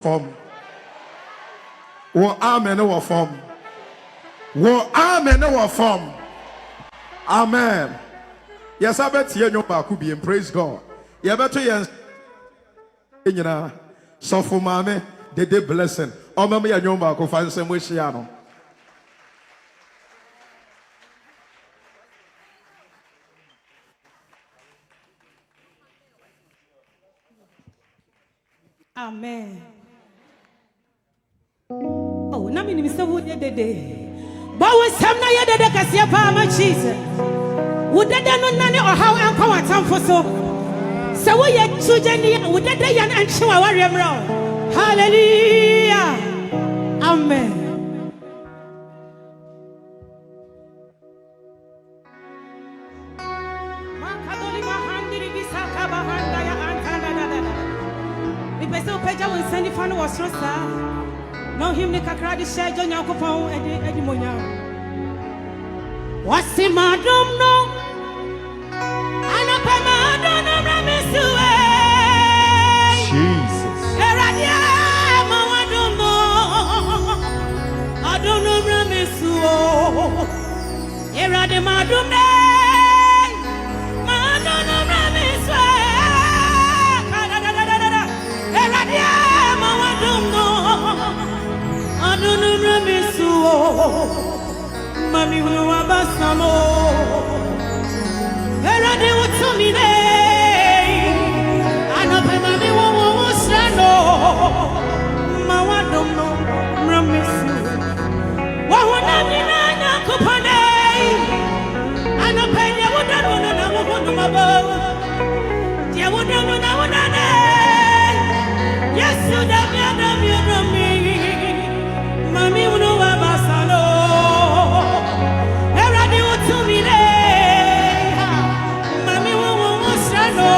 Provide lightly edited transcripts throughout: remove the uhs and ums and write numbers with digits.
Form. Wo amen no form. Wo amen no form. Amen. Yes, I bet you know back be and praise God. You better yes. You know, so for mommy, they did blessing. Oh, mammy, I know back who find some wish. Amen. Oh, na mimi nimesema dede. Bawo samna ye dede kasia pa ma Jesus. Wo dede no nane ohaw anka watamfo so. Se wo ye tujani wo dede ya na anchewa waremra. Hallelujah. Amen. Makadoli mahandiri bisaka bahanda ya antana dada. Ibeso peja won sani fa no wasro sa. No him ne kakra de share jo nyakopon edi monya. Wasi madum no. Anope madum no ramisuwe. Jesus. Eradia mawadum no. Adum no ramisuo. Erade madum ne. Madum no ramiswe. Eradia mawadum no. Adunu ramisuo, mami hunu abasamo. Erade utumine, anope mami wo shano. Mawadomo ramisu, wahuna mina na kupane. Anope ya wudanu na wunu mabo, ya wudanu na wunane. Yesu damya. Mami uno wa basalo, eradi utumine. Mami wo shano,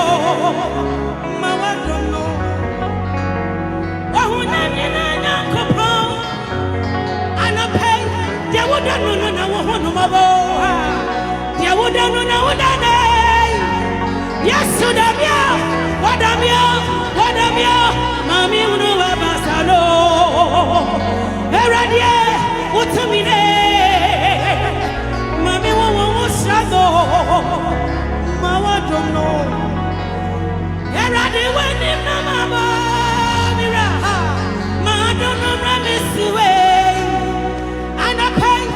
mawadono. Wahuna mina nyakopo, anope. Dia wudanu na wunu mabo, dia wudanu na wudane. Yesu damya, wadamya. Mami uno wa basalo. Eradie utumine mami wo shado mawadono eradi weni na mama mira madono ramisiwe anapai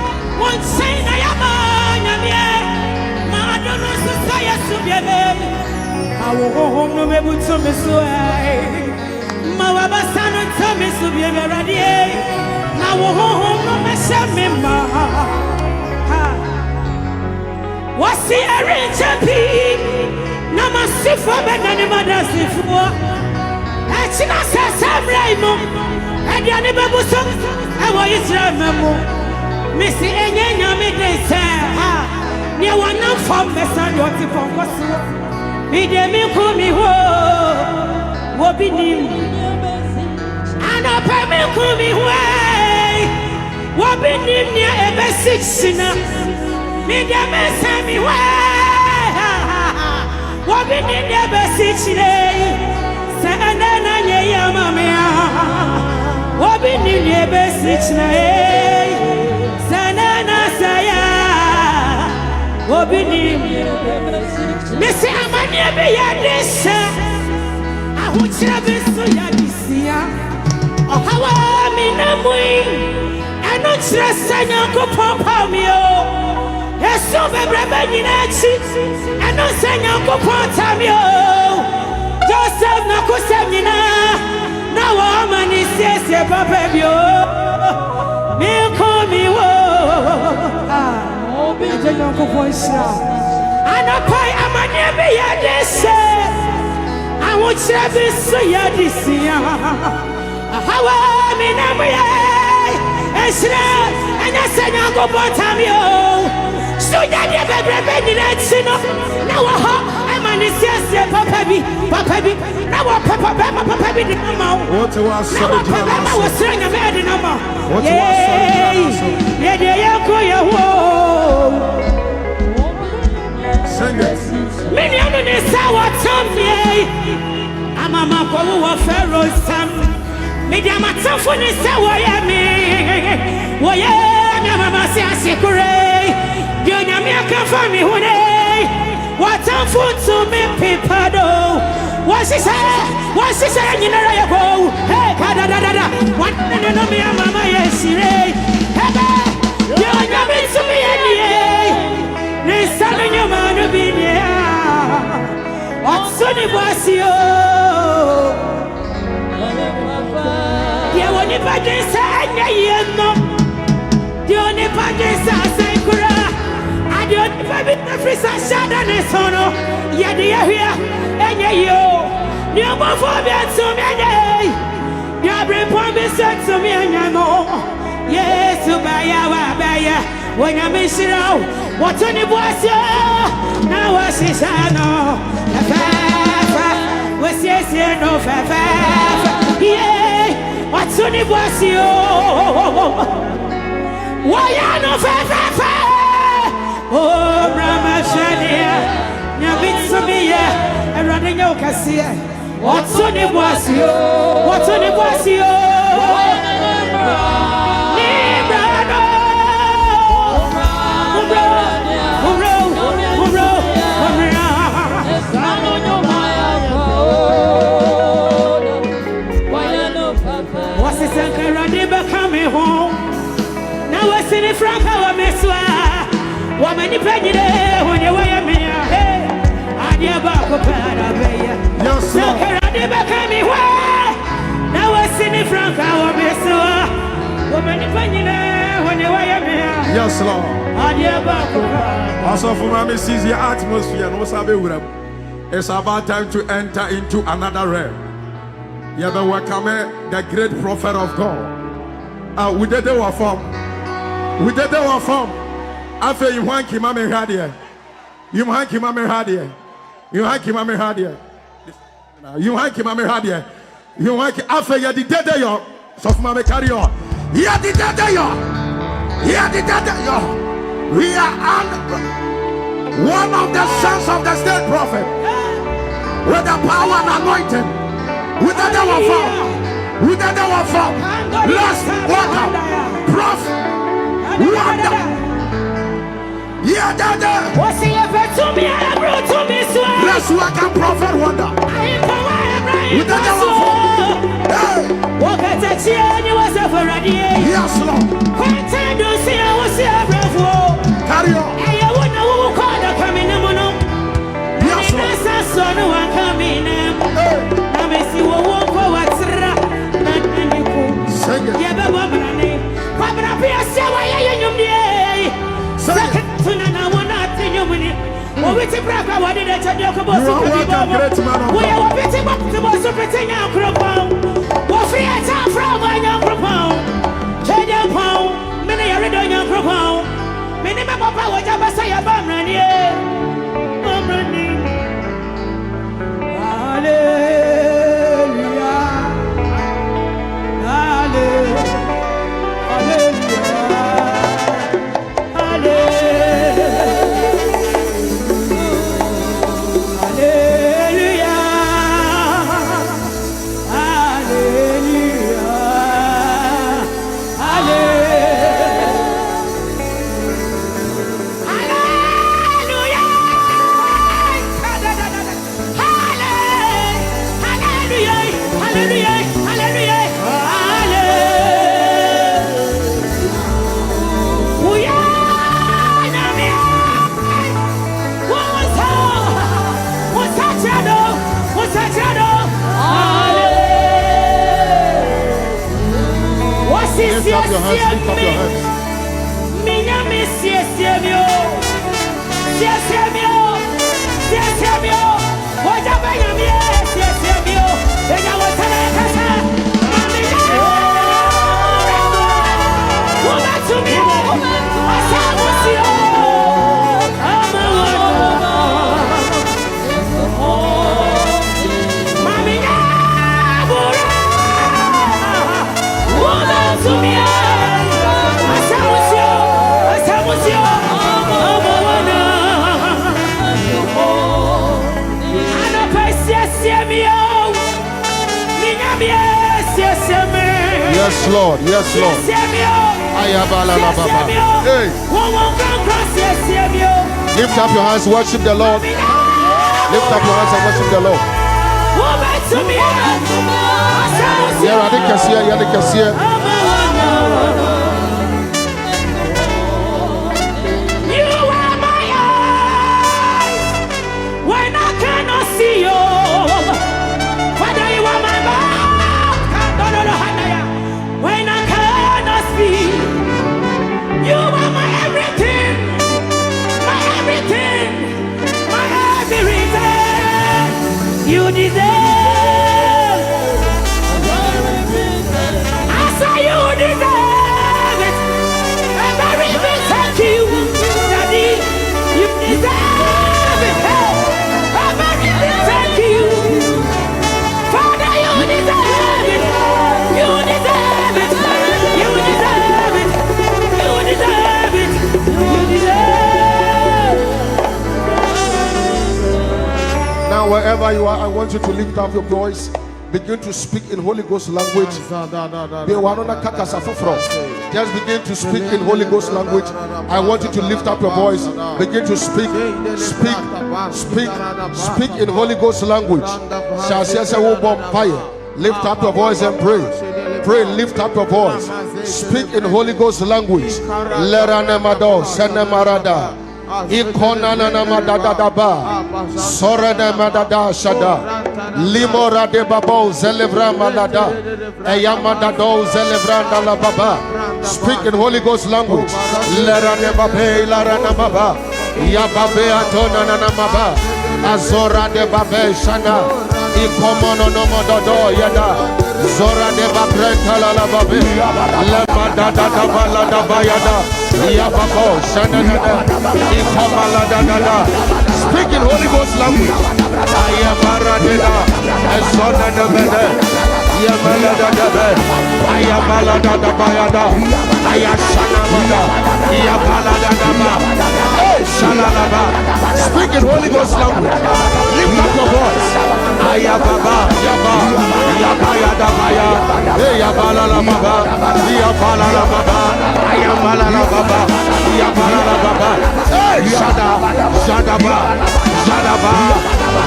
won say na yaba nyamie madono susaya subieme awo no mebuto mesuwe mawabasano tome subieme radie na wo no mesemema wasi erenchepi na masifo benani madasifo echina sesemraimo ediane bebuso ewo Israel memo misi enyenya medese ha ne wana fam besani otifonkoso bidemi kumi ho wobinim ana peme kumi ho Wabinim near a basicsina, Media Messami, Wabinim near Basicine, Sanana Yamamea, Wabinim near Basicina, Sanana Saya, Wabinim, Missy Amania Beadisa, I would have been so Yadisia, or how I'm in a way. No trust and go papa mio. Yes, so baby, and no send uncle Pontamio. Joseph Nacosamina. Now I'm an is a papa mio. Milko me wo. Oh, big uncle voice. And a pie, I'm a never yet. I want to have this so yadisia. How am I in Israel, and I said, I'll go Pontamio. So that you better be that sin of now. I'm an Isia, Papa, now a Papa, the number. What was so? I was saying a bad number. Sing it. Many of the sour tongue, I'm a Mako, Pharaoh's son. Media Matson is so Wayami. Mama Secure. Yonamia can find me one day. What's on food to me, people? What's he say? What's he say? You know, I go. Hey, Kadada. What no me, Mama, yes, hey, you're coming to me, and there's something your man will be there. What's Sonny was you? You want to buy this, I know. You want to buy this, I say, I don't know if it's a shadow and a sono. Yet, here, and you. You move for me to me. You bring promise to me, and you know. Yes, to buy our when I miss it out. What's on the boss? Now, what's his no? What's yes, no, yeah, what's on the boss? Why are no oh, Brahma Shania, Nabitsumia, and running your cassia. What's on the boss? What's on the boss? What's the center coming home? Now I see the Frank our Messua. Woman, you pay when you wear me. Hey, I near Bacopara Bay. Your son, coming where? Now I see the Frank our Messua. Woman, you pay when you wear me. Yes, Lord. I near Bacopara. Also, for my sees the atmosphere, no Sabe. It's about time to enter into another realm. You are welcome the great prophet of God. We did our form. We did our form. After you want him, I'm here. You want him, I'm here. You want him, I'm here. You want him, I'm here. You want after you did your so for carry on. You did your. You did your. We are one of the sons of the state prophet with the power and anointing. With the devil fall, with the devil fall, lost water, prof, wonder. Yeah, Dada. What's the effect to me? I brought to me, sir. Let's work and prophet wonder. With the devil fall. Hey, walk at the chair and you was already. Yes, Lord. Quentin, do see I was here, bravo. Carry on. Hey, I wouldn't know who called the coming in. Yes, Lord. That's a son who are coming in. Hey. You won't go what's right. Yeah, but what I be a say, second to none, one not in your minute. Or which breath I wanted to talk about. We are pretty much to was a pretty young crop. What free at time from my young crop? Change your pound, many are in your crop. Many member power, Ogyaba say about running. I'm running. Lift up your hands, lift up your hands. Yes, Yes, Lord. Yes, Lord. Hey. Lift up your hands, worship the Lord. Lift up your hands and worship the Lord. You deserve. I say you deserve it. Everything, thank you, Daddy. You deserve it. Everything, thank you, Father. You deserve it. You deserve it. You deserve it. You deserve it. You deserve. Now, wherever you are, I want you to lift up your voice. Begin to speak in Holy Ghost language. Just begin to speak in Holy Ghost language. I want you to lift up your voice. Begin to speak in Holy Ghost language. Lift up your voice and pray. Pray, lift up your voice. Speak in Holy Ghost language. Leranemado, Senemarada. Ikona na madada ba sore de madada shada limora de babo zelevra malada eyamada do zelevra la baba. Speak in Holy Ghost language. Lerane babe larana baba ya babe atona na maba azora de babe shana ikomono no mododo yada zora de babe kala la babe le madada da balada bayada. Speak in Holy Ghost language. Speak in Holy Ghost language. Lift up your voice. Ayababa, yaba, yaba, yada, baya, yabala la baba, yabala la baba, ayabala la baba, yabala la baba. Shada, shadaba, shadaba,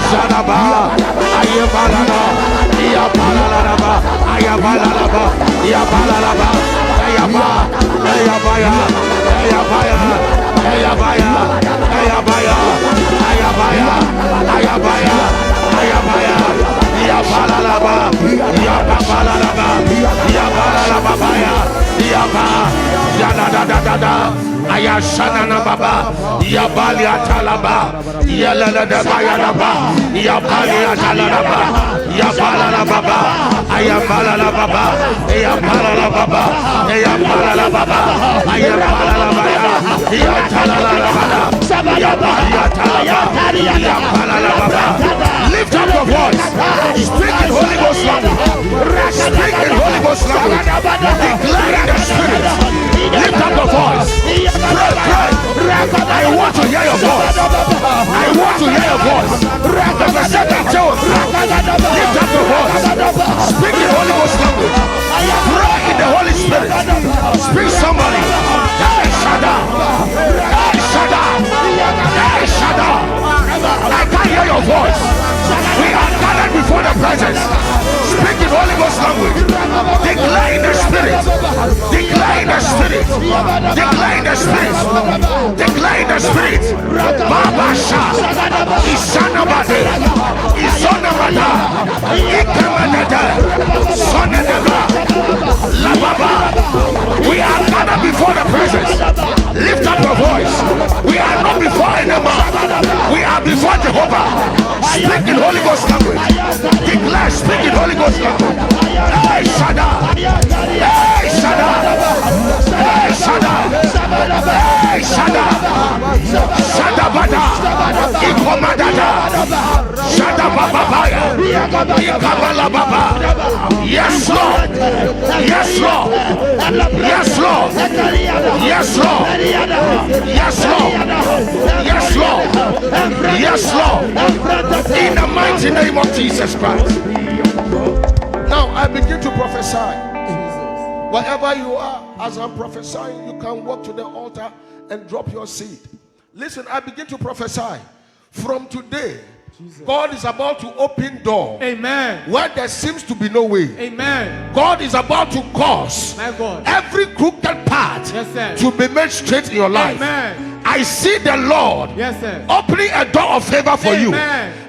shadaba, ayabala la, yabala la baba, ayabala la baba, yabala la baba, ayaba, ayabaya, ayabaya, ayabaya, ayabaya, ayabaya, ayabaya. Ayabaya, yabalalaba, yabalalaba, yabalalabaya, yaba, yadadadada, ayashana baba, yabalia talaba, yalalaba, yabalia talaba, yabalalaba, ayabalalaba, ayabalalaba, ayabalalaba, ayabalalabaya, yatalalaba, yabalia talaba, yabalalaba. Lift up your voice. Speak in Holy Ghost language. Speak in Holy Ghost language. Declare in the Spirit. Lift up your voice. Pray, pray. I want to hear your voice. I want to hear your voice. Lift up your voice. Speak in Holy Ghost language. Pray in the Holy Spirit. Speak somebody. Hey, Shada. Hey, Shada. Hey, Shada. I can't hear your voice. We are gathered before the presence. Speak in Holy Ghost language. Declare in the Spirit. Declare in the Spirit. Declare in the Spirit. Declare in the Spirit. Baba Shah. Isanabade. Isonabada. Ikamadada. Sonadaba. Lababa. We are gathered before the presence. Lift up your voice. We are not before any man. We are before Jehovah. Speak in Holy Ghost language. Declare, speak in Holy Ghost language. Hey, Shada. Hey, Shada. Hey, Shada. Hey, Shada. Shada Bada. Ikomadada. Shada Bababaya. Ikabala Baba. Yes, Lord. Yes, Lord. Yes, Lord. Yes, Lord. Yes, Lord. Yes, Lord. Yes, Lord. In the mighty name of Jesus Christ. Now I begin to prophesy. Wherever you are, as I'm prophesying, you can walk to the altar and drop your seed. Listen, I begin to prophesy. From today, Jesus, God is about to open door. Amen. Where there seems to be no way. Amen. God is about to cause every crooked path, yes, sir, to be made straight in your life. Amen. I see the Lord, yes, sir, opening a door of favor for you.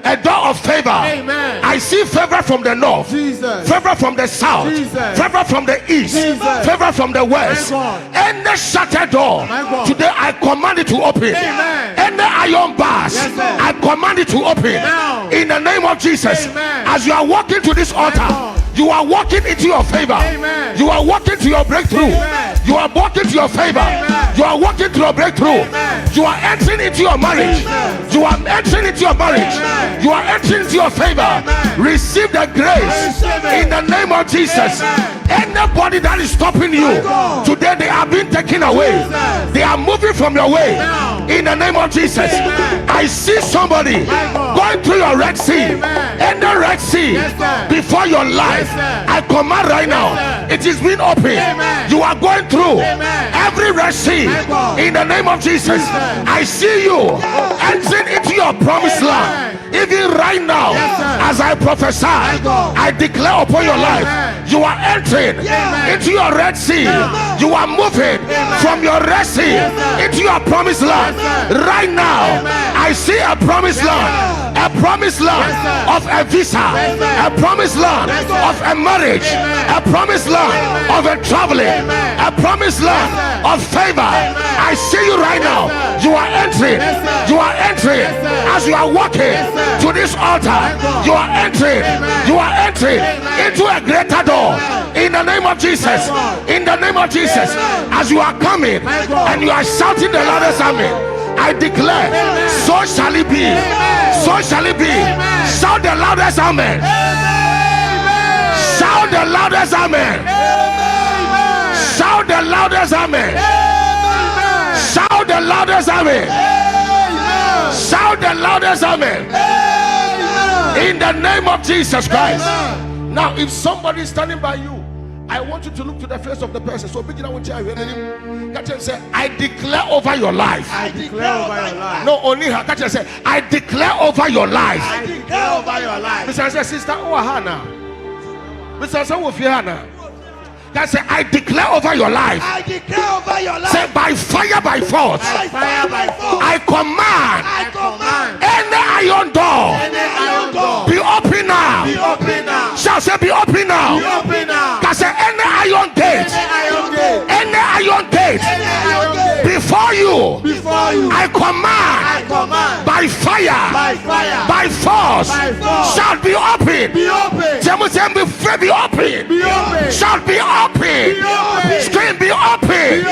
A door of favor. Amen. I see favor from the north, Jesus, favor from the south, Jesus, favor from the east, Jesus, favor from the west. And the shattered door, today I command it to open. Amen. And the iron bars, yes, I command it to open. Now, in the name of Jesus. Amen. As you are walking to this altar, you are walking into your favor. Amen. You are walking to your breakthrough. Amen. You are walking to your favor. Amen. You are walking to your breakthrough. Amen. You are entering into your marriage. Amen. You are entering into your marriage. Amen. You are entering into your favor. Amen. Receive the grace in the name of Jesus. Amen. Anybody that is stopping you today, they are being taken away. Jesus. They are moving from your way. Now, in the name of Jesus. Amen. I see somebody going through your Red Sea. Amen. And the Red Sea, yes, before your life. Yes, I command right now, it is being open. Amen. You are going through, amen, every Red Sea in the name of Jesus. I see you entering into your promised land. Even right now, yes, as I prophesy, I declare upon your life, you are entering into your Red Sea. You are moving from your Red Sea into your promised land. Right now, I see a promised land, a promised land of a visa, a promised land of a marriage, a promised land of a traveling, a promised land of favor. I see you right now. You are entering. You are entering as you are walking to this altar. You are entering. You are entering into a greater door. In the name of Jesus. In the name of Jesus. As you are coming and you are shouting the loudest amen, I declare, so shall it be. So shall it be. Shout the loudest amen. Shout the loudest amen. Shout the loudest amen. Shout the loudest amen. Shout the loudest amen. In the name of Jesus Christ. Now, if somebody is standing by you, I want you to look to the face of the person. So begin with you. Catch and say, I declare over your life. I declare over your life. No, only her. Catch and say, I declare over your life. I declare over your life. Mr. Sister Ohana. Mr. Sawufiana. That say, I declare over your life. I declare over your life. Say, by fire, by force. By fire, by force. I command. I command. Any iron door. Any iron door. Be open now. Be open now. Shall say, be open now. Be open now. That say, any iron gate. Any iron gate. Any iron gate. Any iron gate. Before you. Before you. I command. I command. By fire. By fire. By force. By force. Shall be open. Be open. Be open. Be open. Shall be open. Screen be open.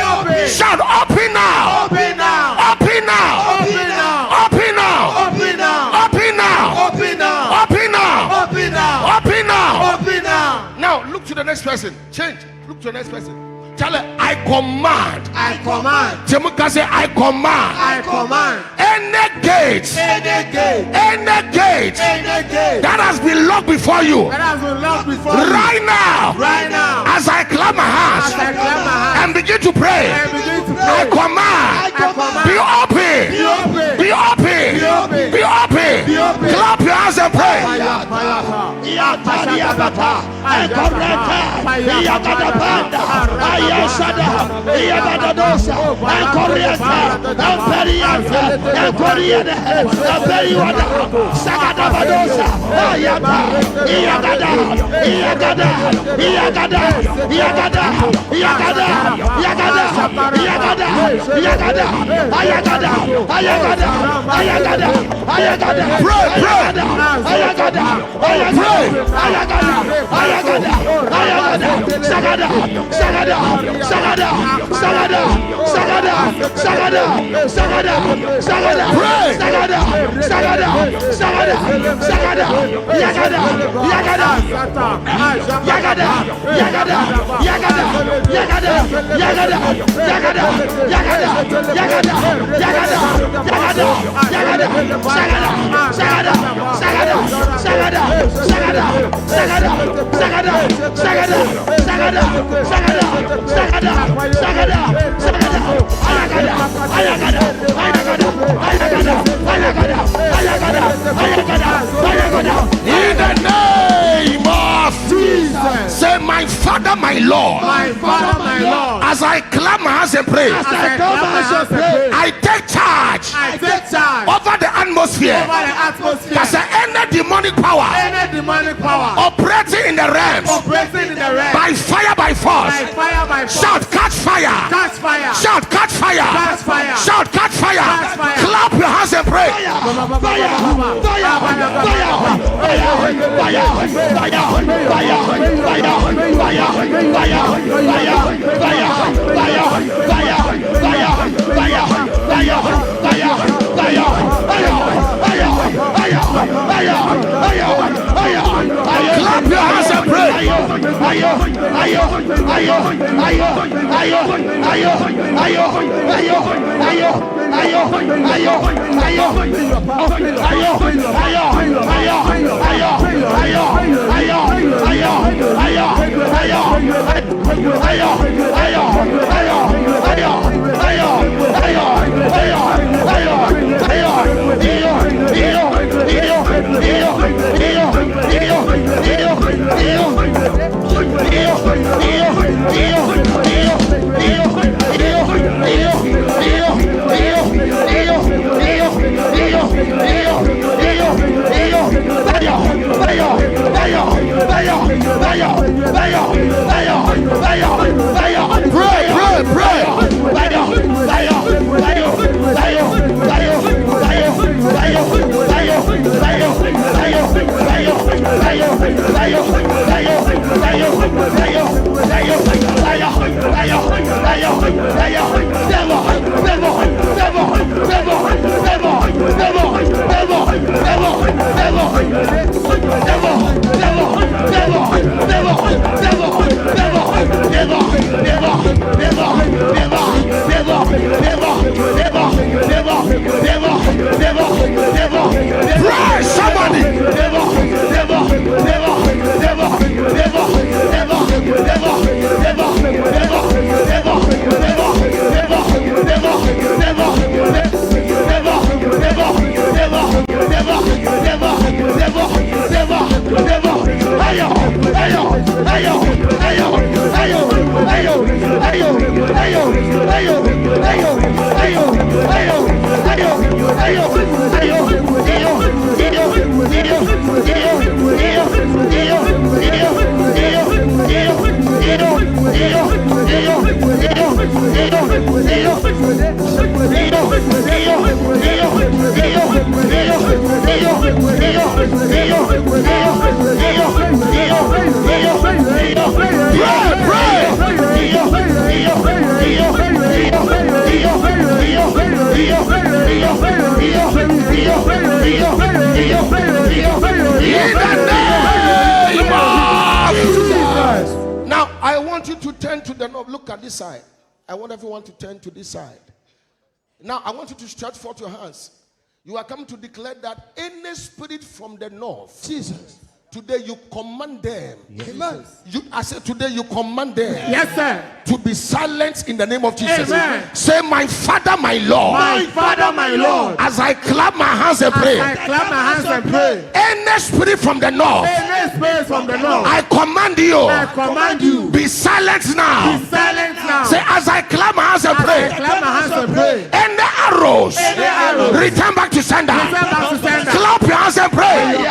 Shout open now. Open now. Open now. Open now. Open now. Open now. Open now. Open now. Open now. Open now. Open now. Open now. Now look to the next person. Change. Look to the next person. Tell her, I command. I command. Temuka say, I command. I command. Any gate. Any gate. Any gate. Any gate. That has been locked before you. That has been locked before you. Right now. Right now. As I clap my hands. As I clap my hands. And begin to pray. And begin to pray. I command. I command. Be open. Be open. Be open. Be open. Be open. Be open. Clap your hands and pray. Yasada, Yabadadosa, and Koreata, and Periata, and Koreana, and Periwada, Sagadabadosa, Ayaba, Yagada, Yagada, Yagada, Yagada, Yagada, Yagada, Yagada, Yagada, Ayagada, Ayagada, Ayagada, Ayagada, pray, Ayagada, Ayagada, Ayagada, Ayagada, Ayagada, Sagada, Sagada, Sagada, Sagada, Sagada, Sagada, Sagada, Sagada, pray, Sagada, Sagada, Sagada, Sagada, Yagada, Yagada, Yagada, Yagada, Yagada, In the name of Jesus. Say, my Father, my Lord. My Father, my Lord. As I clap my hands and pray, I take charge over the atmosphere. As any demonic power operating in the realms, by fire, by force. Shout, catch fire. Shout, catch fire. Shout, catch fire. Clap your hands and pray. Clap your hands and pray. Pray, somebody. Now I want you to turn to the north. Look at this side. I want everyone to turn to this side. Now I want you to stretch forth your hands. You are coming to declare that any spirit from the north, Jesus, today you command them. Amen. I said today you command them. Yes, sir. To be silent in the name of Jesus. Amen. Say, my Father, my Lord. My Father, my Lord. As I clap my hands and pray. Any spirit from the north. I command you. Be silent now. Say, as I clap my hands and pray. Any arrows. Return back to sender. Clap your hands and pray.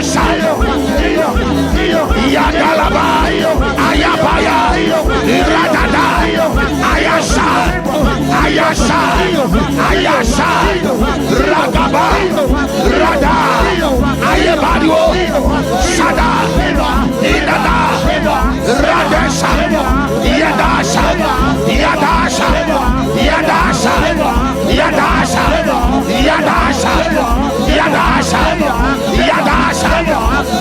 Ayasha, Yadalaba, Ayabaya, Radada, Ayasha, Ayasha, Ayasha, Ragaba, Rada, Ayabadio, Sada, Idada, Radesha, Yadasha, Yadasha, Yadasha, Yadasha, Yadasha, Yadasha, Yadasha,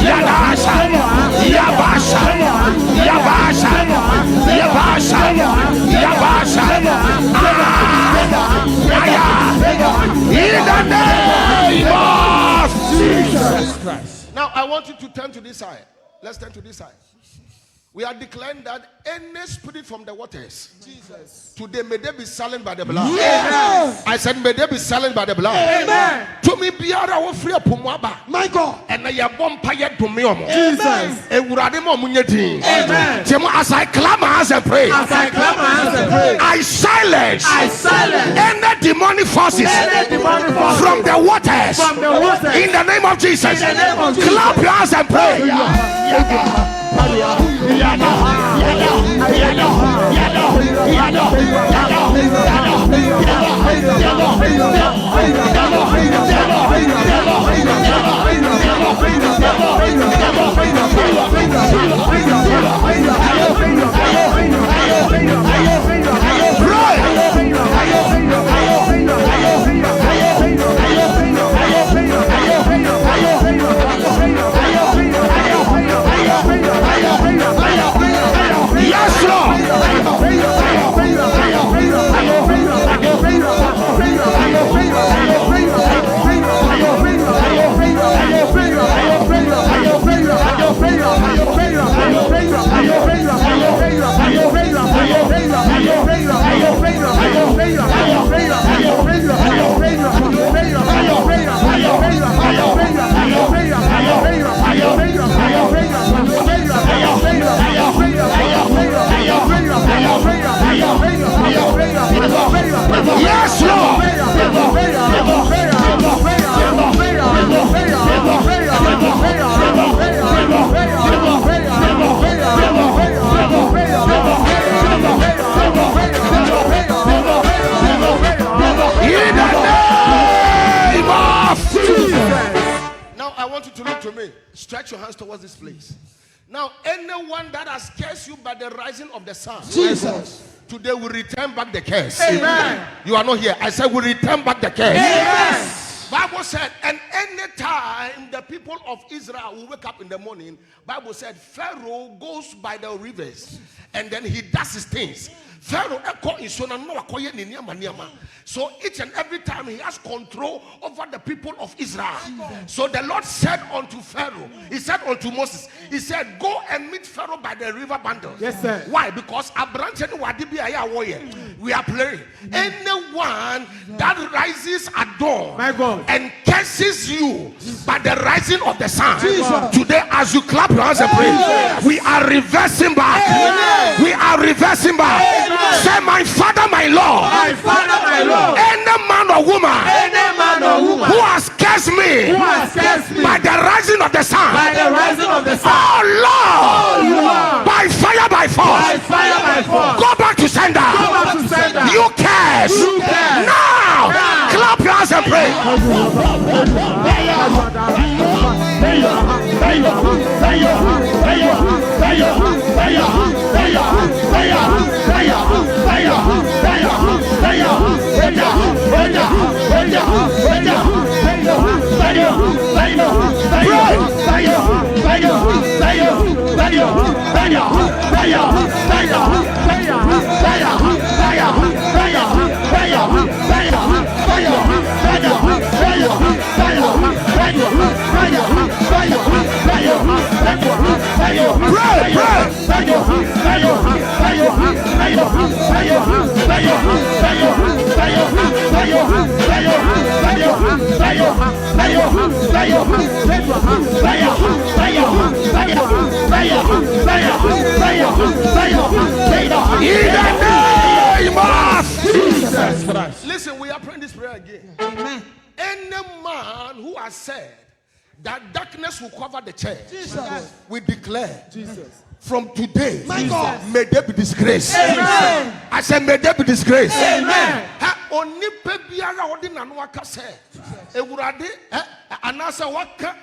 Yadasha, Yabasha, Yabasha, Yabasha, Yabasha, in the name of Jesus Christ. Now I want you to turn to this side. Let's turn to this side. We are declaring that any spirit from the waters, Jesus, today may they be silent by the blood. Yes. I said, may they be silent by the blood. Amen. To me, biara wo free pumwaba. My God. And I bomb payet to me. Jesus. Amen. As I clamor as I pray, I silence any demonic forces from the waters. In the name of Jesus. Clap your hands and pray. Yes, Lord. Yes, Lord. In the name of Jesus. Now I want you to look to me. Stretch your hands towards this place. Now, anyone that has cursed you by the rising of the sun, Jesus, today will return back the curse. Amen. You are not here. I said, we return back the curse. Amen. Bible said, and any time the people of Israel will wake up in the morning, Bible said, Pharaoh goes by the rivers and then he does his things. Pharaoh so each and every time he has control over the people of Israel. So the Lord said unto Pharaoh, he said unto Moses, he said, go and meet Pharaoh by the river bundle. Yes, sir. Why? Because we are playing. Anyone that rises at dawn and curses you by the rising of the sun, today as you clap your hands and pray, we are reversing back. Amen. We are reversing back. Amen. Say, my Father, my Lord. My Father, my Lord. Any man or woman who has cursed me by the rising of the sun. Oh Lord, by fire, by force. Go back to sender. You curse. Now, clap your hands and pray. Listen, we are praying this prayer again. Amen. Any man who has said that darkness will cover the church. Jesus. We declare, Jesus. from today, My God, may there be disgrace. Amen. I said, may there be disgrace. Amen. Oni pebiara odi nanu aka se ewurade anasa waka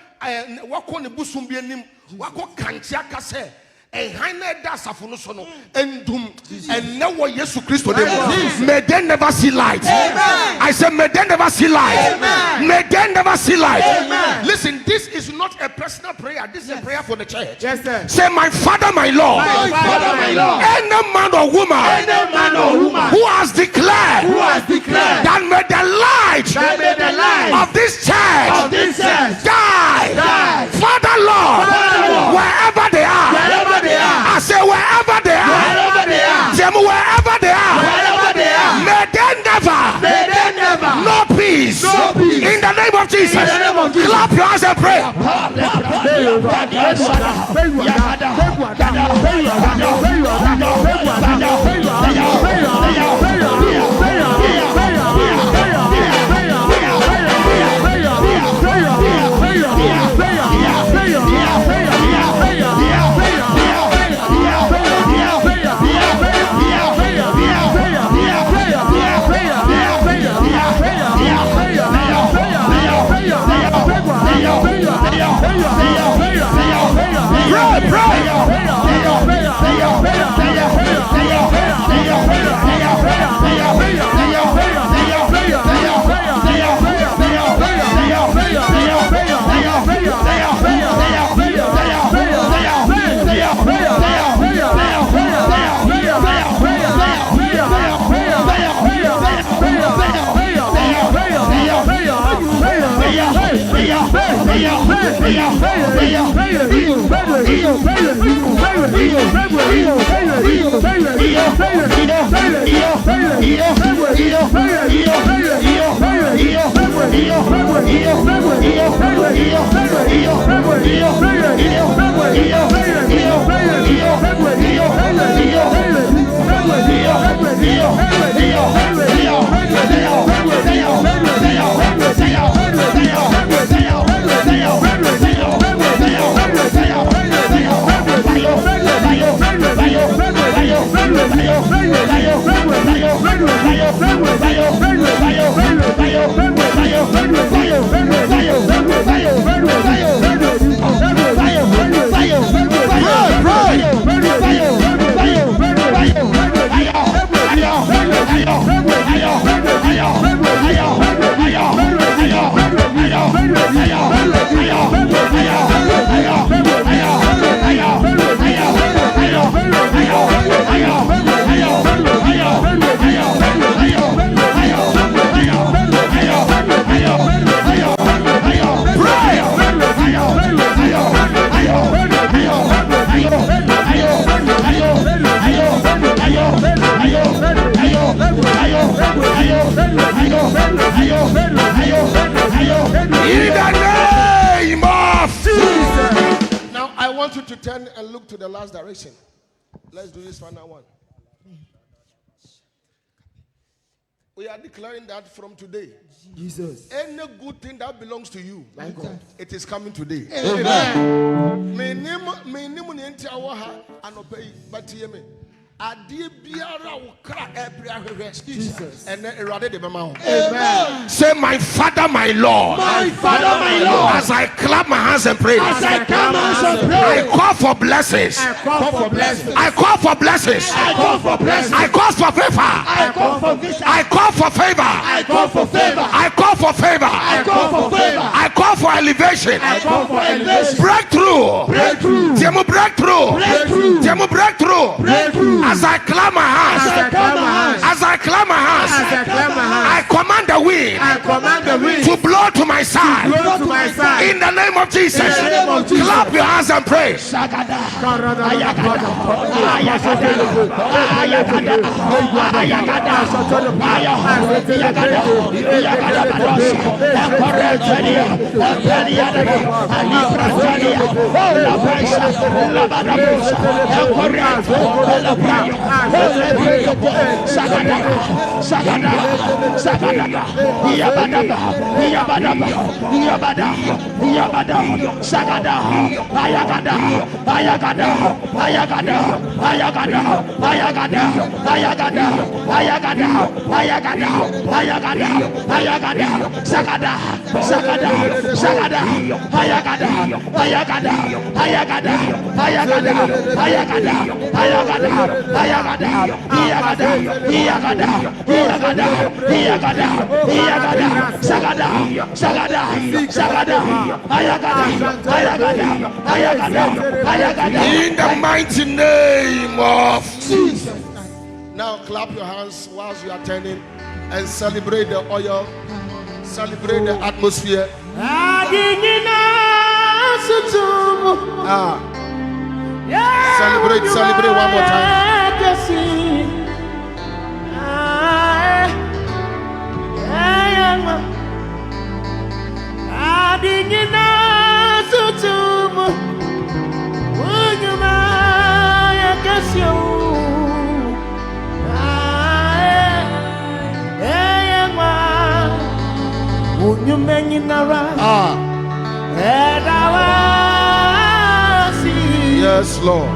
wako ne busum bi anim wako kanche aka se enhan na da asafo no so no endum enne wo Yesu Kristo name. May they never see light. Amen. I said, may they never see light. Amen. May they never see light. Amen. Listen, this is not a personal prayer. This is a prayer for the church. Yes, sir. Say, my Father, my Lord. My Father, my Lord. Any man or woman who has declared that may the light of this church die. Father, Lord, wherever they are, I say wherever they are, wherever they are, may they never no peace. In the name of Jesus. Clap your hands and pray. Now I want you to turn and look to the last direction. Let's do this final one. We are declaring that from today, Jesus, any good thing that belongs to you, my God, it is coming today. Amen. Jesus. Amen. Say, my Father, my Lord. My Father, my Lord. As I clap my hands and pray, I call for blessings. I call for blessings. I call for blessings. I call for blessings. I call for favor. I call for vision. I call for favor. I call for favor. I call for favor. I call for favor. I call for elevation. I call for elevation. Breakthrough. Breakthrough. Demo breakthrough. Breakthrough. Demo breakthrough. Breakthrough. As I clap my hands. As I clap my hands. As I clap my hands. As I clap my hands. I command the wind. I command the wind To blow to my side. blow to my side. In the name of Jesus. In the name of Jesus. Clap your hands and pray. Yabada, Yabada, Yabada, Sagada, Ayagada, Ayagada, Ayagada, Ayagada, Ayagada, Ayagada, Ayagada, Ayagada, Ayagada, Ayagada, Sagada, Sagada, Sagada, Ayagada, Ayagada, Ayagada, Ayagada, Ayagada, Ayagada, Ayagada, Yagada, Yagada, Yagada, Yagada, Yagada, Sagada, Sagada, Sagada, Ayagada, Ayagada, Ayagada, Ayagada. In the mighty name of Jesus. Now clap your hands whilst you are turning and celebrate the oil, celebrate the atmosphere. Celebrate one more time. Yes, Lord.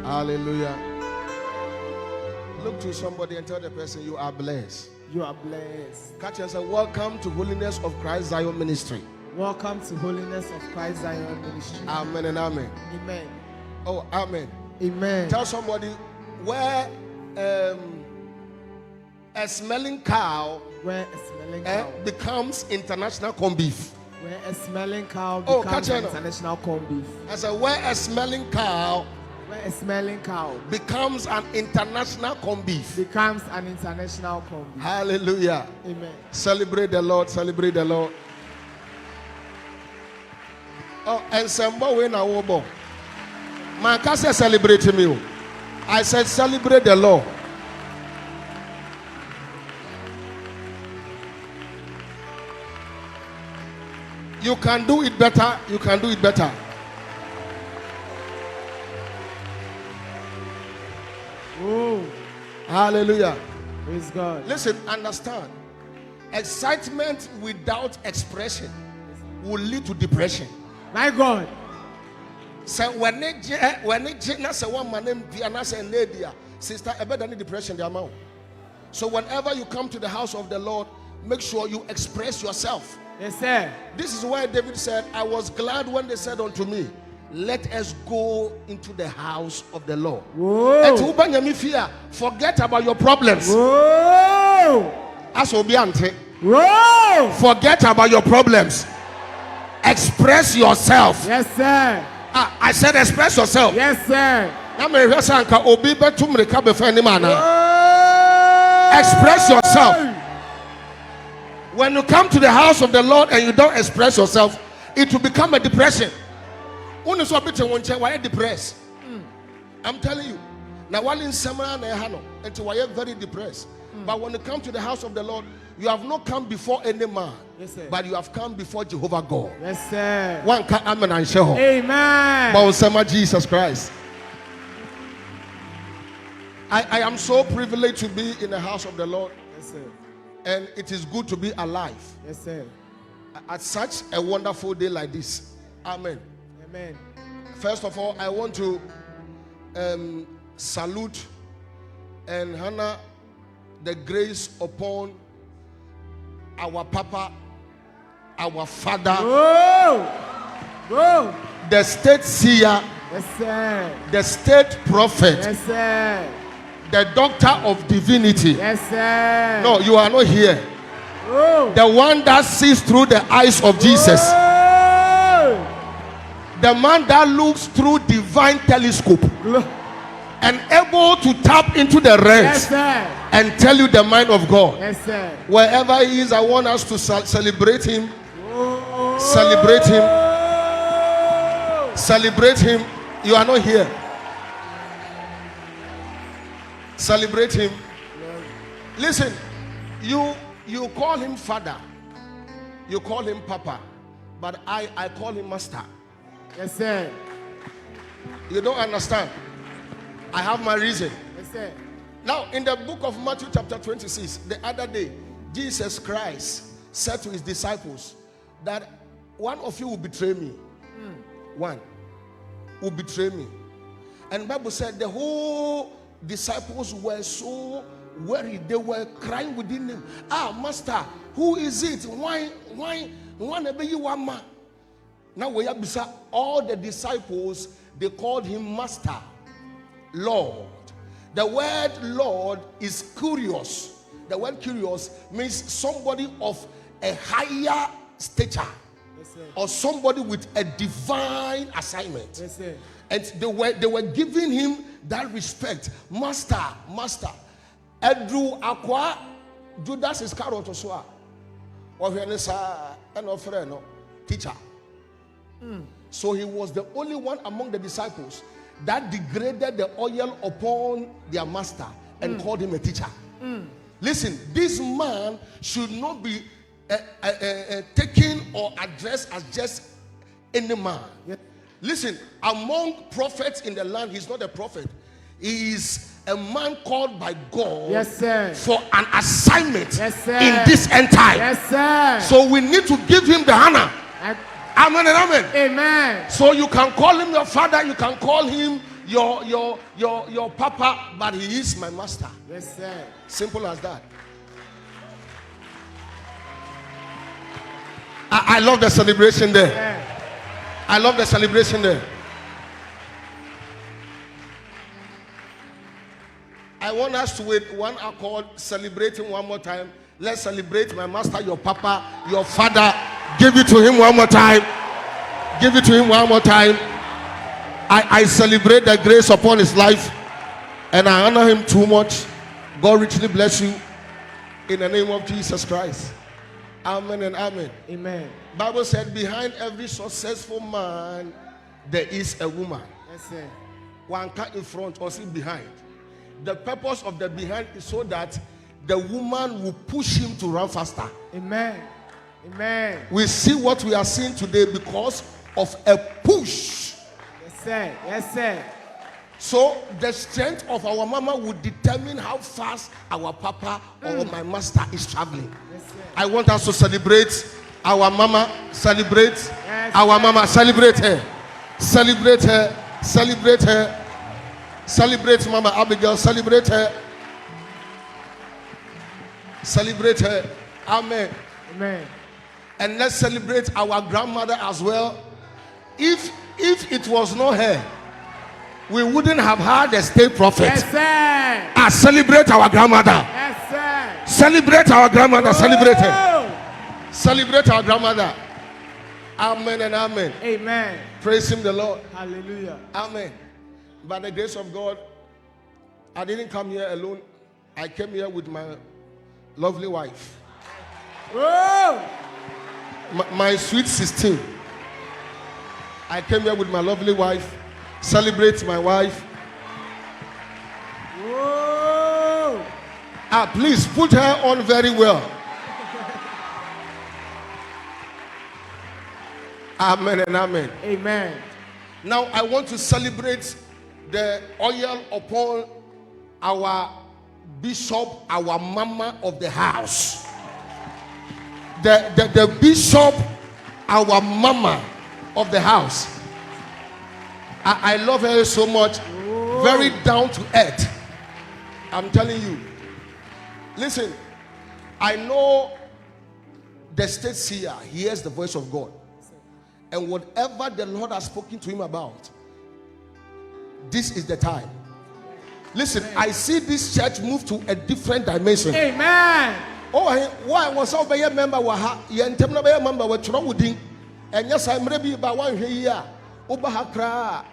Hallelujah. Look to somebody and tell the person you are blessed. You are blessed. Catch and say, welcome to Holiness of Christ Zion Ministry. Welcome to Holiness of Christ Zion Ministry. Amen and amen. Amen. Oh, amen. Amen. Tell somebody where a smelling cow, becomes international corned beef. Where a smelling cow becomes international corned beef. I said, where a smelling cow becomes an international corned beef. Becomes an international corned beef. Hallelujah. Amen. Celebrate the Lord. Celebrate the Lord. Oh, and Sembo we na wobo. Man can say celebrate me. I said celebrate the Lord. You can do it better. You can do it better. Oh. Hallelujah. Praise God. Listen, understand. Excitement without expression will lead to depression. My God. So when it say one man say sister, I better depression the amount. So whenever you come to the house of the Lord, make sure you express yourself. Yes, sir. This is why David said, I was glad when they said unto me, let us go into the house of the Lord. Whoa. Forget about your problems. Whoa. Whoa. Forget about your problems. Express yourself. Yes, sir. I said express yourself. Yes, sir. Express yourself. When you come to the house of the Lord and you don't express yourself, it will become a depression. Why depressed? I'm telling you. Now, while in summer, until I am very depressed. But when you come to the house of the Lord, you have not come before any man, yes, sir, but you have come before Jehovah God. Yes, sir. One can amen and share. Amen. But Jesus Christ. I am so privileged to be in the house of the Lord. Yes, sir. And it is good to be alive. Yes, sir. At such a wonderful day like this. Amen. Amen. First of all, I want to salute and honor the grace upon our Papa, our Father, whoa, whoa, the state seer, yes, sir, the state prophet, yes, sir, the doctor of divinity. Yes, sir. No, you are not here. Whoa. The one that sees through the eyes of Jesus. Whoa. The man that looks through divine telescope and able to tap into the realms, yes, and tell you the mind of God. Yes, sir. Wherever he is, I want us to celebrate him. Whoa. Celebrate him. Celebrate him. You are not here. Celebrate him. Listen, you call him father, you call him papa, but I call him master. Yes, sir. You don't understand. I have my reason. Yes, sir. Now, in the book of Matthew chapter 26, the other day, Jesus Christ said to his disciples that one of you will betray me. One will betray me. And the Bible said the whole disciples were so worried. They were crying within them. Ah, master, who is it? Why never you want ma? Now we have all the disciples, they called him master, Lord. The word Lord is curious. The word curious means somebody of a higher stature. Yes, or somebody with a divine assignment. Yes, sir. And they were giving him that respect. Master. Edru Aqua Judas Iscariot Oswa. Or teacher. So he was the only one among the disciples that degraded the oil upon their master and called him a teacher. Listen, this man should not be taken or addressed as just any man. Yeah. Listen, among prophets in the land, he's not a prophet. He is a man called by God, yes, sir, for an assignment, yes, sir, in this end time. Yes, sir. So we need to give him the honor. Amen and amen. Amen. So you can call him your father, you can call him your papa, but he is my master. Yes, sir. Simple as that. I love the celebration there. Yeah. I love the celebration there. I want us to with one accord, celebrating one more time. Let's celebrate my master, your papa, your father. Give it to him one more time. Give it to him one more time. I celebrate the grace upon his life and I honor him too much. God richly bless you in the name of Jesus Christ. Amen and amen. Amen. Bible said behind every successful man there is a woman. Yes, sir. One cut in front or see behind. The purpose of the behind is so that the woman will push him to run faster. Amen. Amen. We see what we are seeing today because of a push. Yes, sir. Yes, sir. So the strength of our mama would determine how fast our papa or my master is traveling. Yes, sir. I want us to celebrate our mama. Celebrate, yes, our mama. Celebrate her. Celebrate her. Celebrate her. Celebrate Mama Abigail. Celebrate her. Celebrate her. Amen. Amen. And let's celebrate our grandmother as well. If it was not her, we wouldn't have had a state prophet. Yes, sir. Celebrate our grandmother. Yes, sir. Celebrate our grandmother. Whoa. Celebrate her. Celebrate our grandmother. Amen and amen. Amen. Praise him, the Lord. Hallelujah. Amen. By the grace of God, I didn't come here alone. I came here with my lovely wife. Whoa. My sweet 16. I came here with my lovely wife. Celebrate my wife. Whoa. Please put her on very well. Amen and amen. Amen. Now I want to celebrate the oil upon our bishop, our mama of the house. The bishop, our mama of the house. I love her so much. Whoa. Very down to earth. I'm telling you. Listen, I know the state seer hears the voice of God. And whatever the Lord has spoken to him about, this is the time. Listen, amen. I see this church move to a different dimension. Amen. Oh, why was over a member? Yentemna member were Trowding. And yes, I'm ready by 1 year. Obahakra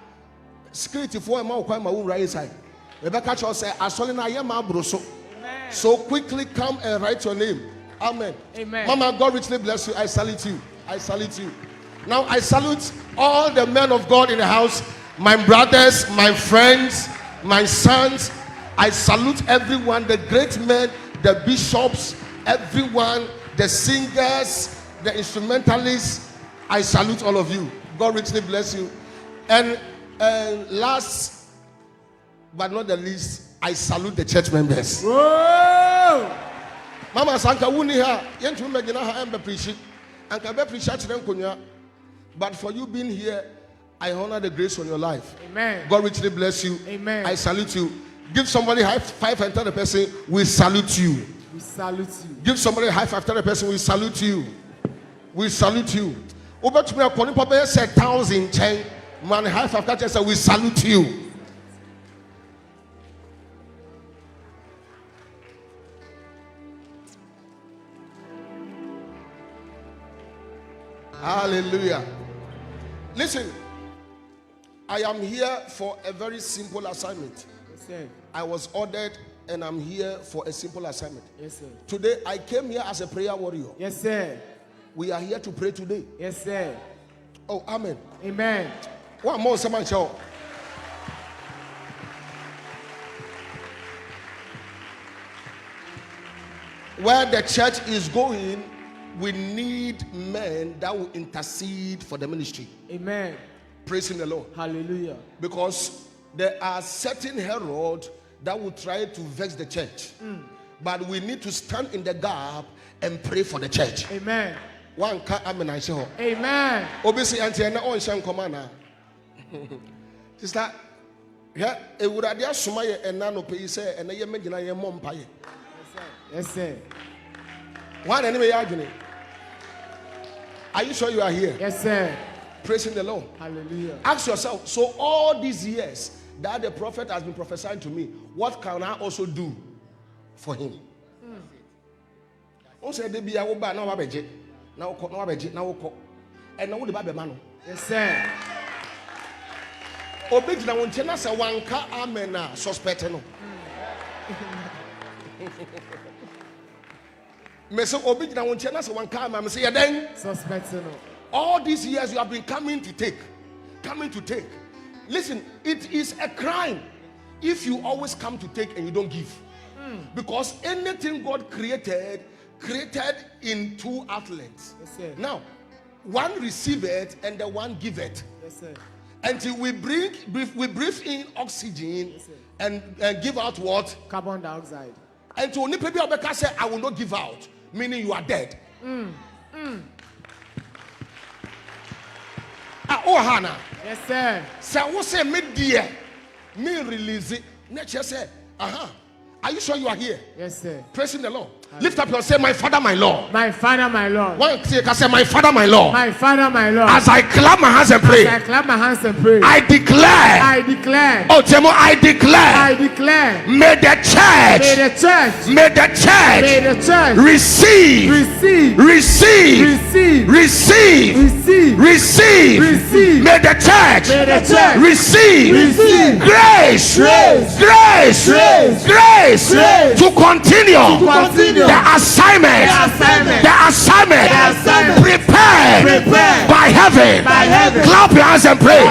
security for a mouth by my own right side. Rebecca Shaw said, I saw in I am Abroso. So quickly come and write your name. Amen. Amen. Mama, God richly bless you. I salute you. I salute you. Now I salute all the men of God in the house. My brothers, my friends, my sons, I salute everyone, the great men, the bishops, everyone, the singers, the instrumentalists. I salute all of you. God richly bless you. And last but not the least, I salute the church members. Whoa! Mama Sanka Wuniha, Yentu Meginaha Embe Preach, and Kabe Preach. But for you being here, I honor the grace on your life. Amen. God richly bless you. Amen. I salute you. Give somebody high five and tell the person, we salute you. We salute you. Give somebody a high five, tell the person, we salute you. We salute you. Over to me, a pony papa said 1,000 chain. Man, high five, catch say, we salute you. Hallelujah. Listen, I am here for a very simple assignment. Yes, sir. I was ordered and I'm here for a simple assignment. Yes, sir. Today, I came here as a prayer warrior. Yes, sir. We are here to pray today. Yes, sir. Oh, amen. Amen. One more, someone show. Where the church is going, we need men that will intercede for the ministry. Amen. Praising the Lord. Hallelujah. Because there are certain heralds that will try to vex the church. But we need to stand in the gap and pray for the church. Amen. One can amen I say. Amen. Obviously, auntie na on shan komana. Sister, yeah, e wurade asoma ye ena no pay say ena ye magina ye mom paye. Yes, sir. One anyway adwene. Are you sure you are here? Yes, sir. Praising the Lord. Hallelujah. Ask yourself, so all these years that the prophet has been prophesying to me, what can I also do for him? Also, they be a woman now abeje, now ko, now abeje, now ko, and now the baby man. Yes, sir. Obey na won chena se wanka amena suspect no. Me say obey na won chena se wanka amena me say yeden Suspect no. all these years you have been coming to take. Listen, it is a crime if you always come to take and you don't give. Because anything God created in two outlets. Yes, sir. Now, one receive it and the one give it. Yes, sir. Until we breathe in oxygen, Yes, and give out what? Carbon dioxide. Until Nipebi Obeka say, I will not give out, meaning you are dead. Oh Hannah. Yes, sir. So what say me dear? Me release it. Nature say, are you sure you are here? Yes, sir. Praising the Lord. Lift up your say, my Father, my Lord. My Father, my Lord. One can say, my Father, my Lord. My Father, my Lord. As I clap my hands and pray, I clap my hands and pray. I declare. Oh Temo, I declare. May the church. May the church receive May the church receive grace to continue the assignment prepared by heaven. Clap your hands and pray.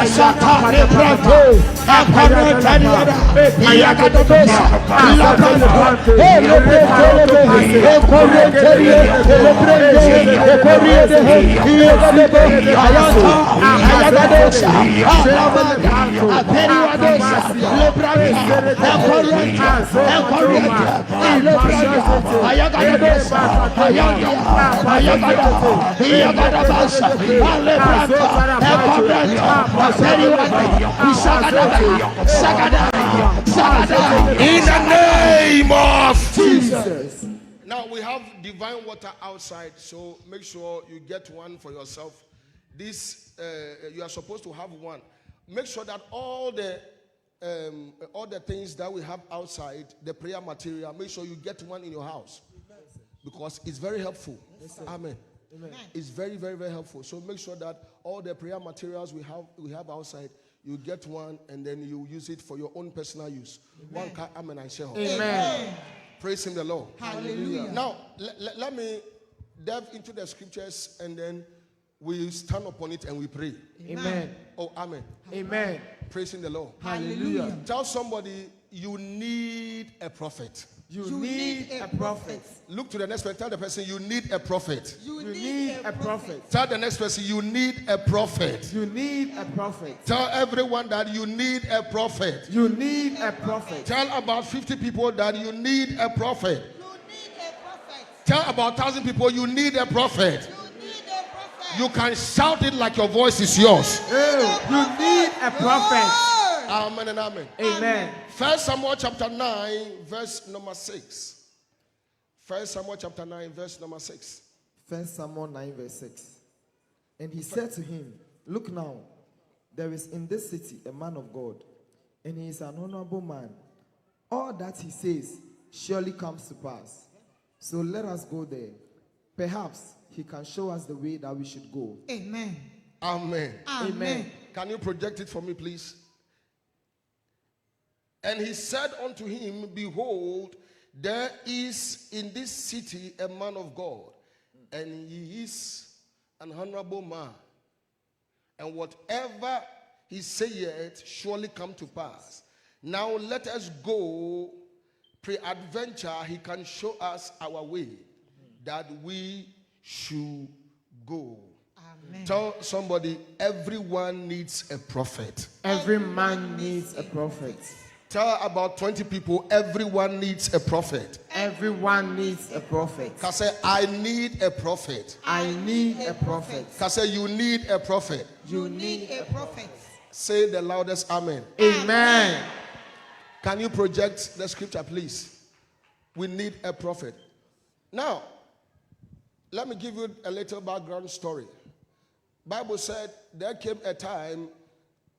In the name of Jesus. Now we have divine water outside, so make sure you get one for yourself. This you are supposed to have one. Make sure that all the things that we have outside, the prayer material, make sure you get one in your house, because it's very helpful. Amen. Amen. It's very, very, very helpful. So make sure that all the prayer materials we have outside, you get one and then you use it for your own personal use. Amen. One car, amen, I share. Amen. Praise him, the Lord. Hallelujah. Now let me delve into the scriptures and then we stand upon it and we pray. Amen. Oh, amen. Amen. Praising the Lord. Hallelujah. Tell somebody you need a prophet. You need a prophet. Look to the next person. Tell the person you need a prophet. You need a prophet. Tell the next person you need a prophet. You need a prophet. Tell everyone that you need a prophet. You need a prophet. Tell about 50 people that you need a prophet. You need a prophet. Tell about 1,000 people you need a prophet. You need a prophet. You can shout it like your voice is yours. You need a prophet. Amen and amen. Amen. 1 Samuel chapter 9, verse number 6. 1 Samuel chapter 9, verse number 6. 1 Samuel 9, verse 6. And he said to him, look now, there is in this city a man of God, and he is an honorable man. All that he says surely comes to pass. So let us go there. Perhaps he can show us the way that we should go. Amen. Amen. Amen. Can you project it for me, please? And he said unto him, behold, there is in this city a man of God, and he is an honorable man. And whatever he saith surely come to pass. Now let us go. Peradventure he can show us our way, that we should go. Amen. Tell somebody, everyone needs a prophet. Every man needs a prophet. Tell about 20 people, everyone needs a prophet. Everyone needs a prophet. Can say, I need a prophet. I need a prophet. Can say, you need a prophet. You need a prophet. Say the loudest amen. Amen. Can you project the scripture, please? We need a prophet. Now, let me give you a little background story. Bible said there came a time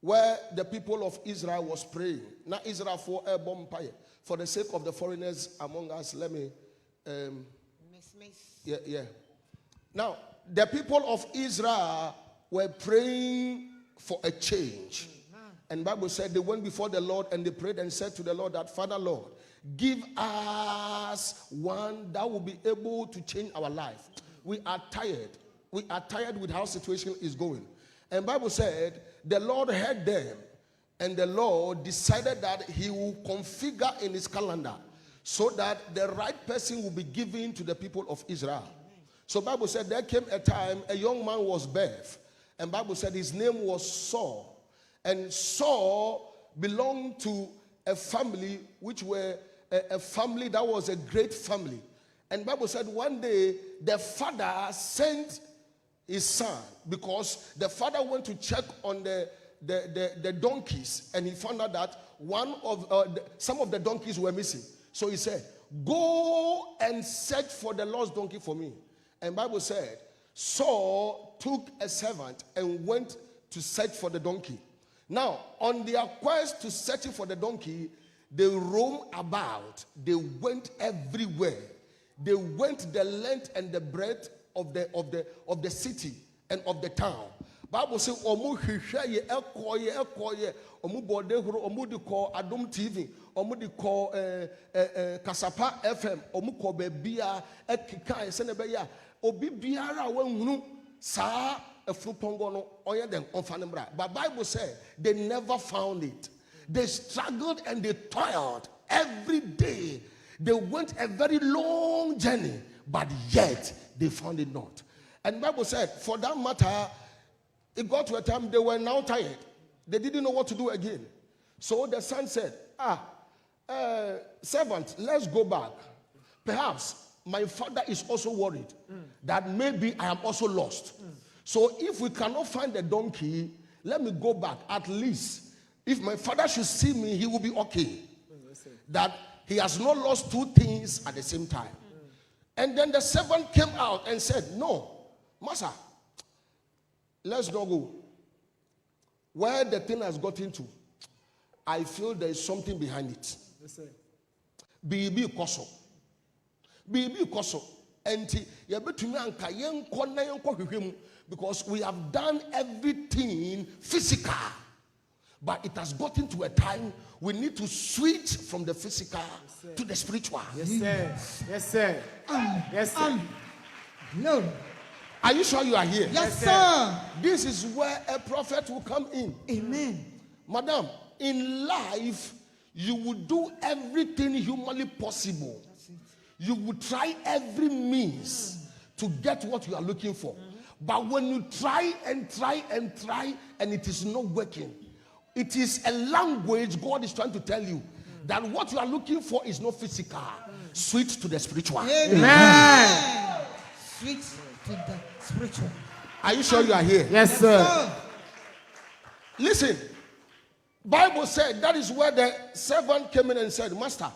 where the people of Israel was praying. Now Israel for a bonfire. For the sake of the foreigners among us, let me yeah. Now, the people of Israel were praying for a change. And Bible said they went before the Lord and they prayed and said to the Lord that, Father Lord, give us one that will be able to change our life. We are tired. We are tired with how situation is going. And Bible said the Lord heard them, and the Lord decided that he will configure in his calendar so that the right person will be given to the people of Israel. So Bible said there came a time a young man was birthed, and Bible said his name was Saul. And Saul belonged to a family which were a family that was a great family. And Bible said one day the father sent his son, because the father went to check on the donkeys, and he found out that some of the donkeys were missing. So he said, go and search for the lost donkey for me. And Bible said Saul took a servant and went to search for the donkey. Now, on their quest to search for the donkey, they roamed about. They went everywhere. They went the length and the breadth of the city and of the town. Bible says omu hwehwe ye ekoye omu bode horo omu di call Adom TV omu di call Kasapa FM omu ko be bia ekika se ne be ya obi biara wanhunu saa efupongo no oye den onfa ne bra. But Bible said they never found it. They struggled and they toiled every day. They went a very long journey, but yet they found it not. And Bible said, for that matter, it got to a time they were now tired. They didn't know what to do again. So the son said, servant, let's go back. Perhaps my father is also worried that maybe I am also lost. So if we cannot find the donkey, let me go back. At least, if my father should see me, he will be okay. That he has not lost two things at the same time. And then the servant came out and said, no, master, let's not go. Where the thing has got into, I feel there is something behind it. Bibi koso. Because we have done everything physical. But it has gotten to a time we need to switch from the physical to the spiritual. Yes, sir. Yes, sir. Yes, sir. No. Are you sure you are here? Yes, sir. This is where a prophet will come in. Amen. Madam, in life, you would do everything humanly possible. You would try every means to get what you are looking for. But when you try and try and try and it is not working, it is a language God is trying to tell you that what you are looking for is not physical. Switch to the spiritual. Amen. Switch to the spiritual. Are you sure you are here? Yes, sir. Listen, Bible said that is where the servant came in and said, Master,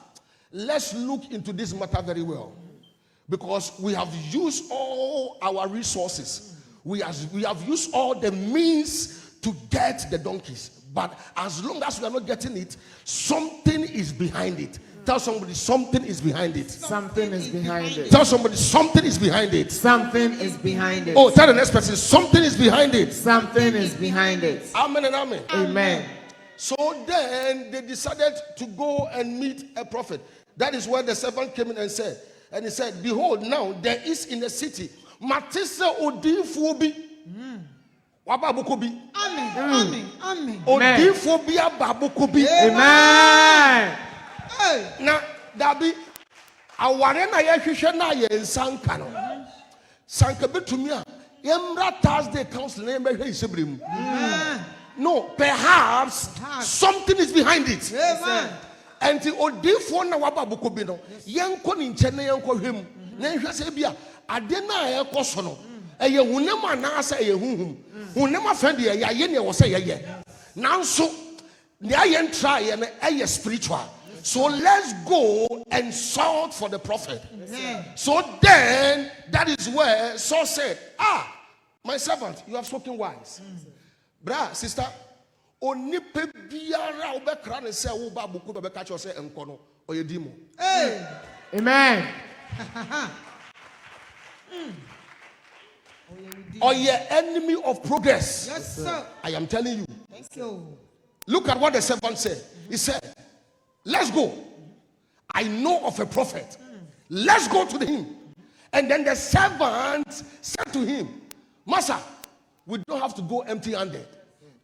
let's look into this matter very well. Because we have used all our resources. We have used all the means to get the donkeys. But as long as we are not getting it, something is behind it. Tell somebody something is behind it. Something is behind it. Tell somebody something is behind it. Something is behind it. Oh, tell the next person something is behind it. Something is behind it. Amen and amen. Amen. So then they decided to go and meet a prophet. That is where the servant came in and he said, behold, now there is in the city Matisa Odifobi. Wababukobi. Amen. Amen. Odifobia Babukobi. Amen. Now, Dabi, Awarena Yashishana Yen Sankano. Sankabitumia. Yemra Thursday council name Sibrim. No, perhaps something is behind it. Amen. And the Odifo na Wababukobi no. Yanko in Chene Yanko him. Nenhasebia. Adena Ekosono. Eye hunema na asa eye hunhum. Hunema fendi ya yene wo say ye. Nanso the ayen try and eye spiritual. So let's go and sought for the prophet. Amen. So then that is where Saul said, my servant, you have spoken wise. Bra, sister, onipe biara obekra ne se wo ba buku be ka cho se enko no oyedimo. Hey. Amen. Or your enemy of progress. Yes, sir. I am telling you. Thank you. Look at what the servant said. He said, let's go. I know of a prophet. Let's go to him. And then the servant said to him, Master, we don't have to go empty-handed.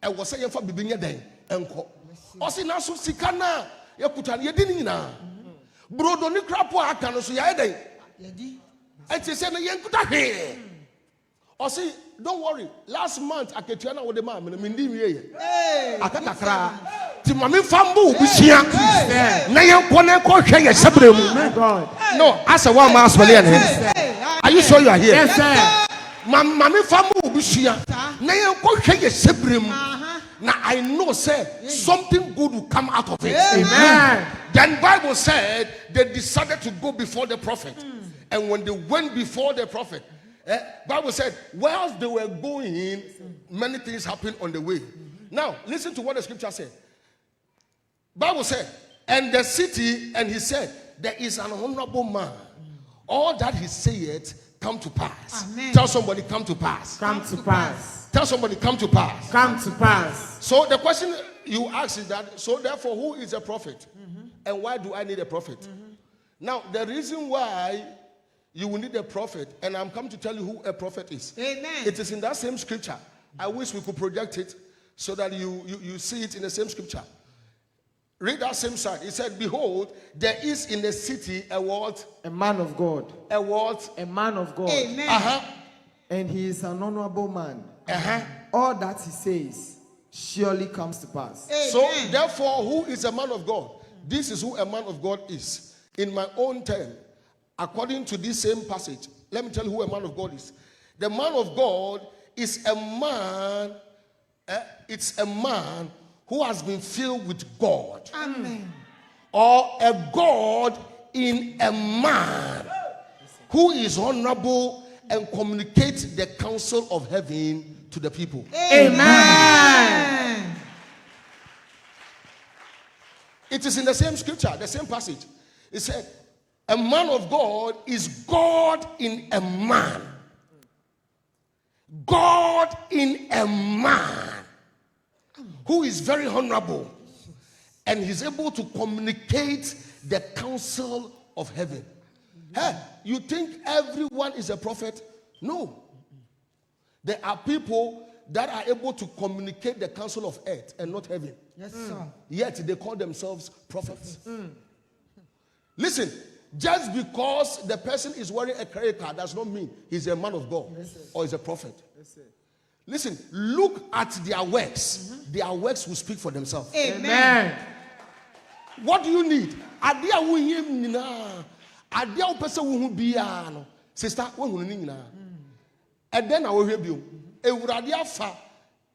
And was saying for bibinya then enko. Osi na so sikana ya kutani yedini na. Brodo ni krapo aka no so ya eden. Yedi. And she said, Yenkuta here. Or see, don't worry. Last month, I kept with the man. I can't Timami Fambu, Bishia. Nayan Kone Koke, Sabrim. No, as a one mass. Are you sure you are here? Yes, sir. Mammy Fambu, Bishia. Nayan Koke, Sabrim. Now I know, sir, something good will come out of it. Amen. Then Bible said they decided to go before the prophet. And when they went before the prophet, Bible said, whilst they were going, many things happened on the way. Now, listen to what the scripture said. Bible said, and the city, and he said, there is an honorable man. All that he said come to pass. Amen. Tell somebody, come to pass. Come to pass. Tell somebody, come to pass. Come to pass. So the question you ask is that, so therefore, who is a prophet? And why do I need a prophet? Now, the reason why you will need a prophet, and I'm come to tell you who a prophet is. Amen. It is in that same scripture. I wish we could project it so that you see it in the same scripture. Read that same side. It said, behold, there is in the city a what? A man of God. A what? A man of God. Amen. And he is an honorable man. Uh-huh. All that he says surely comes to pass. Amen. So, therefore, who is a man of God? This is who a man of God is. In my own term, according to this same passage, let me tell you who a man of God is. The man of God is a man, it's a man who has been filled with God. Amen. Or a God in a man who is honorable and communicates the counsel of heaven to the people. Amen. It is in the same scripture, the same passage. It said, a man of God is God in a man. God in a man who is very honorable and he's able to communicate the counsel of heaven. Hey, you think everyone is a prophet? No. There are people that are able to communicate the counsel of earth and not heaven. Yes, sir. Yet they call themselves prophets. Listen, just because the person is wearing a credit card does not mean he's a man of God or is a prophet. Listen, look at their works. Their works will speak for themselves. Amen. What do you need? Adia wo him nina. Adia wo pese wo hu bia no. Sister, wo hu ni nina. And then I will hear you. Ewurade afa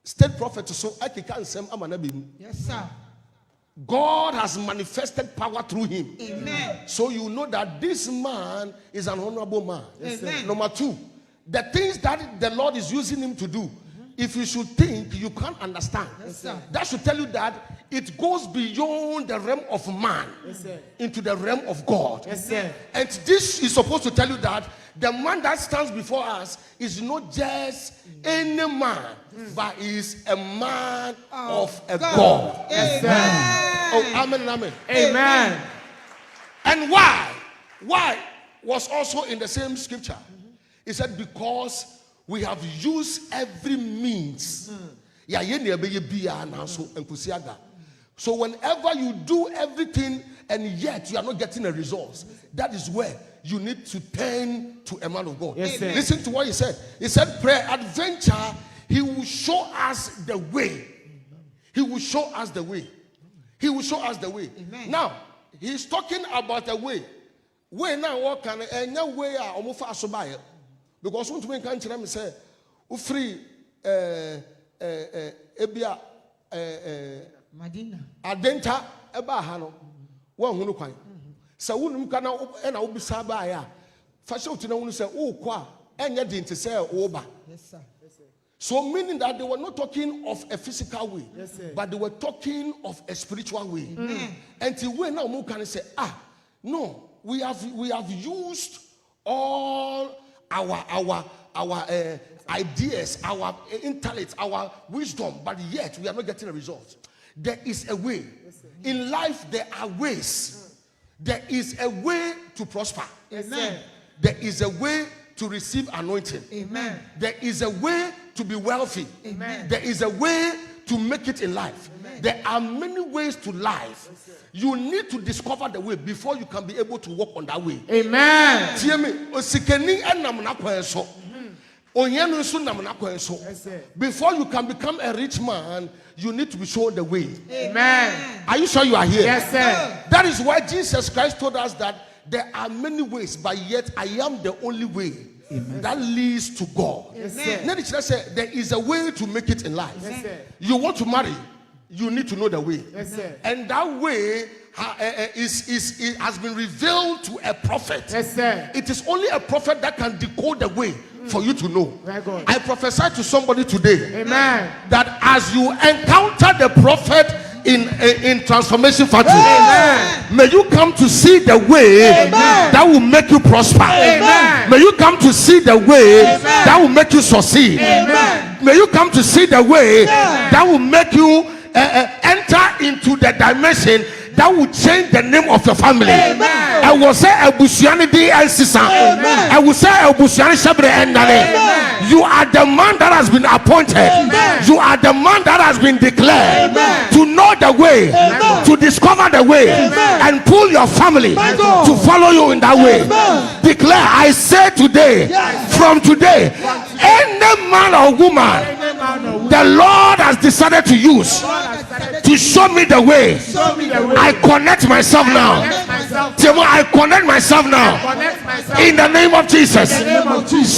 state prophet so akeka nsem amana be mu. Yes, sir. God has manifested power through him. Amen. So you know that this man is an honorable man. Amen. Number two, the things that the Lord is using him to do, if you should think, you can't understand. Yes, sir. That should tell you that it goes beyond the realm of man into the realm of God. Yes, sir. And this is supposed to tell you that the man that stands before us is not just any man, but is a man of a God. Yes, sir. Oh, amen, amen. Amen. And why? Why was also in the same scripture. He said, because we have used every means. So whenever you do everything and yet you are not getting a result, that is where you need to turn to a man of God. Yes, sir. Listen to what he said. He said, peradventure, he will show us the way. He will show us the way. He will show us the way. Amen. Now, he's talking about the way. Way now, what can any way are almost fast by? Because when we can't tell me say, free ebia Madina. adenta eba hano one hunu kwan sa wunum kana na obisa ba ya fa she utina wunu say wo kwa enye de nte say oba. Yes, sir. So meaning that they were not talking of a physical way, but they were talking of a spiritual way. Until when now we can say, no, we have used all our ideas, our intellect, our wisdom, but yet we are not getting a result. There is a way. In life, there are ways. There is a way to prosper. Amen. There is a way to receive anointing. Amen. There is a way to be wealthy. Amen. There is a way to make it in life. Amen. There are many ways to life. You need to discover the way before you can be able to walk on that way. Amen. Hear me. Osikeni enam na kwenso. Onyenu nso nam na kwenso. Before you can become a rich man, you need to be shown the way. Amen. Are you sure you are here? Yes, sir. That is why Jesus Christ told us that there are many ways, but yet I am the only way that leads to God. Yes, sir. Then it said there is a way to make it in life. Yes, sir. You want to marry, you need to know the way. Yes, sir. And that way it has been revealed to a prophet. Yes, sir. It is only a prophet that can decode the way for you to know. Very good. I prophesy to somebody today Amen. that as you encounter the prophet in transformation factory, Amen. may you come to see the way that will make you prosper. Amen. May you come to see the way Amen. that will make you succeed. Amen. May you come to see the way that will make you enter into the dimension that will change the name of your family. Amen. I will say Ebusiani di Elsisa. I will say Ebusiani Shabre Endale. You are the man that has been appointed. Amen. You are the man that has been declared Amen. to know the way, Amen. to discover the way, Amen. and pull your family to follow you in that way. Declare, I say today, from today, any man or woman the Lord has decided to use to show me the way, I connect myself now. I connect myself now. In the name of Jesus.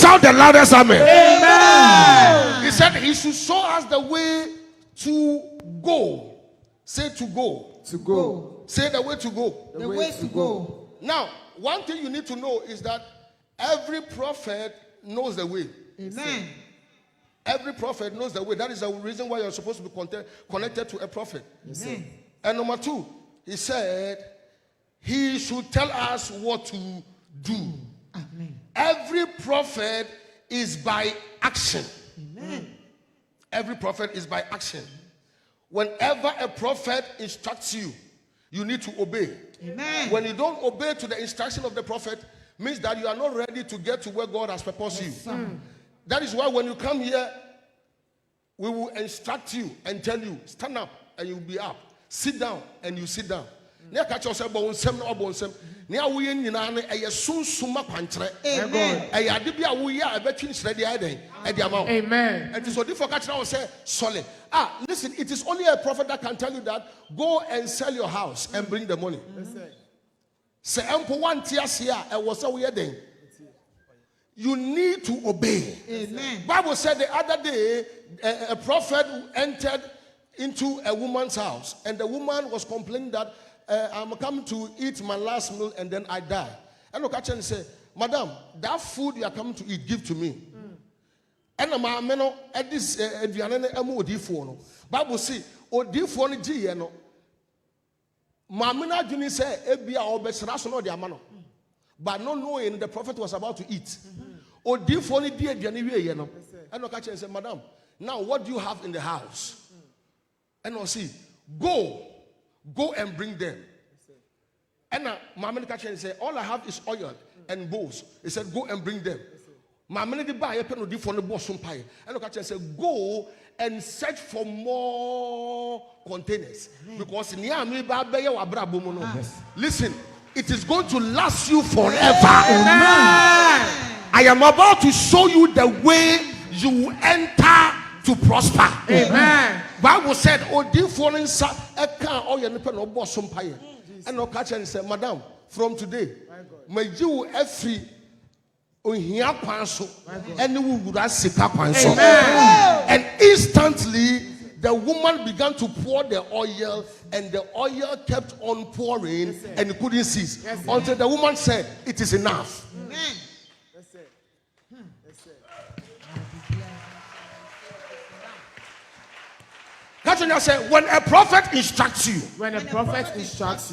Shout the loudest amen. Amen. He said he should show us the way to go. Say to go. To go. Say the way to go. The way to go. Now, one thing you need to know is that every prophet knows the way. Amen. Every prophet knows the way. That is the reason why you're supposed to be connected to a prophet. Amen. And number two, he said he should tell us what to do. Amen. Every prophet is by action. Amen. Every prophet is by action. Whenever a prophet instructs you, you need to obey. Amen. When you don't obey to the instruction of the prophet, means that you are not ready to get to where God has purposed you. That is why when you come here, we will instruct you and tell you, stand up and you'll be up. Sit down and you sit down. Now catch yourself on some or bonsem. Now we in a soon summa pantre. Amen. A yadibia we are a between ready at the amount. Amen. And so different catch now say solid. Listen, it is only a prophet that can tell you that go and sell your house and bring the money. Say ample one tears here and was a weird thing. You need to obey. Amen. Bible said the other day a prophet entered into a woman's house and the woman was complaining that I'm coming to eat my last meal and then I die. And look at her and say, Madam, that food you are coming to eat, give to me. And my meno at this Diana Bible see Odi G no. Mamina Juni say Ebia or Besraso the amano. But not knowing the prophet was about to eat. Odi Foni dear Janiwe no. And look at her and say, Madam, now what do you have in the house? And I'll see, go and bring them. And now my man catch and say, all I have is oil and bowls. He said, go and bring them. My man did buy a penalty for the boss pie. And look at and say, go and search for more containers. Because listen, it is going to last you forever. I am about to show you the way you enter to prosper. Amen. Bible said, "Oh, dear foreign son, I can't. Oh, you never know boss some pie." And no catch and said, "Madam, from today, may you every here panso, and you would ask panso." And instantly, the woman began to pour the oil, and the oil kept on pouring, and couldn't cease until the woman said, "It is enough." Amen. I say, when a prophet instructs you,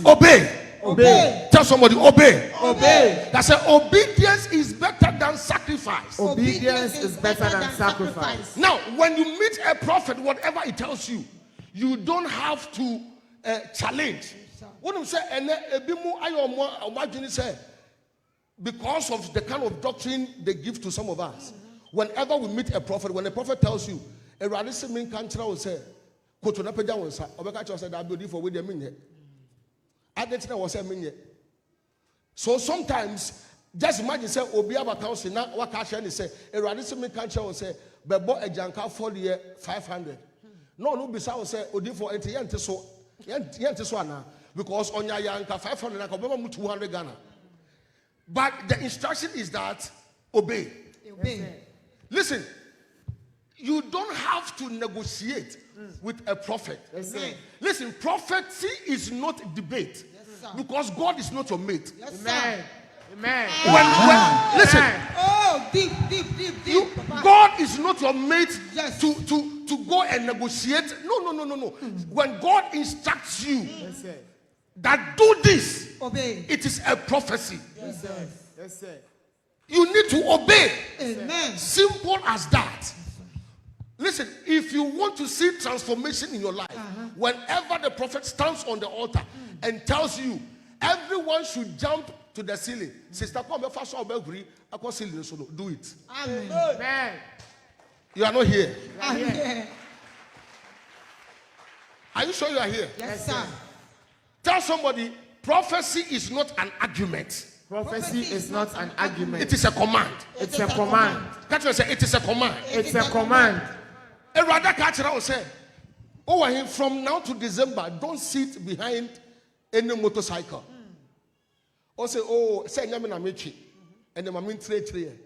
obey. Tell somebody, obey. That's say obedience is better than sacrifice. Obedience is better than sacrifice. Now, when you meet a prophet, whatever he tells you, you don't have to challenge. What I'm saying, because of the kind of doctrine they give to some of us, whenever we meet a prophet, when a prophet tells you, a radically country will say, so sometimes, just imagine say Ogyaba council now what cash and say a radically country will say, but bought a janka for the year 500. No, beside will say Odi for anti so because on your yanka 500 and 200 Ghana. But the instruction is that obey. Listen, you don't have to negotiate with a prophet. Listen, prophecy is not debate because God is not your mate. Amen. Listen. Oh, deep. God is not your mate to go and negotiate. No. When God instructs you that do this, obey. It is a prophecy. Yes, sir. You need to obey. Amen. Simple as that. Listen, if you want to see transformation in your life, whenever the prophet stands on the altar and tells you everyone should jump to the ceiling, sister, come do it. Amen. You are not here. Are you sure you are here? Yes, sir. Tell somebody, prophecy is not an argument. Prophecy is not an argument. It is a command. It's a command. Catch me say, it is a command. It's a command. A rather catcher will say, oh, from now to December, don't sit behind any motorcycle. Or say, oh, say, and the mamin trade.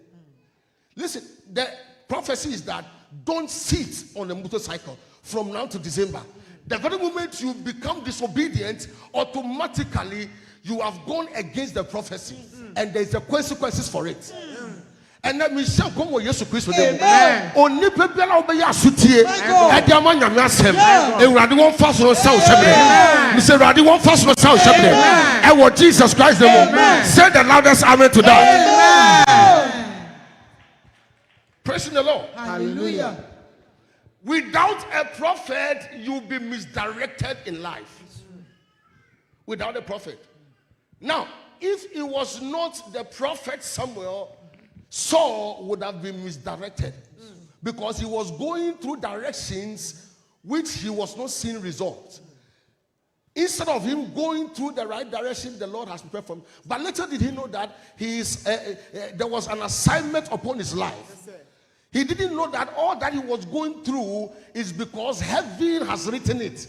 Listen, the prophecy is that don't sit on a motorcycle from now to December. The very moment you become disobedient, automatically you have gone against the prophecy, and there's the consequences for it. And let me shall come with Jesus Christ. Only people are obeying Sutie. And the man you ask him, and Radi won't fast on South Shepherd. Mr. Radi won't fast on South Shepherd. And what Jesus Christ, the say the loudest amen to that. Praise the Lord. Hallelujah. Without a prophet, you'll be misdirected in life. Without a prophet. Now, if it was not the prophet Samuel, Saul would have been misdirected because he was going through directions which he was not seeing results. Instead of him going through the right direction the Lord has prepared for him. But later did he know that there was an assignment upon his life. He didn't know that all that he was going through is because heaven has written it.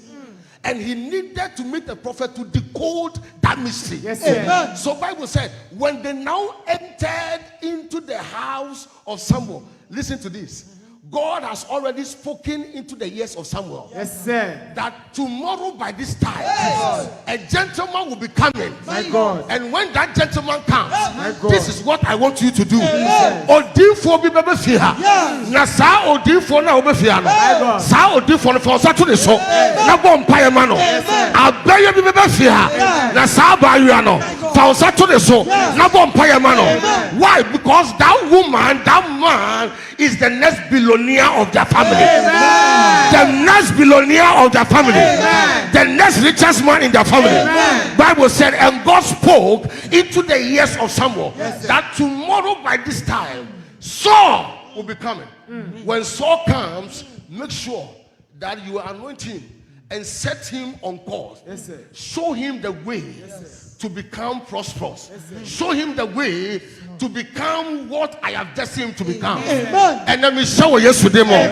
And he needed to meet a prophet to decode that mystery. Yes, sir. So Bible said, when they now entered into the house of Samuel, listen to this. God has already spoken into the ears of Samuel. Yes, sir. That tomorrow by this time, a gentleman will be coming. My God. And when that gentleman comes, My God. this is what I want you to do. Odifo bi bebe fiha. Na sa odifo na obefia no. Sa odifo no for to the so. Na bo mpaye ma no. Abaye bi bebe fiha. Na sa abaye no. For to the so. Na bo mpaye ma no. Why? Because that woman, that man is the next billionaire of their family. Amen. The next billionaire of their family. Amen. The next richest man in their family. Amen. Bible said, and God spoke into the ears of Samuel that tomorrow by this time Saul will be coming. When Saul comes, make sure that you anoint him and set him on course. Show him the way to become prosperous. Show him the way to become what I have destined him to become. Amen. And let me show you yesterday more.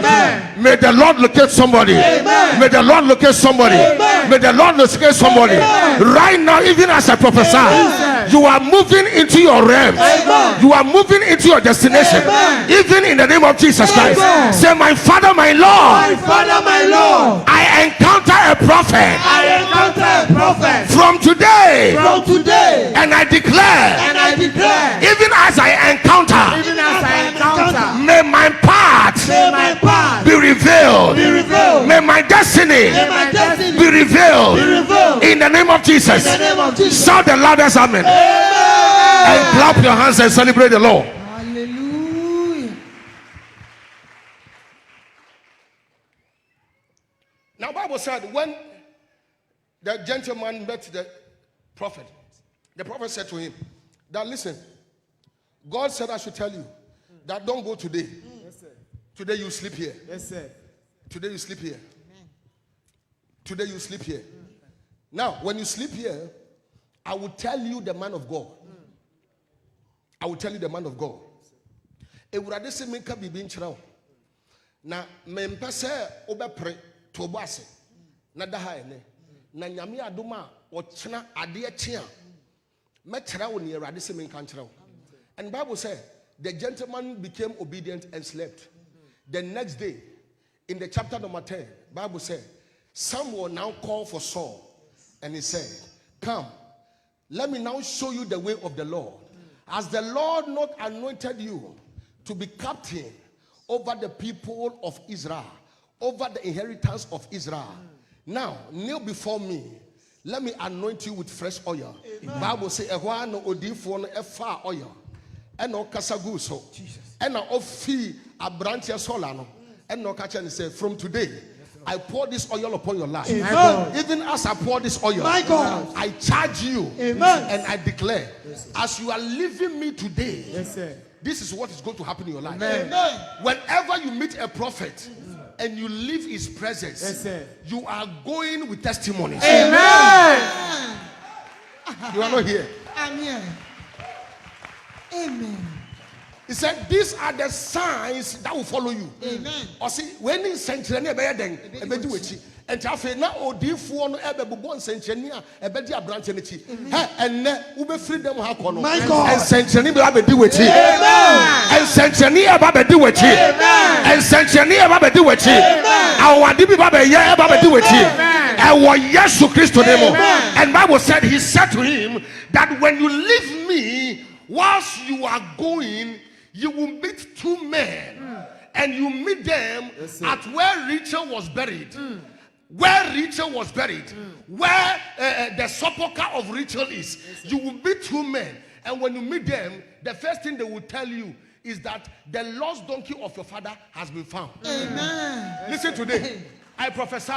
May the Lord locate somebody. Amen. May the Lord locate somebody. Amen. May the Lord locate somebody. Amen. Right now, even as I prophesy, you are moving into your realms. Amen. You are moving into your destination. Amen. Even in the name of Jesus Christ. Amen. Say, my Father, my Lord. My Father, my Lord. I encounter a prophet. I encounter a prophet. From today. From today. And I declare. And I declare. Even as I encounter. Even as I encounter. May my path. May my path Be revealed. be revealed. May my destiny. May my destiny Be revealed. be revealed. In the name of Jesus. In the name of Jesus. Shout the loudest amen. And clap your hands and celebrate the Lord. Hallelujah. Now Bible said when the gentleman met the prophet said to him that, listen, God said I should tell you that don't go today. Yes, sir. Today you sleep here. Yes, sir. Today you sleep here. Today you sleep here. Now, when you sleep here, I will tell you the man of God. I will tell you the man of God. Ewurade se me ka bibi nkyerɛ wo. Na me mpɛ obepre to obo ase. Na da ha ene. Na nyame adom a ɔkyena ade akye a mɛkyerɛ wo ne Ewurade se me nka nkyerɛ wo. And Bible said the gentleman became obedient and slept. The next day, in the chapter number 10, Bible said, Samuel now called for Saul and he said, come, let me now show you the way of the Lord. As the Lord not anointed you to be captain over the people of Israel, over the inheritance of Israel. Now, kneel before me. Let me anoint you with fresh oil. Amen. Bible says, "Ehwa no odifo no efa oil." And no kasagu so. And no ofi abrantia solano. And no catch and say, from today, I pour this oil upon your life. Amen. Even as I pour this oil, My God. I charge you. Amen. And I declare, as you are leaving me today, Yes, sir. this is what is going to happen in your life. Amen. Whenever you meet a prophet and you leave his presence, Yes, sir. you are going with testimonies. Amen. You are not here. I'm here. Amen. He said, these are the signs that will follow you. Amen. Or see, when in century, and Tafe na odifo no ebe bobon sencheni a ebe di abranche nechi enne ube freedom ha kono My God. and sencheni be abedi wechi Amen. and sencheni e ba bedi wechi and sencheni e ba bedi wechi awade bi ba be ye e ba bedi wechi e wo Yesu Christo name. And Bible said, he said to him that when you leave me, whilst you are going, you will meet two men and you meet them at where Rachel was buried. Where Rachel was buried, where the sepulchre of Rachel is, you will meet two men, and when you meet them, the first thing they will tell you is that the lost donkey of your father has been found. Amen. Listen today, I prophesy,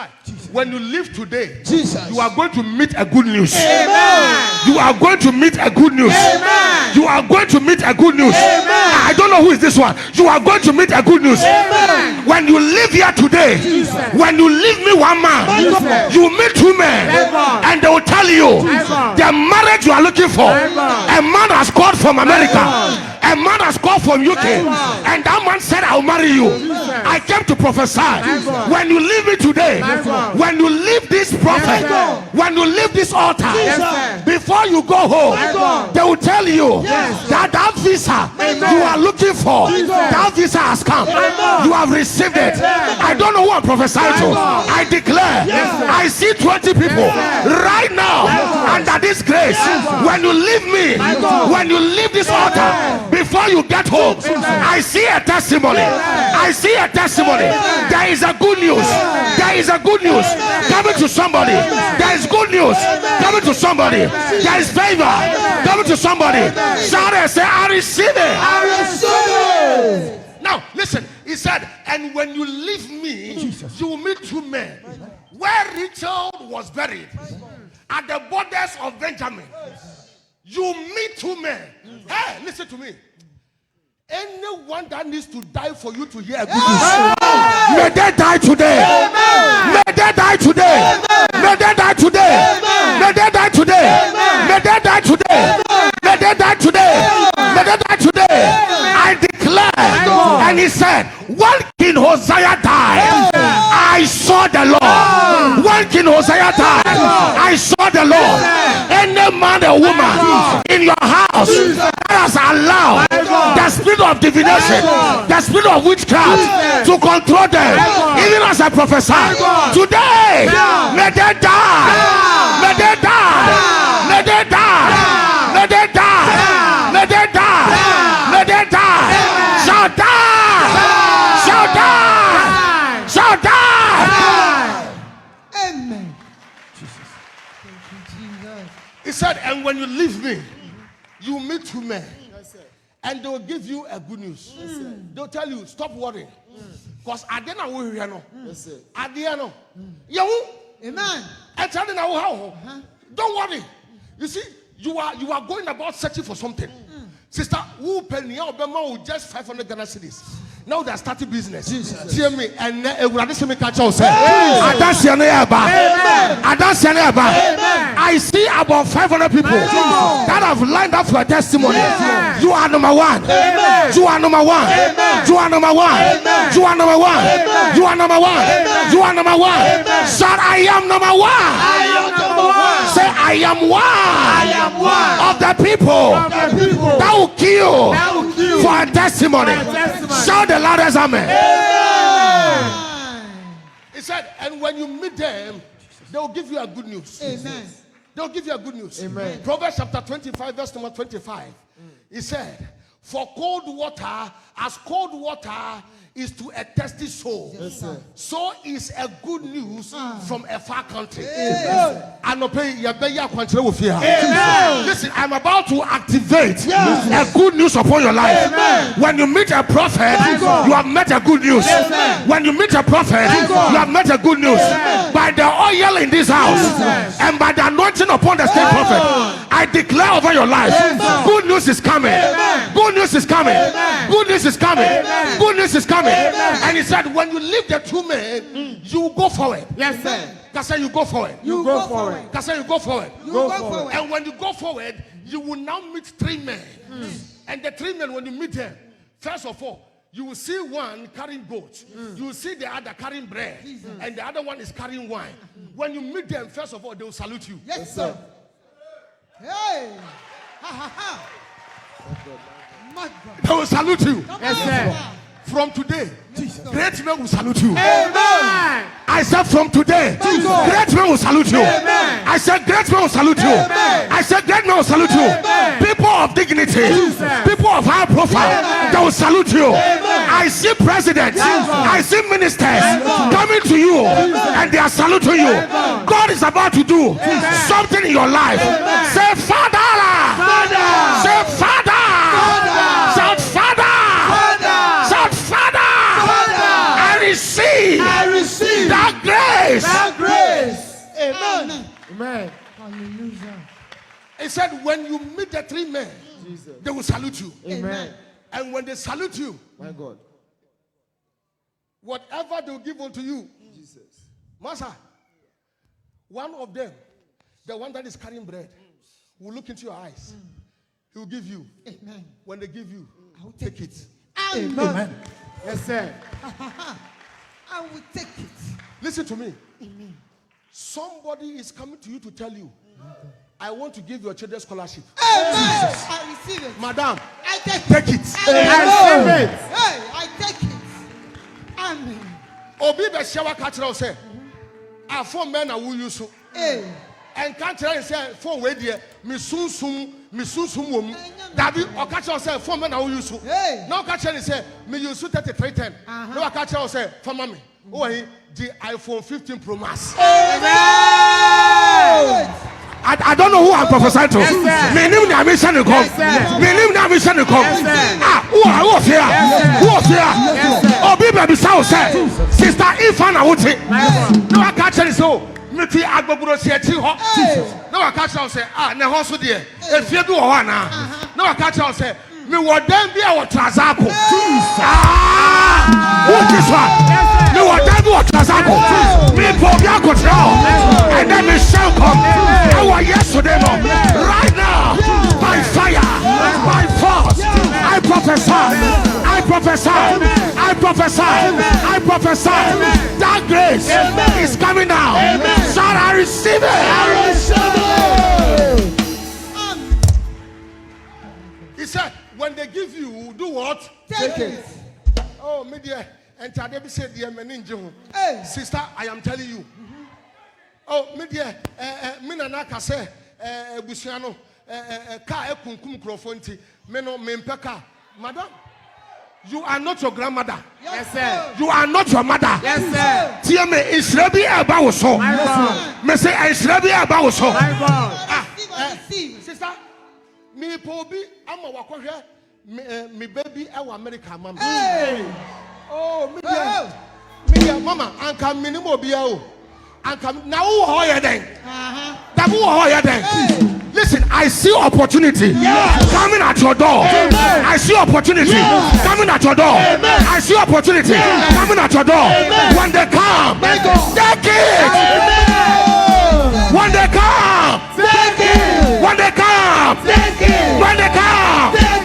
when you leave today, Jesus. you are going to meet a good news. Amen. You are going to meet a good news. Amen. You are going to meet a good news. I don't know who is this one. You are going to meet a good news. When you live here today, when you leave me one man, you meet two men, and they will tell you the marriage you are looking for. A man has called from America, a man has called from UK, and that man said, I'll marry you. I came to prophesy. When you leave me today, when you leave this prophet, when you leave this altar, before you go home, they will tell you that that visa you are looking for, that visa has come. You have received it. I don't know who I'm prophesying to. I declare, I see 20 people right now under this grace. When you leave me, when you leave this altar, before you get home, I see a testimony. I see a testimony. There is a good news. There is a good news coming to somebody. There is good news coming to somebody. There is favor coming to somebody. Shout and say, I receive it. I receive it. Now listen, he said, and when you leave me, you will meet two men. Where Rachel was buried, at the borders of Benjamin, you meet two men. Hey, listen to me. Anyone that needs to die for you to hear good news, may they die today. May they die today. May they die today. May they die today. May they die today. May they die today. May they die today. I declare, and he said, when King Hosea died, I saw the Lord. When King Hosea died, I saw the Lord. Any man or woman in your house that has allowed the spirit of divination, the spirit of witchcraft to control them, even as I prophesy today, may they die. May they die. May they die. May they die. May they die. May they die. Shall die. Shall die. Shall die. Amen. Jesus. Thank you, Jesus. He said, and when you leave me, you meet two men. And they will give you a good news. They'll tell you, stop worrying. Because I didn't know you know. I didn't know. You Amen. don't worry. You see, you are going about searching for something. Sister, who penny Obama just 500 Ghana cedis. Now they are starting business. Hear me, and I see about 500 people that have lined up for a testimony. You are number one. You are number one. You are number one. You are number one. You are number one. You are number one. Shout, I am number one. I am number one. Say, I am one. I am one of the people that will kill for a testimony. Shout the loudest amen. He said, and when you meet them, they will give you a good news. Amen. They will give you a good news. Amen. Proverbs chapter 25, verse number 25. He said, for cold water, as cold water is to a thirsty soul, Yes, sir. so is a good news from a far country. Amen. Listen, I'm about to activate a good news upon your life. Amen. When you meet a prophet, you have met a good news. When you meet a prophet, you have met a good news. By the oil in this house and by the anointing upon the state prophet, I declare over your life, good news is coming. Good news is coming. Good news is coming. Good news is coming. And he said, when you leave the two men, you go forward. Yes, sir. Kasa, you go forward. You go forward. Kasa, you go forward. You go forward. And when you go forward, you will now meet three men. And the three men, when you meet them, first of all, you will see one carrying goats. You will see the other carrying bread. And the other one is carrying wine. When you meet them, first of all, they will salute you. Yes, sir. Hey. Ha ha ha. My God. They will salute you. Yes, sir. From today, great men will salute you. Amen. I said from today, great men will salute you. Amen. I said great men will salute you. Amen. I said great men will salute you. Amen. People of dignity, Jesus. people of high profile, Amen. they will salute you. Amen. I see presidents, I see ministers coming to you, and they are saluting you. God is about to do something in your life. Say, Father. Father. Say, Father. Shout, Father. Shout, Father. I receive that grace. That grace. Amen. Amen. Hallelujah. He said, when you meet the three men, they will salute you. Amen. And when they salute you, My God. whatever they will give unto you, Jesus. Master, one of them, the one that is carrying bread, will look into your eyes. He will give you. Amen. When they give you, I will take it. Amen. Yes, sir. I will take it. Listen to me. Amen. Somebody is coming to you to tell you, I want to give your children scholarship. Amen. I receive it. Madam, I take take it. it. I receive it. Hey, I take it. Amen. Obi be shawa kachira say, ah, for men are who you so. Hey. And kachira say, for we dear, me sunsum wom. Dabi o kachira say, for men are who you so. Hey. Now kachira say, me use 3310. No kachira say, for mommy, oh he the iPhone 15 Pro Max. Amen. I don't know who I'm prophesying to. Me name na mission to come. Me name na mission to come. Ah, who are here? Who are here? Oh, baby, sound say, Sister Ifana Wuti. No, I catch it so. Me ti agboburo si eti ho. No, I catch it say, ah, ne ho so de. Efie bi wo ho na. No, I catch it say, me wo dem bi e wo Trazako. Ah, who this one? Me wo dem bi wo Trazako. Me po bi akotra. And then me shall come. Yesterday, Lord, right now, by fire, by force, I prophesy, I prophesy, I prophesy, I prophesy. That grace is coming now. Shall I receive it? He said, when they give you, do what? Take it. Oh, media, and Tadebi said, dear meninjo. Sister, I am telling you. Oh, media, Minanaka say, Busiano, Ka Ekunkum Crofonti, Meno Mempeka. Madam, you are not your grandmother. Yes, sir. You are not your mother. Yes, sir. Tia me Israeli about so. Me say Israeli about so. I receive. Sister, me pobi, I'm a wakohe, me baby, our America, mama. Hey. Oh, media, mama, Anka minimo biao. And come now, who are then? Listen, I see opportunity coming at your door. I see opportunity coming at your door. I see opportunity coming at your door. When they come, take it. When they come, take it. When they come, take it. When they come, take.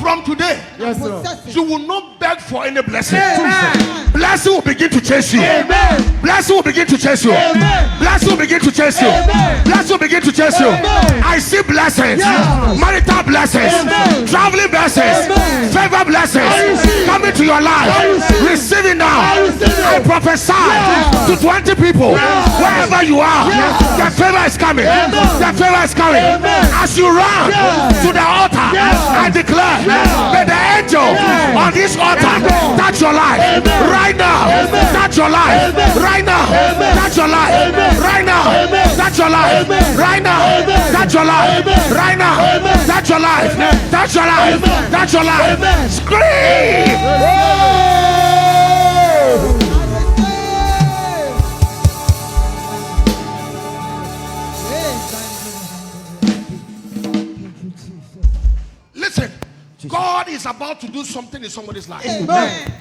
From today, Yes, sir. you will not beg for any blessing. Amen. Blessing will begin to chase you. Amen. Blessing will begin to chase you. Amen. Blessing will begin to chase you. Amen. Blessing will begin to chase you. Amen. I see blessings, Yes. marital blessings, Amen. traveling blessings, Amen. favor blessings coming to your life. Receive it now. I prophesy to 20 people wherever you are. The favor is coming. The favor is coming. As you run to the altar, I declare. May the angel on this altar touch your life right now. Touch your life right now. Touch your life right now. Touch your life right now. Touch your life right now. Touch your life. Touch your life. Touch your life. Scream! Listen. God is about to do something in somebody's life. Amen.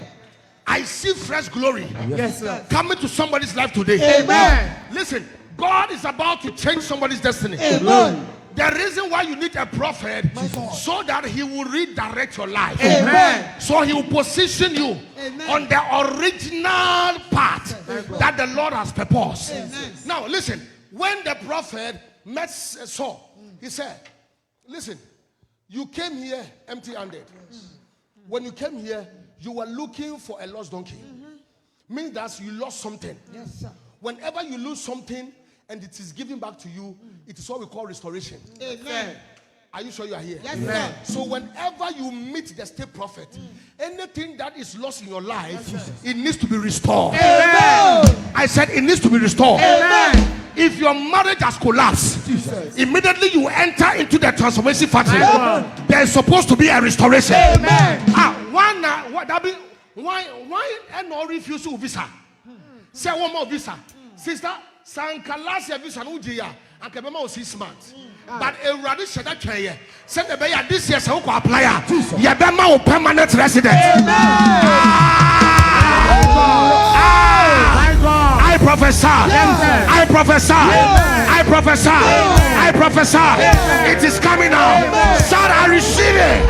I see fresh glory Yes, sir. coming to somebody's life today. Amen. Listen, God is about to change somebody's destiny. Amen. The reason why you need a prophet so that he will redirect your life. Amen. So he will position you Amen. on the original path that the Lord has purposed. Now listen, when the prophet met Saul, he said, listen, you came here empty-handed. When you came here, you were looking for a lost donkey. Means that you lost something. Yes, sir. Whenever you lose something and it is given back to you, it is what we call restoration. Amen. Are you sure you are here? Yes, sir. So whenever you meet the state prophet, anything that is lost in your life, it needs to be restored. Amen. I said it needs to be restored. Amen. If your marriage has collapsed, immediately you enter into the transformation factory. There is supposed to be a restoration. Amen. Why and all refuse to visa? Say one more visa. Sister, Sankalas visa no dia. And Kabema 6 months. But a radish said that tray. Send the bay this year so apply. Yabema permanent resident. I prophesy. I prophesy. I prophesy. I prophesy. It is coming now. Shout, I receive it.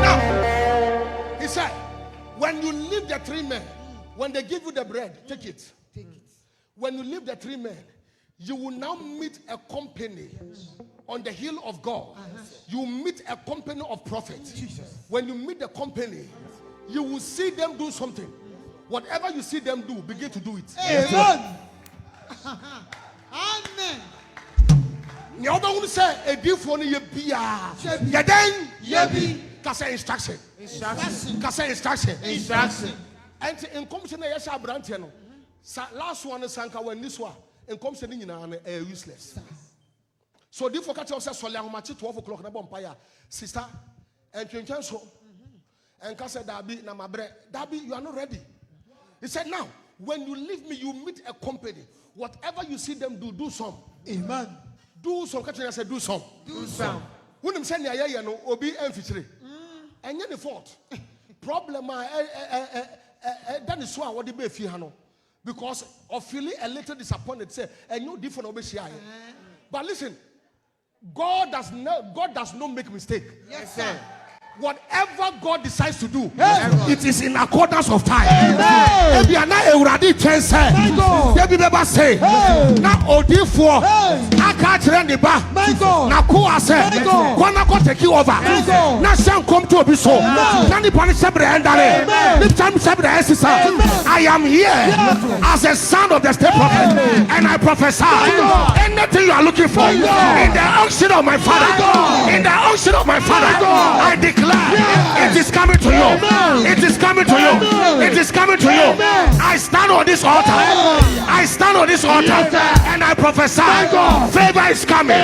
Now, he said, when you leave the 3 men, when they give you the bread, take it. When you leave the 3 men, you will now meet a company on the hill of God. You meet a company of prophets. When you meet the company, you will see them do something. Whatever you see them do, begin to do it. Amen. Amen. You don't say a different you then Kasa instruction. Kasa instruction. And in commission, yes, I brand last one is Sanka when this one in commission in useless. So therefore, catch yourself so long, 12 o'clock, na bompire, sister, and you can so. And Kasa Dabi, na my bread, Dabi, you are not ready. He said, now, when you leave me, you meet a company. Whatever you see them do, do some. Amen. Do some. Catch yourself, do some. Do some. When I'm saying, yeah, no, obi and and you're the fault. Problem, that is why what the be fear, because of feeling a little disappointed, say, and you different obey. But listen, God does not make mistake. Yes, sir. Whatever God decides to do, it is in accordance of time. If you are not already changed, they never say, now Odi for I can't run the bar. Now Kua said, Kwana go take you over. Now Sam come to be so. Now the punish Sabre and Dale. The time Sabre I am here as a son of the state prophet, and I prophesy anything you are looking for in the unction of my father, in the unction of my father, I declare. It is coming to you. It is coming to you. It is coming to you. I stand on this altar. I stand on this altar and I prophesy. Favor is coming.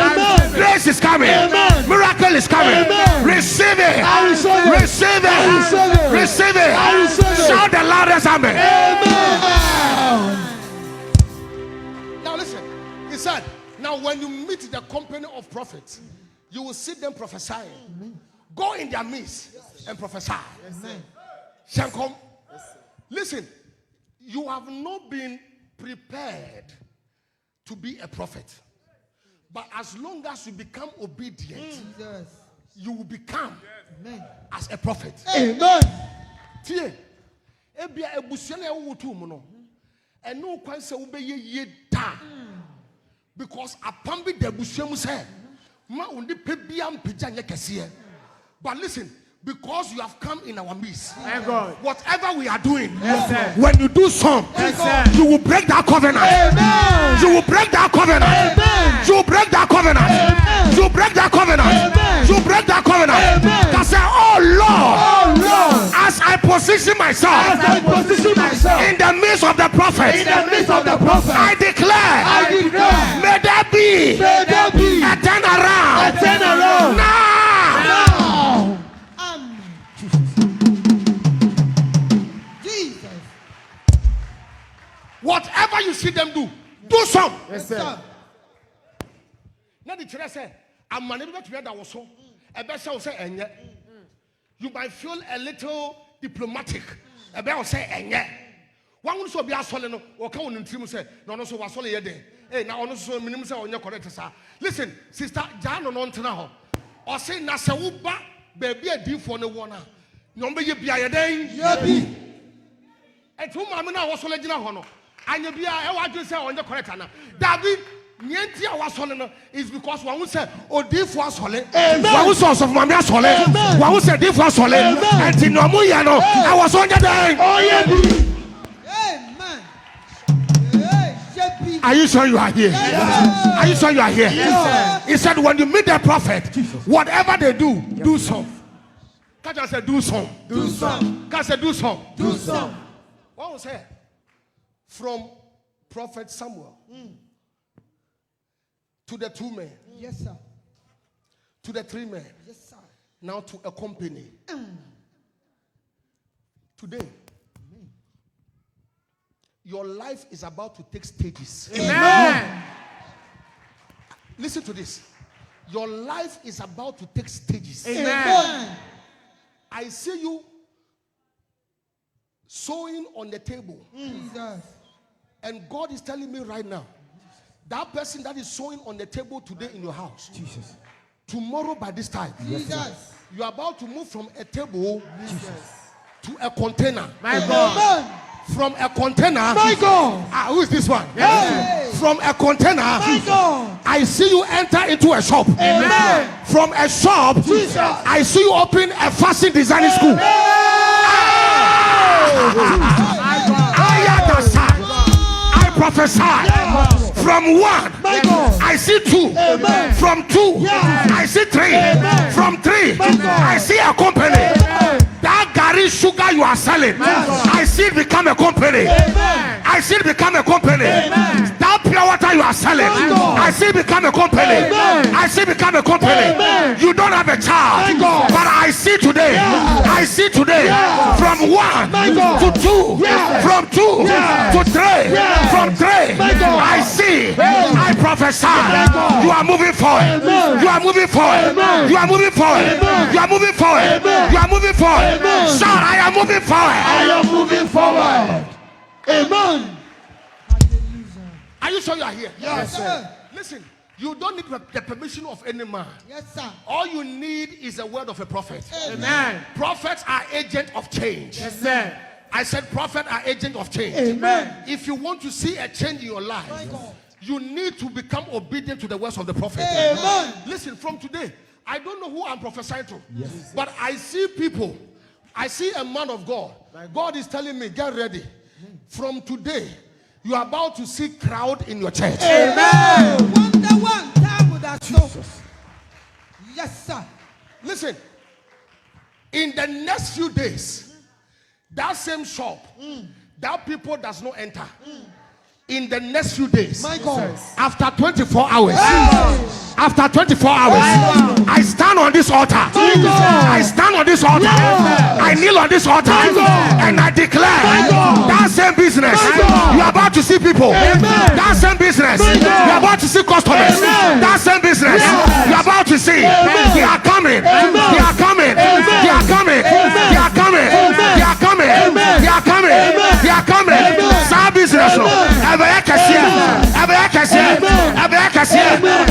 Grace is coming. Miracle is coming. Receive it. Receive it. Receive it. Shout the loudest amen. Now listen. He said, now when you meet the company of prophets, you will see them prophesying. Go in their midst and prophesy. Shankom, listen, you have not been prepared to be a prophet. But as long as you become obedient, you will become as a prophet. Amen. Tie, ebia ebusia na ewo tu mu no. Eno kwan se wo be ye da. Because apambi de ebusia mu se, ma undi pe bia mpija nye kese. But listen, because you have come in our midst, whatever we are doing, when you do some, you will break that covenant. Amen. You will break that covenant. Amen. You will break that covenant. Amen. You will break that covenant. Amen. You will break that covenant. Can say, oh Lord, as I position myself, in the midst of the prophet, I declare, may there be a turnaround. Now. Whatever you see them do, do some. Yes, sir. Now the church say, "I'm managing to that was so." You might feel a little diplomatic. About say, "Enye." One will so be a soleno or come in trim say, "No, so was solid day." Hey, now also minimum say on your correct sir. Listen, sister Jan on now. Or say Nasauba, baby a deep for no one. Number you be a day. Yabi. And whom I'm now was solid honor. And you be what you say on the correct Anna. David, Nientia was solid is because one would say, oh, deep was solid. One was source of Mamma solid. One would say, deep was solid. And Tinomuyano, I was on the day. Oh, yeah. Amen. Are you sure you are here? Yes. Are you sure you are here? Yes. He said, when you meet the prophet, whatever they do, do some. Catch us say, do some. Do some. Catch say, do some. Do some. What was it? From Prophet Samuel to the 2 men. Yes, sir. To the 3 men. Yes, sir. Now to a company. Today, your life is about to take stages. Amen. Listen to this. Your life is about to take stages. Amen. I see you sowing on the table. Jesus. And God is telling me right now, that person that is sowing on the table today in your house, Jesus. tomorrow by this time, Jesus. you are about to move from a table to a container. My God. From a container. My God. Who is this one? Hey. From a container. My God. I see you enter into a shop. Amen. From a shop, Jesus. I see you open a fashion designing school. I prophesy. From one, My God. I see two. Amen. From two, Yeah. I see three. Amen. From three, God. I see a company. That Gary sugar you are selling, I see it become a company. Amen. I see it become a company. That pure water you are selling, God. I see it become a company. Amen. I see it become a company. Amen. You don't have a child, God. but I see today. I see today from one God. to two, Yeah. from two Yeah. to three, Yeah. from three. God. I see. I prophesy. You are moving forward. Amen. You are moving forward. Amen. You are moving forward. Amen. You are moving forward. Amen. You are moving forward. Amen. Sir, I am moving forward. I am moving forward. Amen. Are you sure you are here? Yes, sir. Listen, you don't need the permission of any man. Yes, sir. All you need is a word of a prophet. Amen. Prophets are agents of change. Yes, sir. I said prophets are agents of change. Amen. If you want to see a change in your life, My God. you need to become obedient to the words of the prophet. Amen. Listen, from today, I don't know who I'm prophesying to, but I see people. I see a man of God. God is telling me, get ready. From today, you are about to see crowd in your church. Amen. One time with that soul. Yes, sir. Listen, in the next few days, that same shop, that people does not enter. In the next few days, My God. after 24 hours, after 24 hours, I stand on this altar. I stand on this altar. I kneel on this altar, and I declare that same business. You are about to see people. That same business. You are about to see customers. That same business. You are about to see. They are coming. They are coming. They are coming. They are coming. They are coming. They are coming. They are coming. Some business.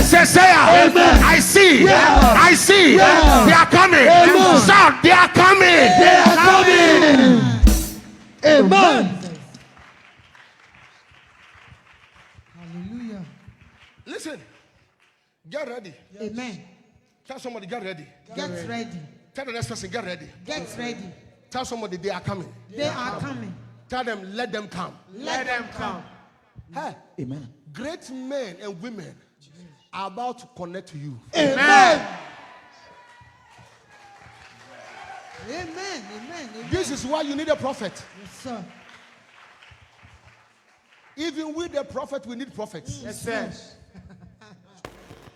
I see. I see. They are coming. Shout, they are coming. They are coming. Amen. Hallelujah. Listen, get ready. Amen. Tell somebody, get ready. Get ready. Tell the next person, get ready. Get ready. Tell somebody, they are coming. They are coming. Tell them, let them come. Let them come. Hey, Amen. great men and women are about to connect to you. Amen. Amen. Amen. Amen. This is why you need a prophet. Yes, sir. Even with the prophet, we need prophets. Yes, sir.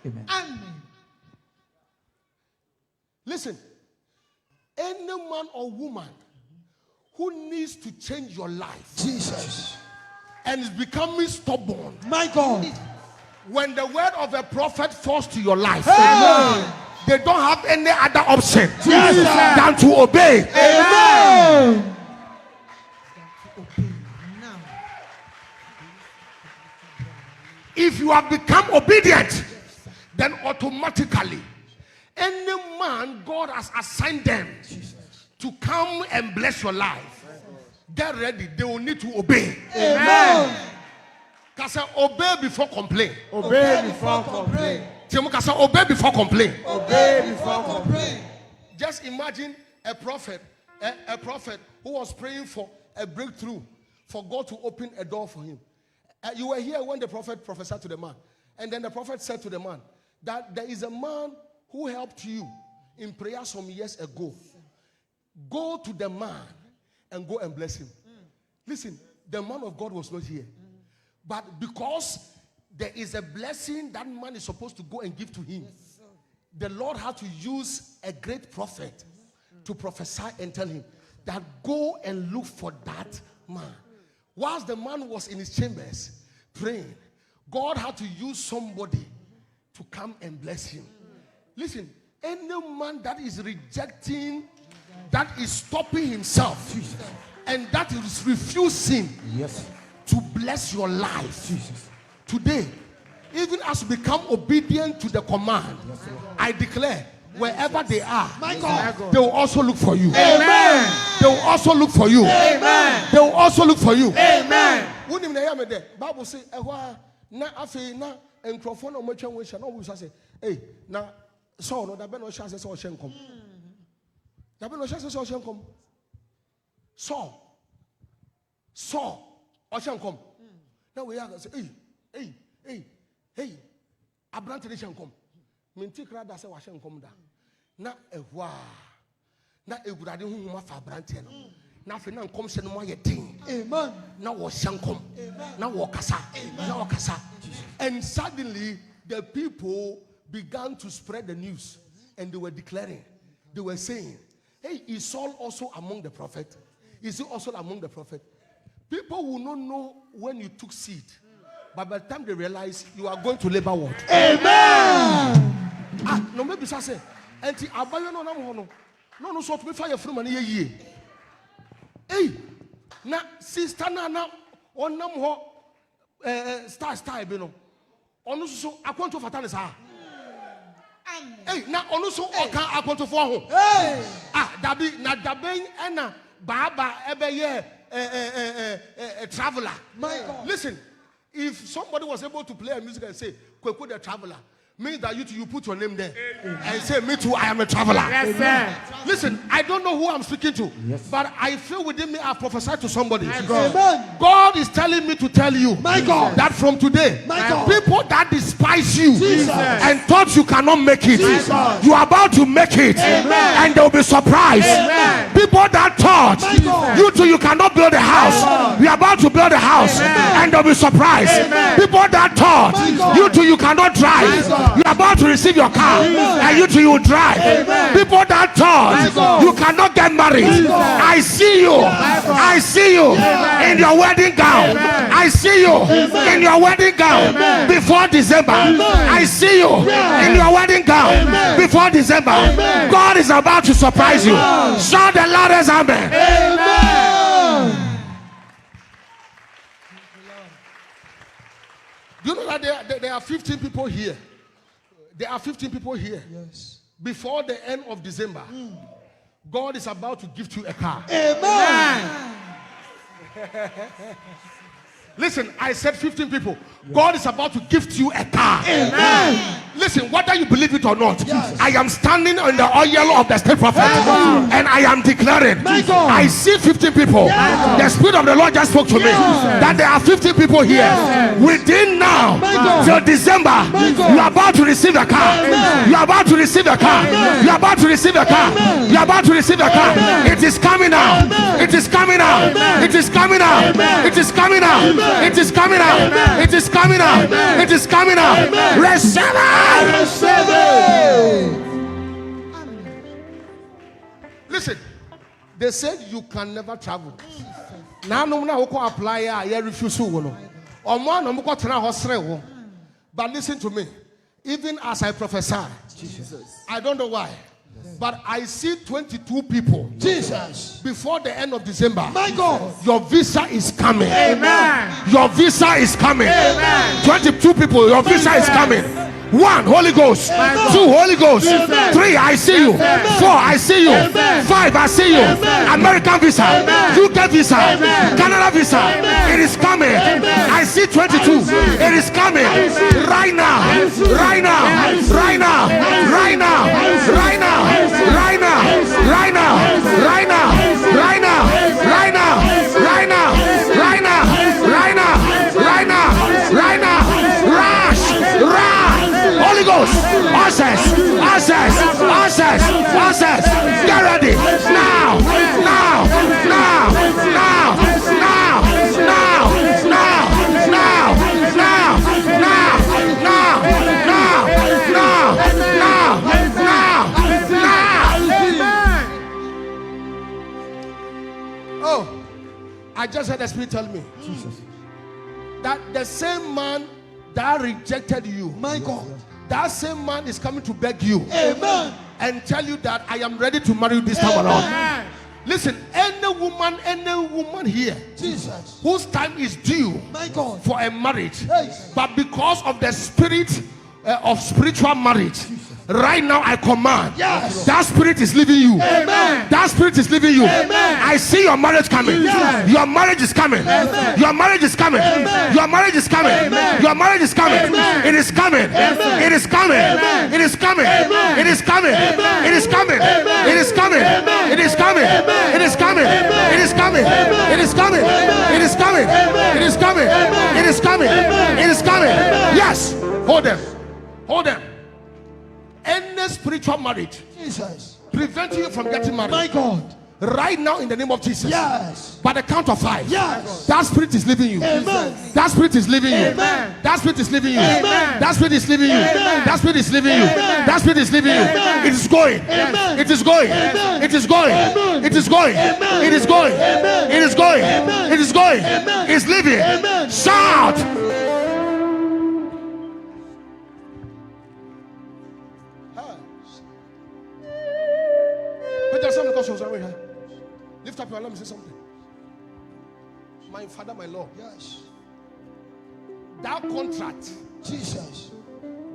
Amen. Amen. Listen, any man or woman who needs to change your life Jesus. and is becoming stubborn, My God. when the word of a prophet falls to your life, Amen. they don't have any other option Yes, sir. than to obey. Amen. Now. If you have become obedient, then automatically any man God has assigned them to come and bless your life, get ready, they will need to obey. Amen. Because obey before complain. Obey before complain. Obey before complain. Obey before complain. Complain. Just imagine a prophet who was praying for a breakthrough, for God to open a door for him. You were here when the prophet prophesied to the man, and then the prophet said to the man that there is a man who helped you in prayer some years ago. Go to the man and go and bless him. Listen, the man of God was not here, but because there is a blessing that man is supposed to go and give to him, the Lord had to use a great prophet to prophesy and tell him that go and look for that man. whilst the man was in his chambers praying, God had to use somebody to come and bless him. Listen, any man that is rejecting, that is stopping himself, and that is refusing to bless your life today, even as you become obedient to the command, I declare, wherever they are, they will also look for you. Amen. They will also look for you. Amen. They will also look for you. Amen. Bible say, na afi na enkrofo na omotwa wesha na obu say, hey, na so no da be no sha say o hyenkom. Da be no sha say o hyenkom. So o hyenkom. Na we ya say, hey, abrante de hyenkom. Minti kra da say wa hyenkom da. Na ehwa. Na egurade hunhuma fa abrante no. Na fe na nkom se no mo yedin. Amen. Na wo hyenkom. Na wo kasa. Na wo kasa. And suddenly the people began to spread the news, and they were declaring, they were saying, hey, is Saul also among the prophet? Is he also among the prophet? People will not know when you took seed, but by the time they realize you are going to labor what? Amen. No, maybe I say, anti abayo no nam no so to be fire from any year. Hey, na sister na on nam ho star be no. Onu so akwanto fatane sa. Hey, na onu so oka akwanto fo ho. Hey. Dabi na daben ena baba ebe ye traveler. My God. Listen, if somebody was able to play a music and say Kweku the traveler, means that you put your name there and say, me too, I am a traveler. Yes, sir. Listen, I don't know who I'm speaking to, but I feel within me I prophesy to somebody. God is telling me to tell you that from today, people that despise you and thought you cannot make it, you are about to make it. And they'll be surprised. People that thought you too, you cannot build a house, you are about to build a house and they'll be surprised. People that thought you too, you cannot drive, you are about to receive your car, and you too, you will drive. People that thought you cannot get married, I see you. I see you in your wedding gown. I see you in your wedding gown before December. I see you in your wedding gown before December. God is about to surprise you. Shout the loudest amen. Amen. Do you know that there are 15 people here? There are 15 people here. Yes. Before the end of December, God is about to give you a car. Amen. Listen, I said 15 people. God is about to gift you a car. Amen. Listen, whether you believe it or not, I am standing on the oil of the state prophet, and I am declaring, I see 15 people. The Spirit of the Lord just spoke to me that there are 15 people here. Within now till December, you are about to receive a car. You are about to receive a car. You are about to receive a car. You are about to receive a car. It is coming out. It is coming out. It is coming out. It is coming out. It is coming out. It is coming out. It is coming out. Receive it. Receive it. Listen, they said you can never travel. Now no one apply. I refuse to. But listen to me. Even as I prophesy, I don't know why, but I see 22 people. Jesus. Before the end of December. My God. Your visa is coming. Amen. Your visa is coming. Amen. 22 people. Your visa is coming. 1, Holy Ghost. 2, Holy Ghost. 3, I see you. 4, I see you. 5, I see you. American visa. UK visa. Canada visa. It is coming. I see 22. It is coming. Right now. Right now. Right now. Right now. Right now. Right now. Right now. Right now. Right now. Right now. Right now. Right now. Right now. Right now. Right now. Rush. Rush. Holy Ghost, access, access, access, access. Get ready now, now, now, now, now, now, now, now, now, now, now, now, now, now. Oh, I just heard the Spirit tell me Jesus. that the same man that rejected you, My God. that same man is coming to beg you. Amen. And tell you that I am ready to marry you this time around. Amen. Listen, any woman here Jesus. whose time is due My God. for a marriage, Yes. but because of the spirit of spiritual marriage, right now I command, Yes. that spirit is leaving you. Amen. That spirit is leaving you. Amen. I see your marriage coming. Yes. Your marriage is coming. Amen. Your marriage is coming. Amen. Your marriage is coming. Amen. Your marriage is coming. Amen. It is coming. Amen. It is coming. Amen. It is coming. Amen. It is coming. Amen. It is coming. Amen. It is coming. Amen. It is coming. Amen. It is coming. Amen. It is coming. Amen. It is coming. Amen. It is coming. Amen. It is coming. Amen. It is coming. Amen. It is coming. Amen. Yes. Hold them. Hold them. Any spiritual marriage Jesus. preventing you from getting married My God. right now in the name of Jesus. Yes. By the count of 5. Yes. That spirit is leaving you. Amen. That spirit is leaving you. Amen. That spirit is leaving you. Amen. That spirit is leaving you. Amen. That spirit is leaving you. Amen. That spirit is leaving you. Amen. It is going. Amen. It is going. Amen. It is going. Amen. It is going. Amen. It is going. Amen. It is going. Amen. It is going. Amen. It's leaving. Amen. Shout. Lift up your hand, let me say something. My Father, my Lord. Yes. That contract. Jesus.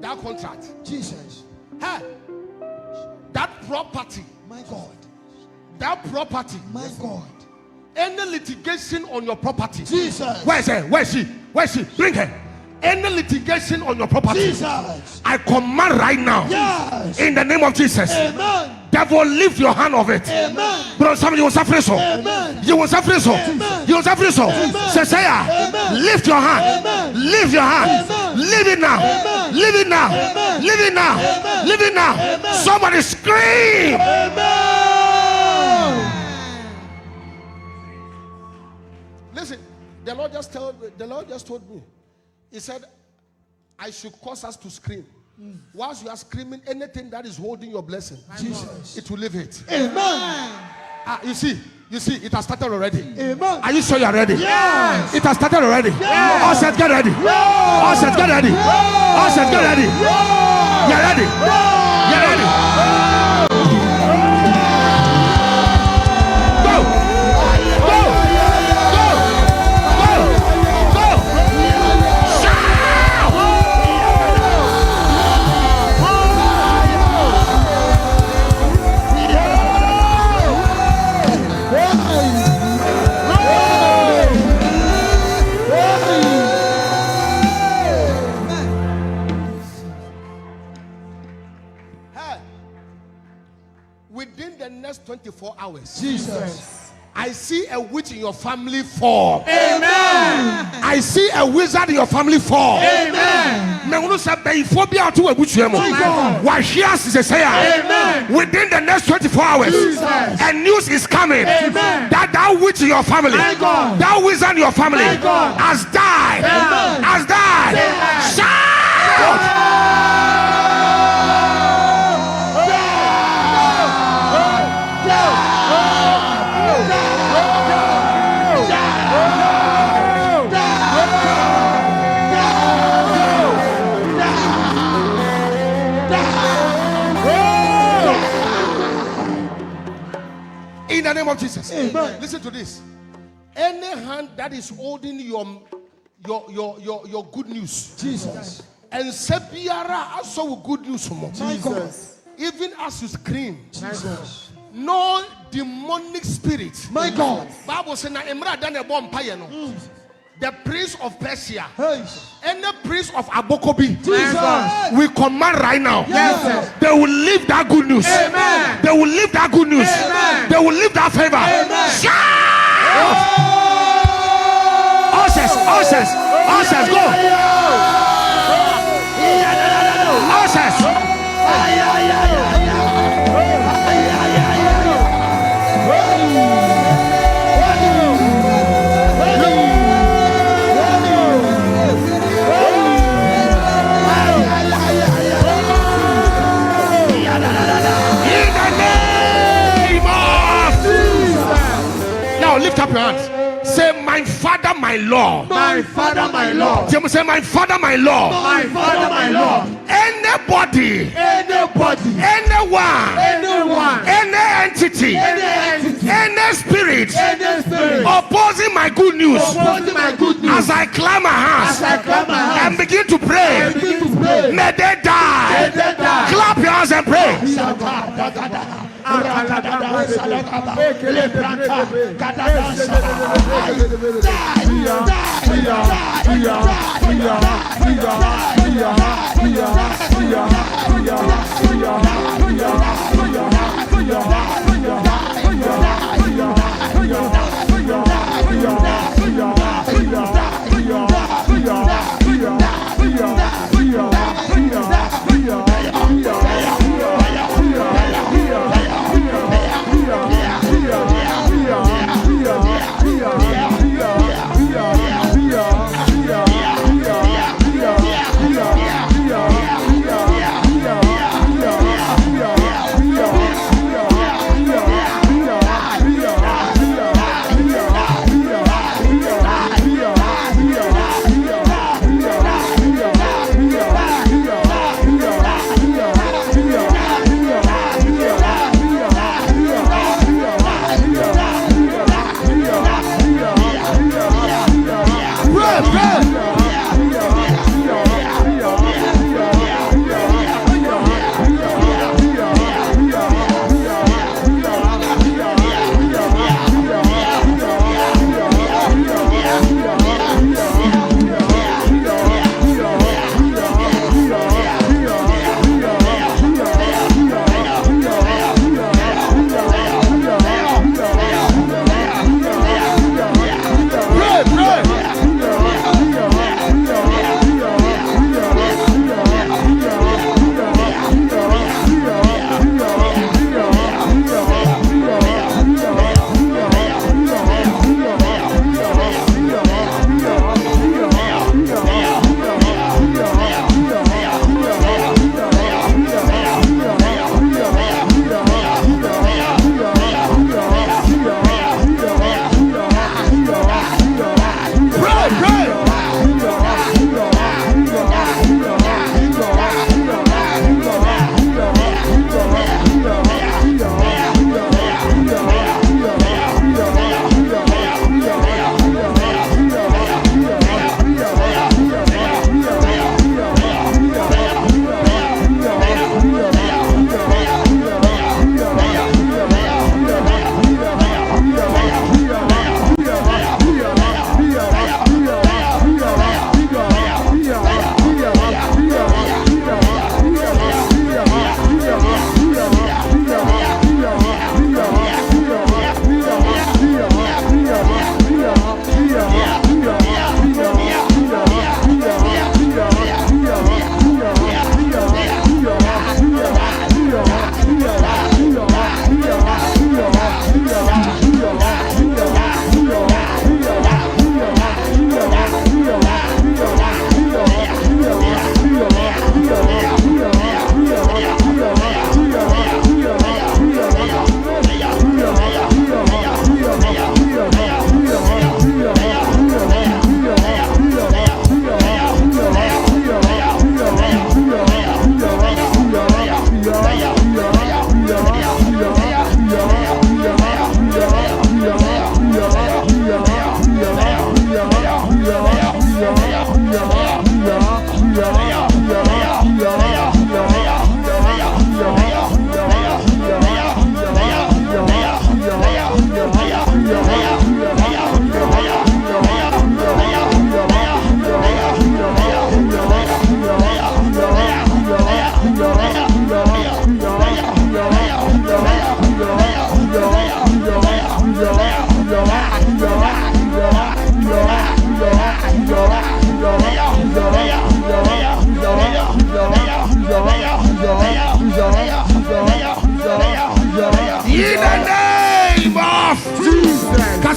That contract. Jesus. Hey, that property. My God. That property. My God. Any litigation on your property. Jesus. Where is her? Where is she? Where is she? Bring her. Any litigation on your property. Jesus. I command right now. Yes. In the name of Jesus. Amen. Devil, lift your hand of it. Amen. Bro, some you will suffer so. Amen. You will suffer so. Amen. You will suffer so. Amen. Say, Amen. lift your hand. Amen. Lift your hand. Amen. Live it now. Amen. Live it now. Amen. Live it now. Amen. Live it now. Amen. Somebody scream. Amen. Listen, the Lord just told me. He said, I should cause us to scream. Whilst you are screaming, anything that is holding your blessing, Jesus. it will leave it. Amen. You see, it has started already. Amen. Are you sure you are ready? Yes. It has started already. Yes. All set, get ready. All set, get ready. All set, get ready. You're ready. You're ready. Go. Go. Go. Go. Go. Shout. Hey. Within the next 24 hours, Jesus. I see a witch in your family fall. Amen. I see a wizard in your family fall. Amen. Me unu say be phobia to ebuchue mo. Wa hia say Amen. within the next 24 hours, Jesus. a news is coming. Amen. That witch in your family, My God. that wizard in your family My God. has died. Amen. Has died. Amen. Shout! In the name of Jesus. Amen. Listen to this. Any hand that is holding your good news, Jesus. and Sebiara also with good news from My God. Jesus. even as you scream, Jesus. no demonic spirit. My God. Bible says na emra dan ebo mpaye no. The prince of Persia, Hey. and the prince of Abokobi, Jesus. we command right now. Yes, sir. They will leave that good news. Amen. They will leave that good news. Amen. They will leave that favor. Shout! Ushers, ushers, ushers, go. Ushers. Lift up your hands. Say, my Father, my Lord. My Father, my Lord. Say, my Father, my Lord. My Father, my Lord. Anybody, anyone, any entity, any spirit, opposing my good news, as I clap my hands and begin to pray, may they die. Clap your hands and pray.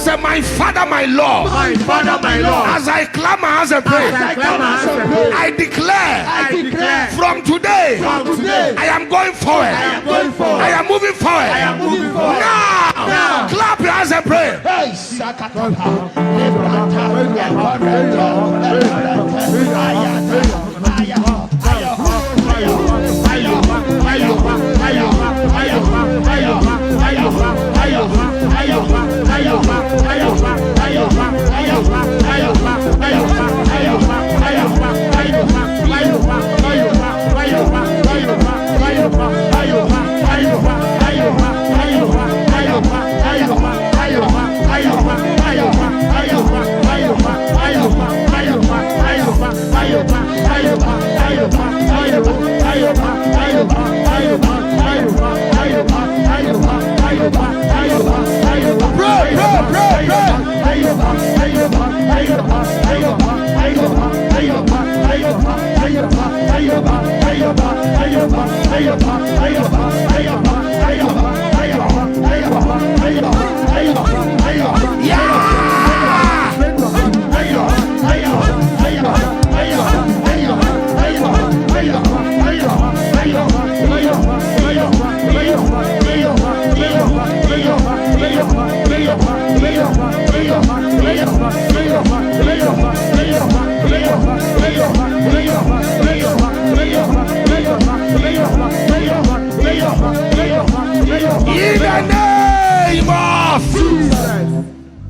say, my Father, my Lord. My Father, my Lord. As I clap my hands and pray, I declare from today, I am going forward. I am moving forward. Now, clap your hands and pray.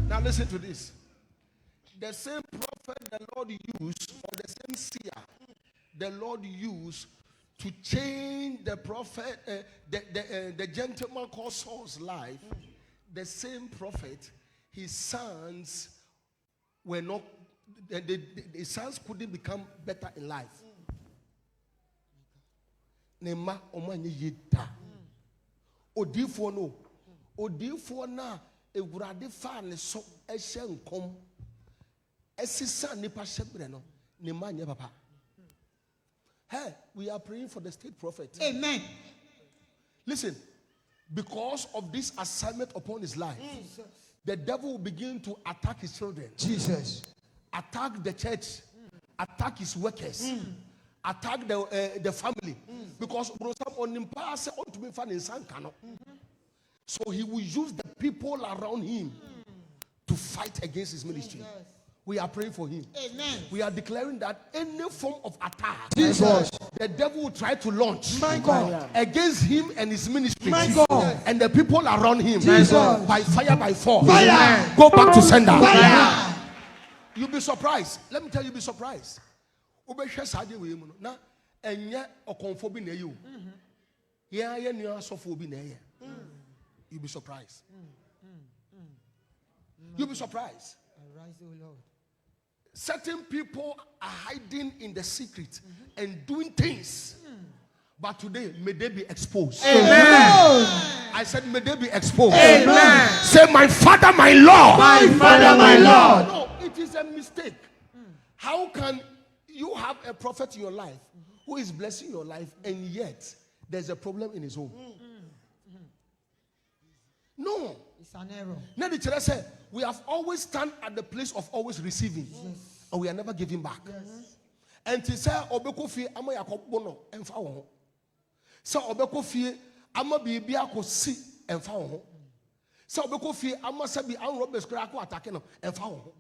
Now listen to this. The same prophet the Lord used, or the same seer the Lord used to change the prophet, the gentleman called Saul's life, the same prophet, his sons were not, his sons couldn't become better in life. Nema omanye yita. Odifo no. Odifo na ewurade fa ne so ehye nkom. Esisa nipa shebre no. Nema nye papa. Hey, we are praying for the state prophet. Amen. Listen, because of this assignment upon his life, the devil will begin to attack his children. Jesus. Attack the church. Attack his workers. Attack the family. Because so he will use the people around him to fight against his ministry. We are praying for him. Amen. We are declaring that any form of attack Jesus. the devil will try to launch My God. against him and his ministry, My God. and the people around him, Jesus. by fire, by force, Fire. go back to sender. Fire. You'll be surprised. Let me tell you, you'll be surprised. Na enye okonfo bi na you. Yeah, new asofo bi na ye. You'll be surprised. You'll be surprised. Arise, O Lord. Certain people are hiding in the secret and doing things. But today, may they be exposed. Amen. I said, may they be exposed. Amen. Say, my Father, my Lord. My Father, my Lord. No, it is a mistake. How can you have a prophet in your life who is blessing your life, and yet there's a problem in his home? No. It's an error. Now the church said, we have always stand at the place of always receiving, and we are never giving back. And to say, Obekofi, ama yakobono, emfa wo. So Obekofi, ama bibi akosi, emfa wo. So Obekofi, ama sabi an robbers kra ko attack no, emfa wo.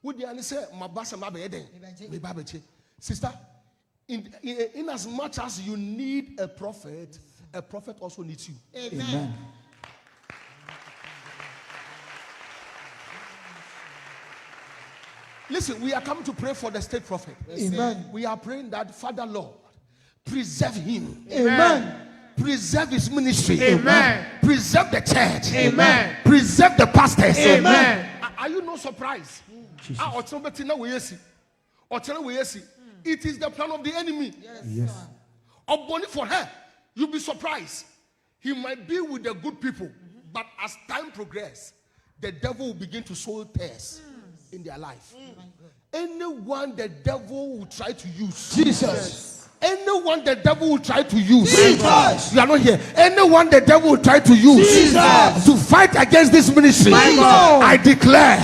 Would you say, mabasa mabeden? Me babeche. Sister, in as much as you need a prophet also needs you. Amen. Listen, we are coming to pray for the state prophet. Amen. We are praying that, Father Lord, preserve him. Amen. Preserve his ministry. Amen. Preserve the church. Amen. Preserve the pastors. Amen. Are you not surprised? It is the plan of the enemy. Yes. Only for her, you'll be surprised. He might be with the good people, but as time progresses, the devil will begin to sow tares in their life. Anyone the devil will try to use, Jesus. anyone the devil will try to use, Jesus. You are not here. Anyone the devil will try to use to fight against this ministry, I declare,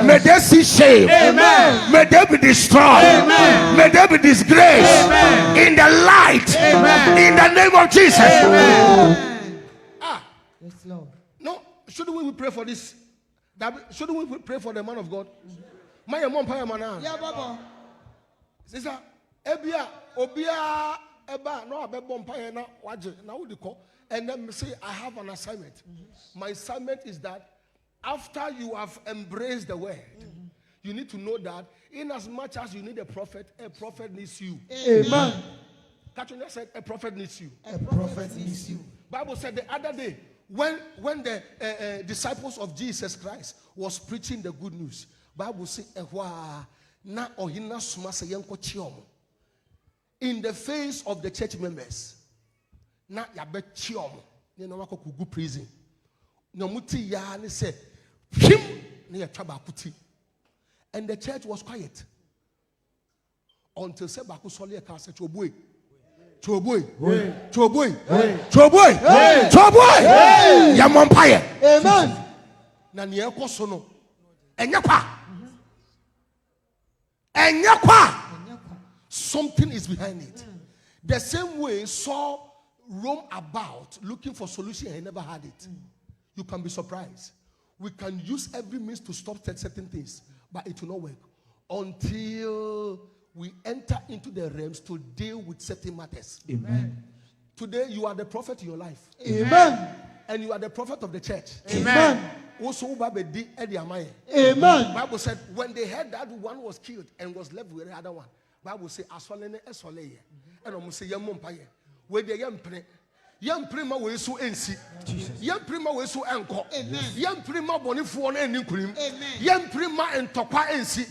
may they see shame. Amen. May they be destroyed. Amen. May they be disgraced. Amen. In the light. Amen. In the name of Jesus. Amen. Yes, Lord. No, shouldn't we pray for this? Shouldn't we pray for the man of God? My mom, Yeah, Baba. Sister, Ebia, Obia, Eba, no, na waje, na udiko. And then say, I have an assignment. My assignment is that after you have embraced the word, you need to know that in as much as you need a prophet needs you. Amen. Katrina said, a prophet needs you. A prophet needs you. Bible said the other day, when the disciples of Jesus Christ was preaching the good news, Bible said, na ohina suma se yenko chiomo. In the face of the church members, na yabe chiomo. Ni no wako kugu prison. No muti ya ni se him ni ya chaba kuti. And the church was quiet until se baku soli ka se choboy. Choboy. Ya mompaye. Amen. Na ni eko so no. Enyakwa. Something is behind it. The same way Saul roamed about looking for solution and he never had it. You can be surprised. We can use every means to stop certain things, but it will not work until we enter into the realms to deal with certain matters. Amen. Today you are the prophet in your life. Amen. And you are the prophet of the church. Amen. Also, Amen. Bible said when they heard that one was killed and was left with the other one, Bible said asolene esole ye. And almost say yamumpaye. Where the young prima we so ensi. Young prima we so enko. Young prima bonifu on any cream. Young prima and tokwa ensi.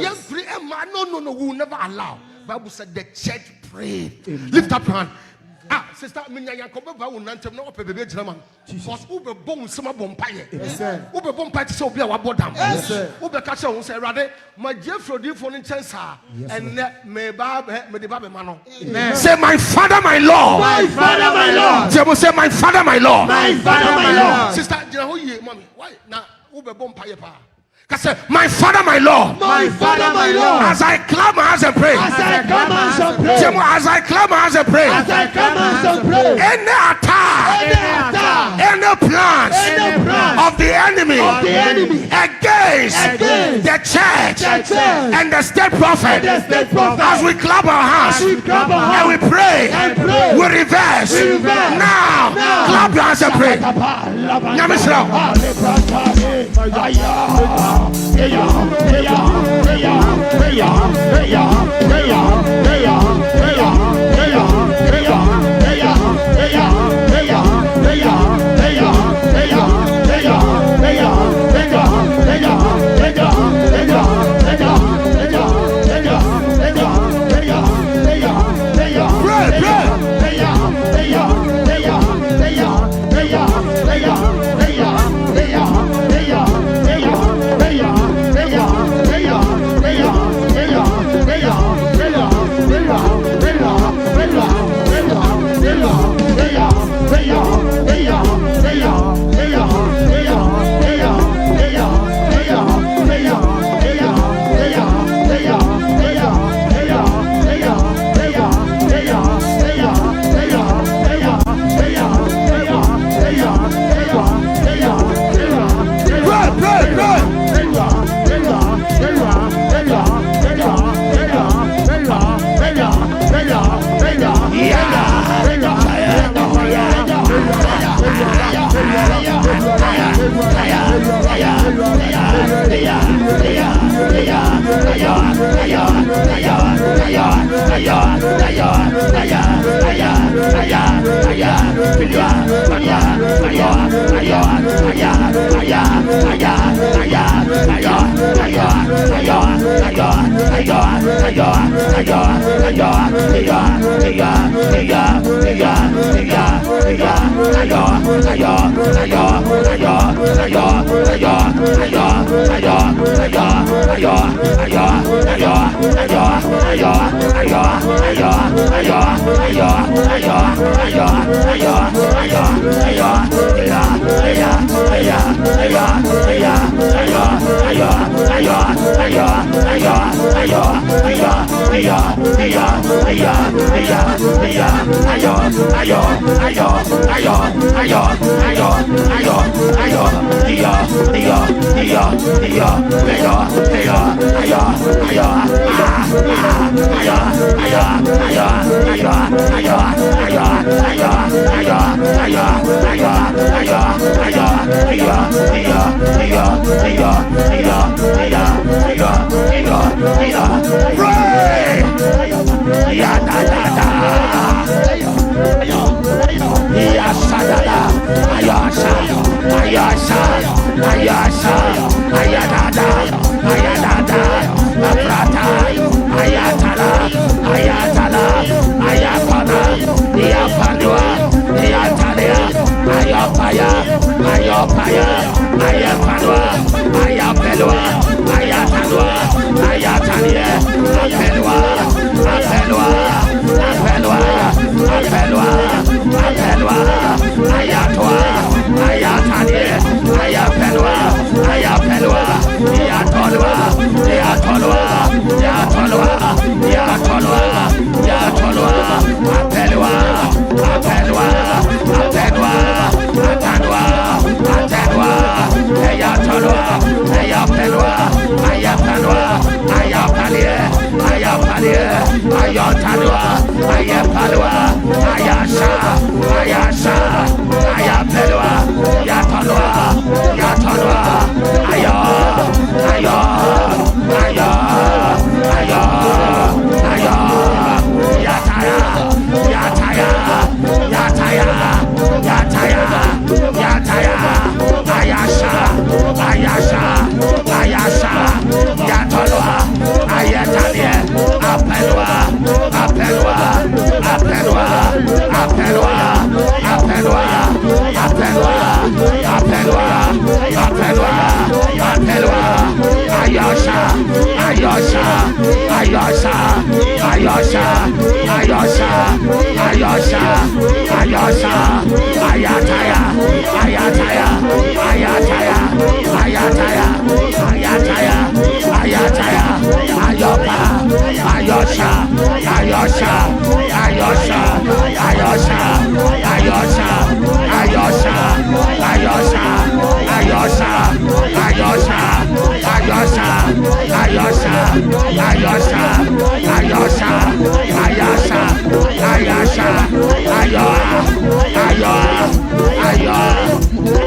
Young prima no will never allow. Bible said the church prayed. Lift up your hand. Sister, minya yakobe ba unantem na opebebe jiraman. Because ube bom sema bompaye. Ube bompaye ti se obi a wabodam. Ube ka se won se erade ma jefrodi fo ni chensa and me ba me de ba be ma no. Say my father my lord. My father my lord. Say my father my lord. My father my lord. Sister, jina ho ye mommy. Why na ube bompaye pa. My father, my Lord. My father, my Lord. As I clap my hands and pray. As I clap my hands and pray. As I clap my hands and pray. As I clap my hands and pray. Any attack. Any plans. Of the enemy. Against the church. And the state prophet. As we clap our hands. And we pray. We reverse. Now. Clap your hands and pray.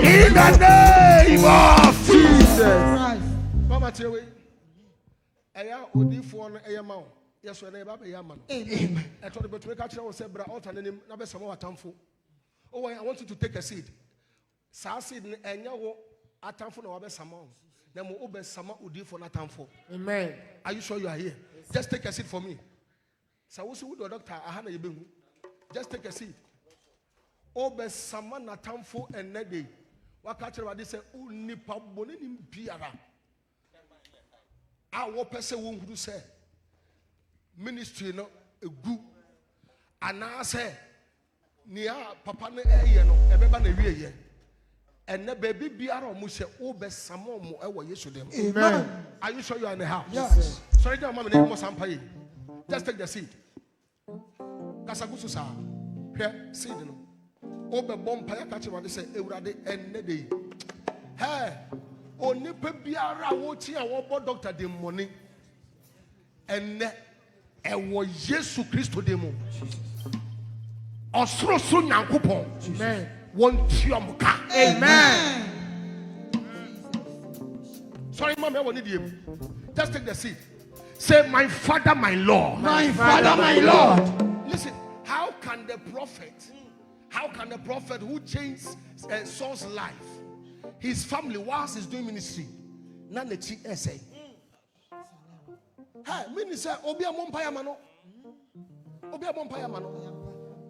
In the name of Jesus. Mama Chewe, Aya Odifo no Eyama. Yes, we neighbor Yaman. Amen. I told the to catch our zebra out and then Nabe Samo Atamfo. Oh, I want you to take a seed. Sa seed and yawo Atamfo no Abe Samo. Then we obe Sama Odifo Natamfo. Amen. Are you sure you are here? Yes. Just take a seat for me. So we see with the doctor, Ahana Yibin. Just take a seat. Obe Sama Natamfo and Nede. Wakati wadi se unipa bone ni biara. Awo pese wo huru se ministry no egu anase nia papa ne eye no ebeba na wie ye. Enne baby biara o mu se obe Sama mo e wo Yesu dem. Amen. Are you sure you are in the house? Yes. Sorry, don't mama mo sampa yi. Just take the seat. Kasagusu sa. Hwe seed no. Obe bompa ya kache wade se ewurade enne de. Hey, onipa biara wo ti a wo bo doctor de money. Enne ewo Yesu Kristo de mo. Osoro so nyankopon. Amen. Won tiom ka. Amen. Sorry, mama, I want you. Just take the seat. Say, my Father, my Lord. My Father, my Lord. Listen, how can the prophet who changed Saul's life, his family, whilst he's doing ministry, none the chief essay. Hey, minister, Obia Mompire Mano. Obia Mompire Mano.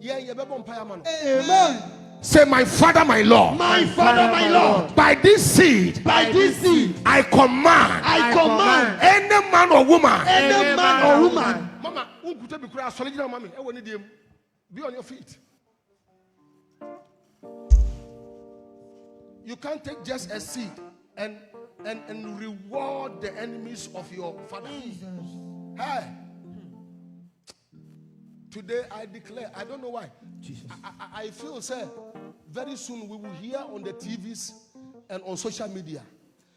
Yeah, yeah, Mompire Mano. Amen. Say, my Father, my Lord. My Father, my Lord. By this seed, I command any man or woman, Mama, Mama, Be on your feet. You can't take just a seed and reward the enemies of your father. Hey. Today I declare, I don't know why. Jesus. I feel, sir, very soon we will hear on the TVs and on social media.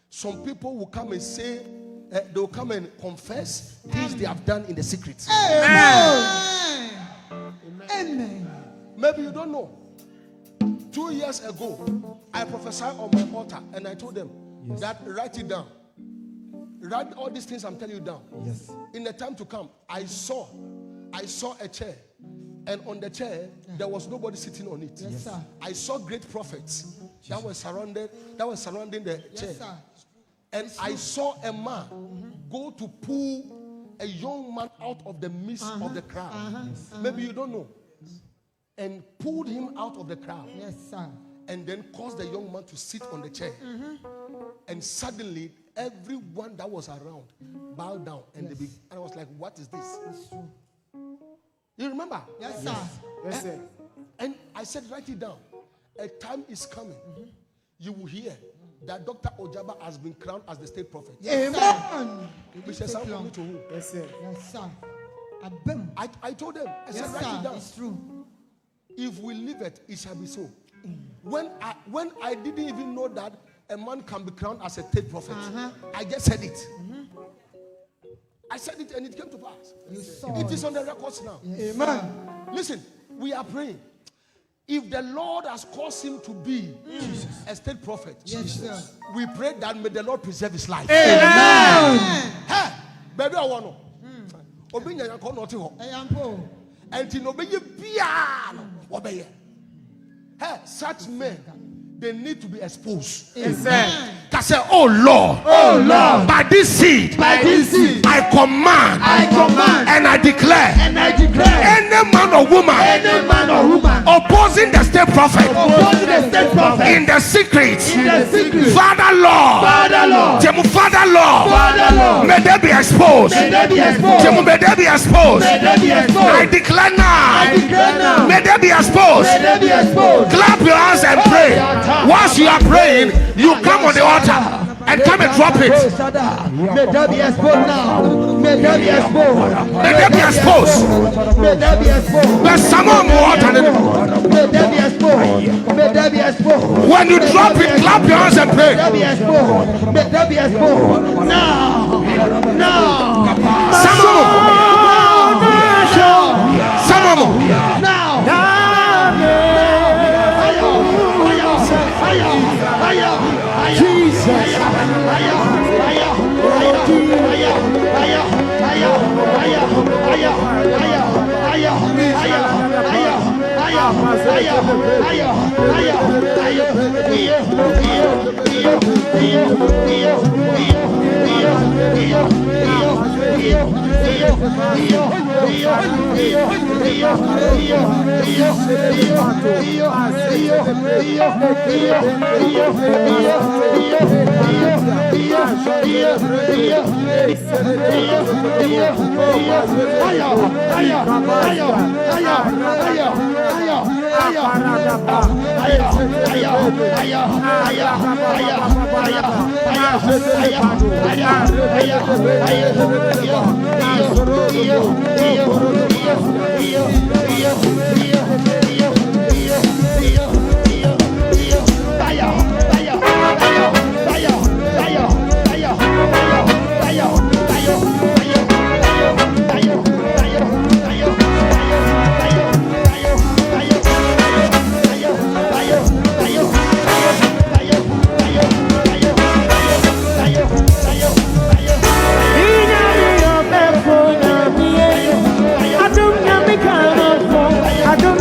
Some people will come and say, they will come and confess things they have done in the secret. Amen. Amen. Maybe you don't know. 2 years ago, I prophesied on my altar and I told them that write it down. Write all these things I'm telling you down. Yes. In the time to come, I saw a chair, and on the chair there was nobody sitting on it. Yes, sir. I saw great prophets that were surrounding the chair. Yes, sir. And I saw a man go to pull a young man out of the midst of the crowd. Maybe you don't know. And pulled him out of the crowd. Yes, sir. And then caused the young man to sit on the chair. And suddenly, everyone that was around bowed down. And and I was like, what is this? It's true. You remember? Yes, sir. Yes, sir. And I said, write it down. A time is coming. You will hear that Dr. Ogyaba has been crowned as the state prophet. Yes, Amen. We shall sound coming to who? Yes, sir. Yes, sir. I told them, I said, Yes, write sir. it down. It's true. If we leave it, it shall be so. When I didn't even know that a man can be crowned as a state prophet, I just said it. I said it and it came to pass. It is on the records now. Yes, Amen. Listen, we are praying. If the Lord has caused him to be a state prophet, Yes, sir. we pray that may the Lord preserve his life. Amen. Hey, baby, I want to. Obinya yanko no te ho. Ayampo. Enti no beye bia no obeye. Hey, such men, they need to be exposed. Amen. Can say, oh Lord, by this seed, I command, and I declare, any man or woman, opposing the state prophet, in the secret, Father Lord, may they be exposed. May they be exposed. I declare now, may they be exposed. Clap your hands and pray. Once you are praying, you come on the altar and come and drop it. May they be exposed now. May they be exposed. May they be exposed. May they be exposed. There's someone more water. May they be exposed. May they be exposed. When you drop it, clap your hands and pray. May they be exposed. May they be exposed. Now. Some of them. I don't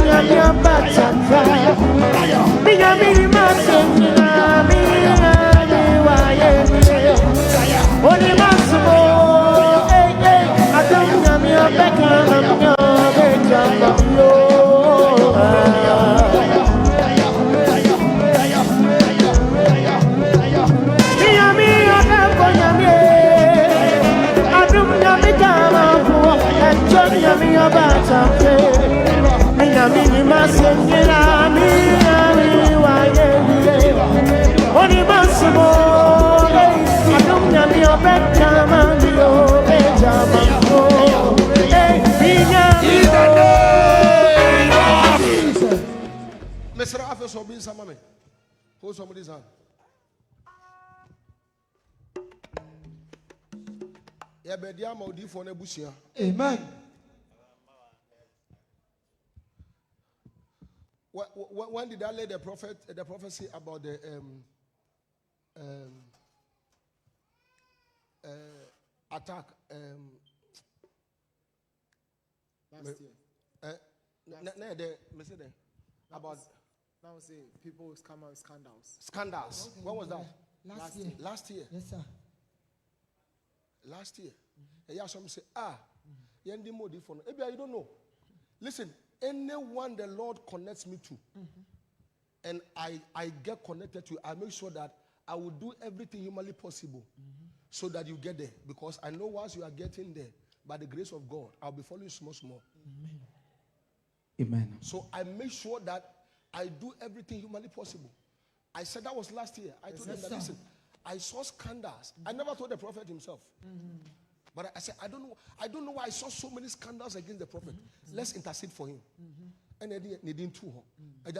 Mr. Officer, be some money. Hold somebody's hand. Yeah, but the amount for Nebuchadnezzar. Amen. When did I lay the prophecy about the attack? Last year. About now say people come out scandals. Scandals. Okay, When was that? Last year. Last year. Yes, sir. Last year. Yeah, some say, yendi modi for. Maybe I don't know. Listen, anyone the Lord connects me to, and I get connected to, I make sure that I will do everything humanly possible so that you get there. Because I know once you are getting there, by the grace of God, I'll be following small. Amen. So I make sure that I do everything humanly possible. I said that was last year. I told them that, listen, I saw scandals. I never told the prophet himself. But I said, I don't know why I saw so many scandals against the prophet. Let's intercede for him. And they didn't too. I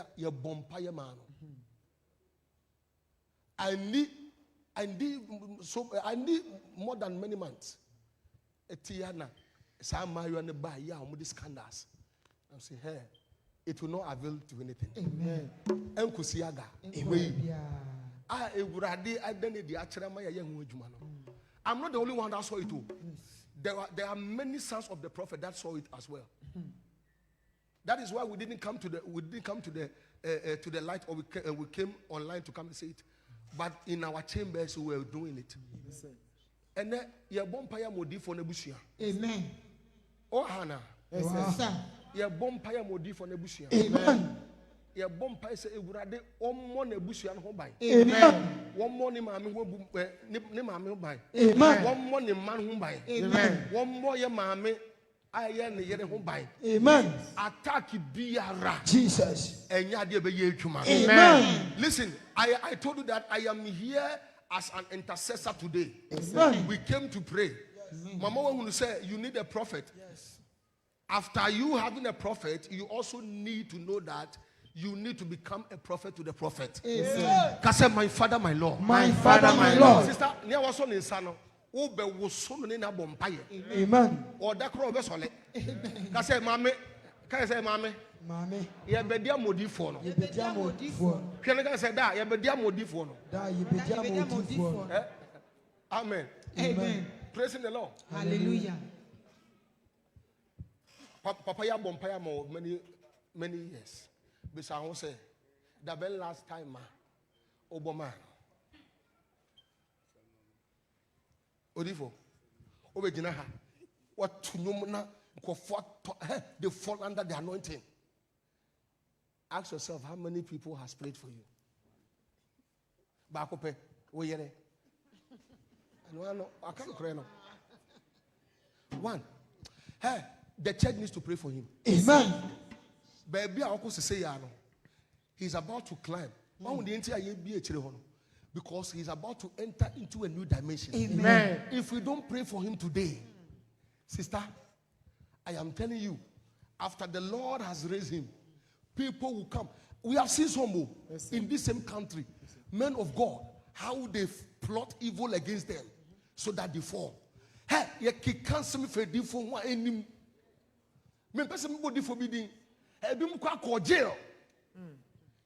need more than many months. Etiana, scandals. I'm saying, hey, it will not avail to anything. Amen. I'm not the only one that saw it too. There are many sons of the prophet that saw it as well. That is why we didn't come to the light, or we came online to come and see it. But in our chambers we were doing it. And then bompaya modi for nebusia. Amen. Oh Hannah. Yes, sir. Bompaya modi for nebusia. Amen. Bompaya say ewurade ommo nebusia no ban. Amen. One more ni maame ho ni maame ho ban. Amen. One more ni man ho ban. Amen. One more ye maame aye ne yere ho ban. Amen. Attack biara. Jesus. Enya de be ye adwuma. Amen. Listen, I told you that I am here as an intercessor today. Amen. We came to pray. Amen. Mama will say you need a prophet. Yes. After you having a prophet, you also need to know that you need to become a prophet to the prophet. Because my father, my Lord. My father, my Lord. Sister, near was on in Sano. Amen. Or that crow was on it. Because Mammy, can I say, Mammy? Mammy, you have been dear modi for no. Can I say that? You have been dear modi for no. Amen. Amen. Praising the Lord. Hallelujah. Papa ya bompaya mo many years. But I will say the very last time Obama Odifo Obejinaha what to numana they fall under the anointing. Ask yourself how many people has prayed for you. Bakope oyere. I can't pray now. One. Hey, the church needs to pray for him. Amen. Baby, I also say, he's about to climb. Because he's about to enter into a new dimension. Amen. If we don't pray for him today, sister, I am telling you, after the Lord has raised him, people will come. We have seen some in this same country, men of God, how they plot evil against them so that they fall. Hey, you can't see me for any. Me person body forbidding. Ebi mu kwa jail.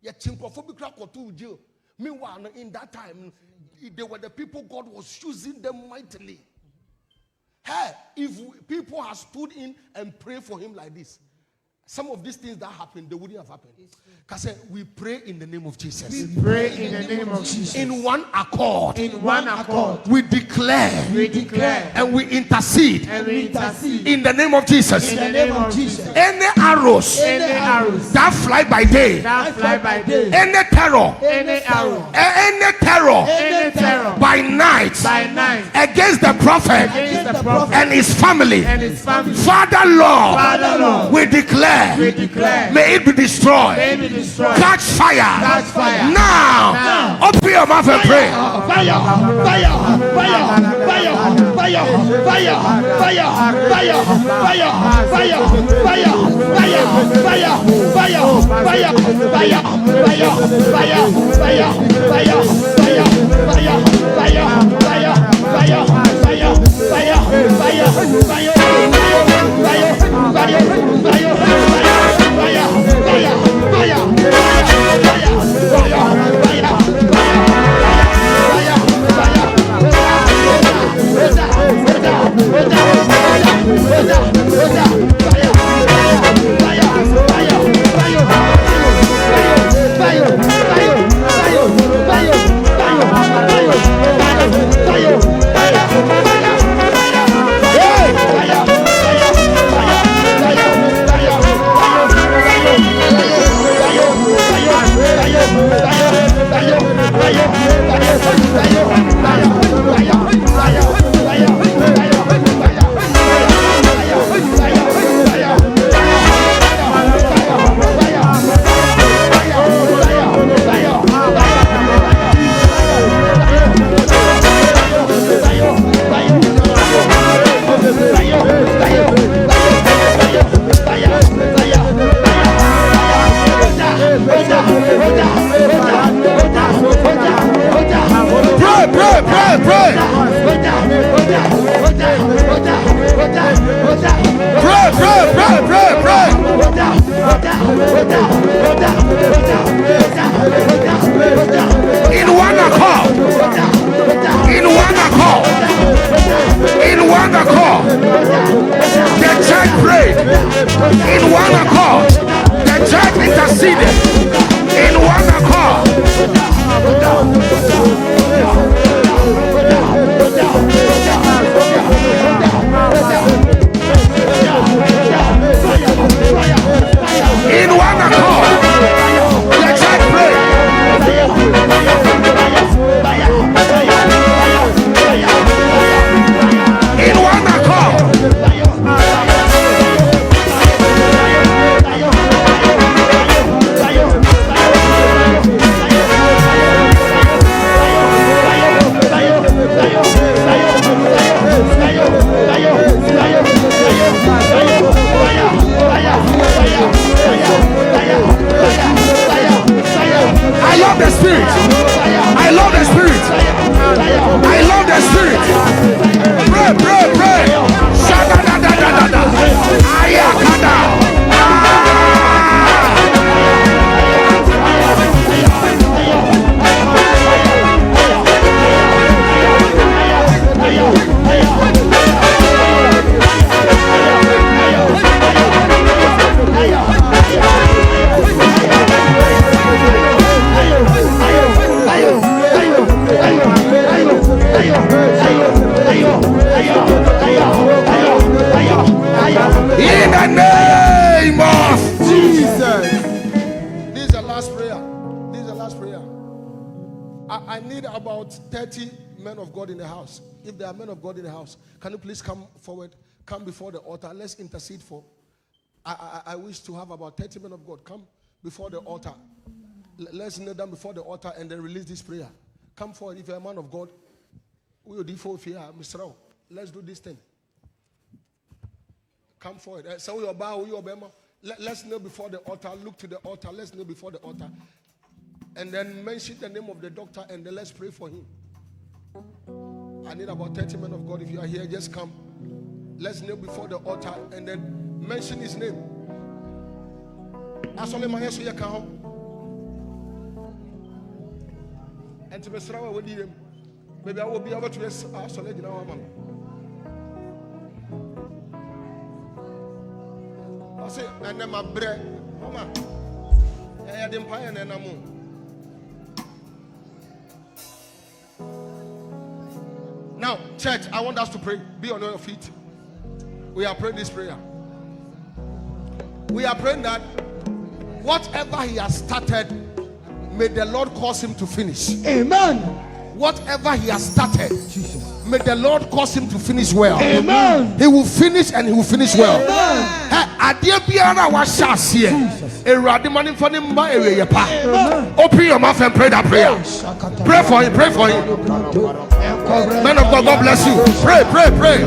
Ye chinkofo crack or to jail. Meanwhile, in that time, they were the people God was using them mightily. Hey, if people had stood in and prayed for him like this, some of these things that happened, they wouldn't have happened. Because we pray in the name of Jesus. We pray in the name of Jesus. In one accord. In one accord. We declare. We declare. And we intercede. And we intercede. In the name of Jesus. In the name of Jesus. Any arrows. Any arrows. That fly by day. That fly by day. Any terror. Any arrow. Any terror. Any terror. By night. By night. Against the prophet. Against the prophet. And his family. And his family. Father Lord. Father Lord. We declare. declare, may it be destroyed. Catch fire. Now. Open your mouth and pray. If there are men of God in the house, can you please come forward, come before the altar? Let's intercede for. I wish to have about 30 men of God come before the altar. Let's kneel down before the altar and then release this prayer. Come forward if you're a man of God. We will do for fear, Mr. Let's do this thing. Come forward. So your bow, your bema. Let's kneel before the altar. Look to the altar. Let's kneel before the altar, and then mention the name of the doctor, and then let's pray for him. I need about 30 men of God. If you are here, just come. Let's kneel before the altar and then mention his name. And to Mr. with him. Maybe I will be able to isolate in our man. I say, and then my bread. Mama, I had empire and then I'm on. Now, church, I want us to pray. Be on your feet. We are praying this prayer. We are praying that whatever he has started, may the Lord cause him to finish. Amen. Whatever he has started, May the Lord cause him to finish well. Amen. He will finish and he will finish well. Open your mouth and pray that prayer. Pray for him. Pray for him. Man of God, God bless you. Pray, pray, pray.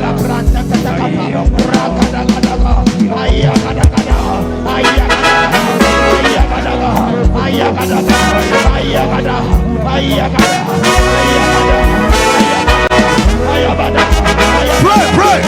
Pray, pray.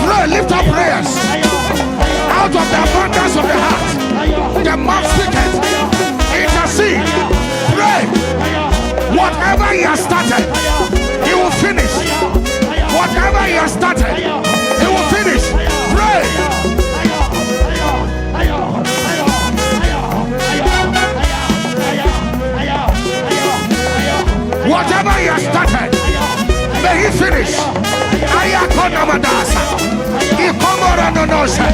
Pray, lift up prayers out of the abundance of the heart. The mouth speaketh. Intercede. Pray. Whatever he has started, he will finish. Whatever he has started, he will finish. Pray. Whatever he has started, may he finish. Ayakona madasa. Ikomora nonosha.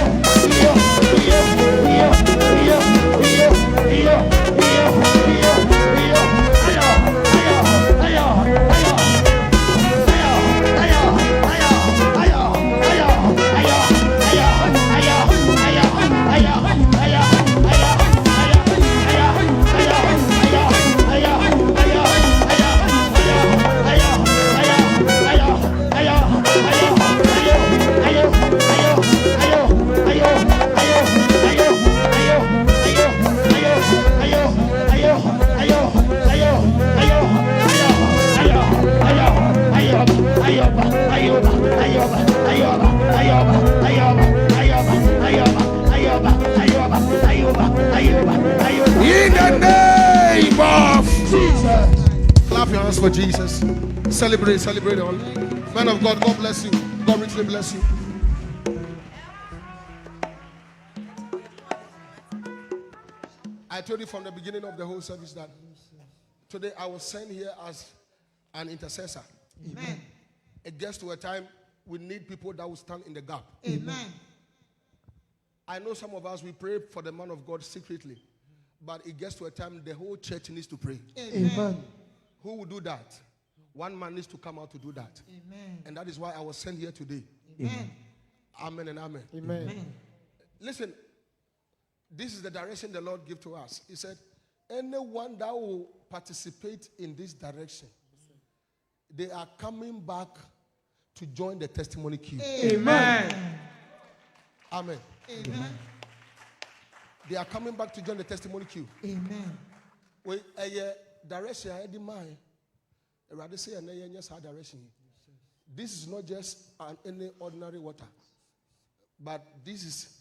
In the name of Jesus. Clap your hands for Jesus. Celebrate, celebrate all. Man of God, God bless you. God richly bless you. I told you from the beginning of the whole service that today I was sent here as an intercessor. Amen. It gets to a time we need people that will stand in the gap. Amen. I know some of us, we pray for the man of God secretly. But it gets to a time the whole church needs to pray. Amen. Who will do that? One man needs to come out to do that. Amen. And that is why I was sent here today. Amen. Amen and amen. Amen. Listen, this is the direction the Lord gave to us. He said, anyone that will participate in this direction, they are coming back to join the testimony queue. Amen. Amen. Amen. They are coming back to join the testimony queue. Amen. Well, direction I had mind. Rather say direction. This is not just any ordinary water, but this is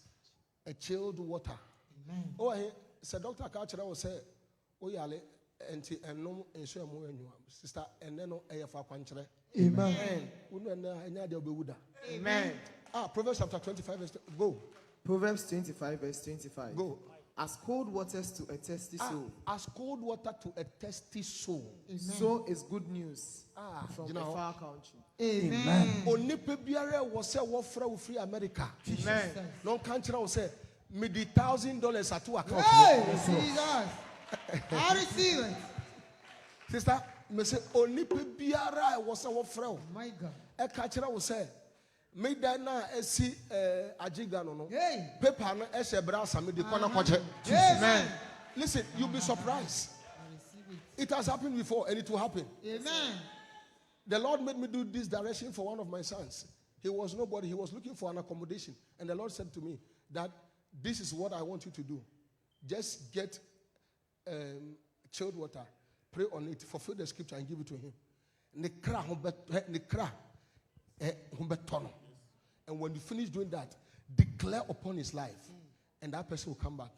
a chilled water. Amen. Oh, so Dr. Kachara will say, oh, yale, and no, and so sister, and then no AFA quantre. Amen. Amen. Proverbs chapter 25, verse 2. Go. Proverbs 25, verse 25. Go. As cold waters to a thirsty soul, as cold water to a thirsty soul, so is good news from a far country. Amen. Onipe biara was say what free America. Amen. No country will say me the $1,000 at 2 account. Hey, Jesus. I receive it. Sister, me say onipe biara was say what free. My God. A country will say me that na esi ajiga no. Hey. Paper no ese brasa me the corner kwache. Amen. Listen, you'll be surprised. It has happened before and it will happen. Amen. The Lord made me do this direction for one of my sons. He was nobody. He was looking for an accommodation. And the Lord said to me that this is what I want you to do. Just get chilled water, pray on it, fulfill the scripture and give it to him. Nekra, And when you finish doing that, declare upon his life, and that person will come back.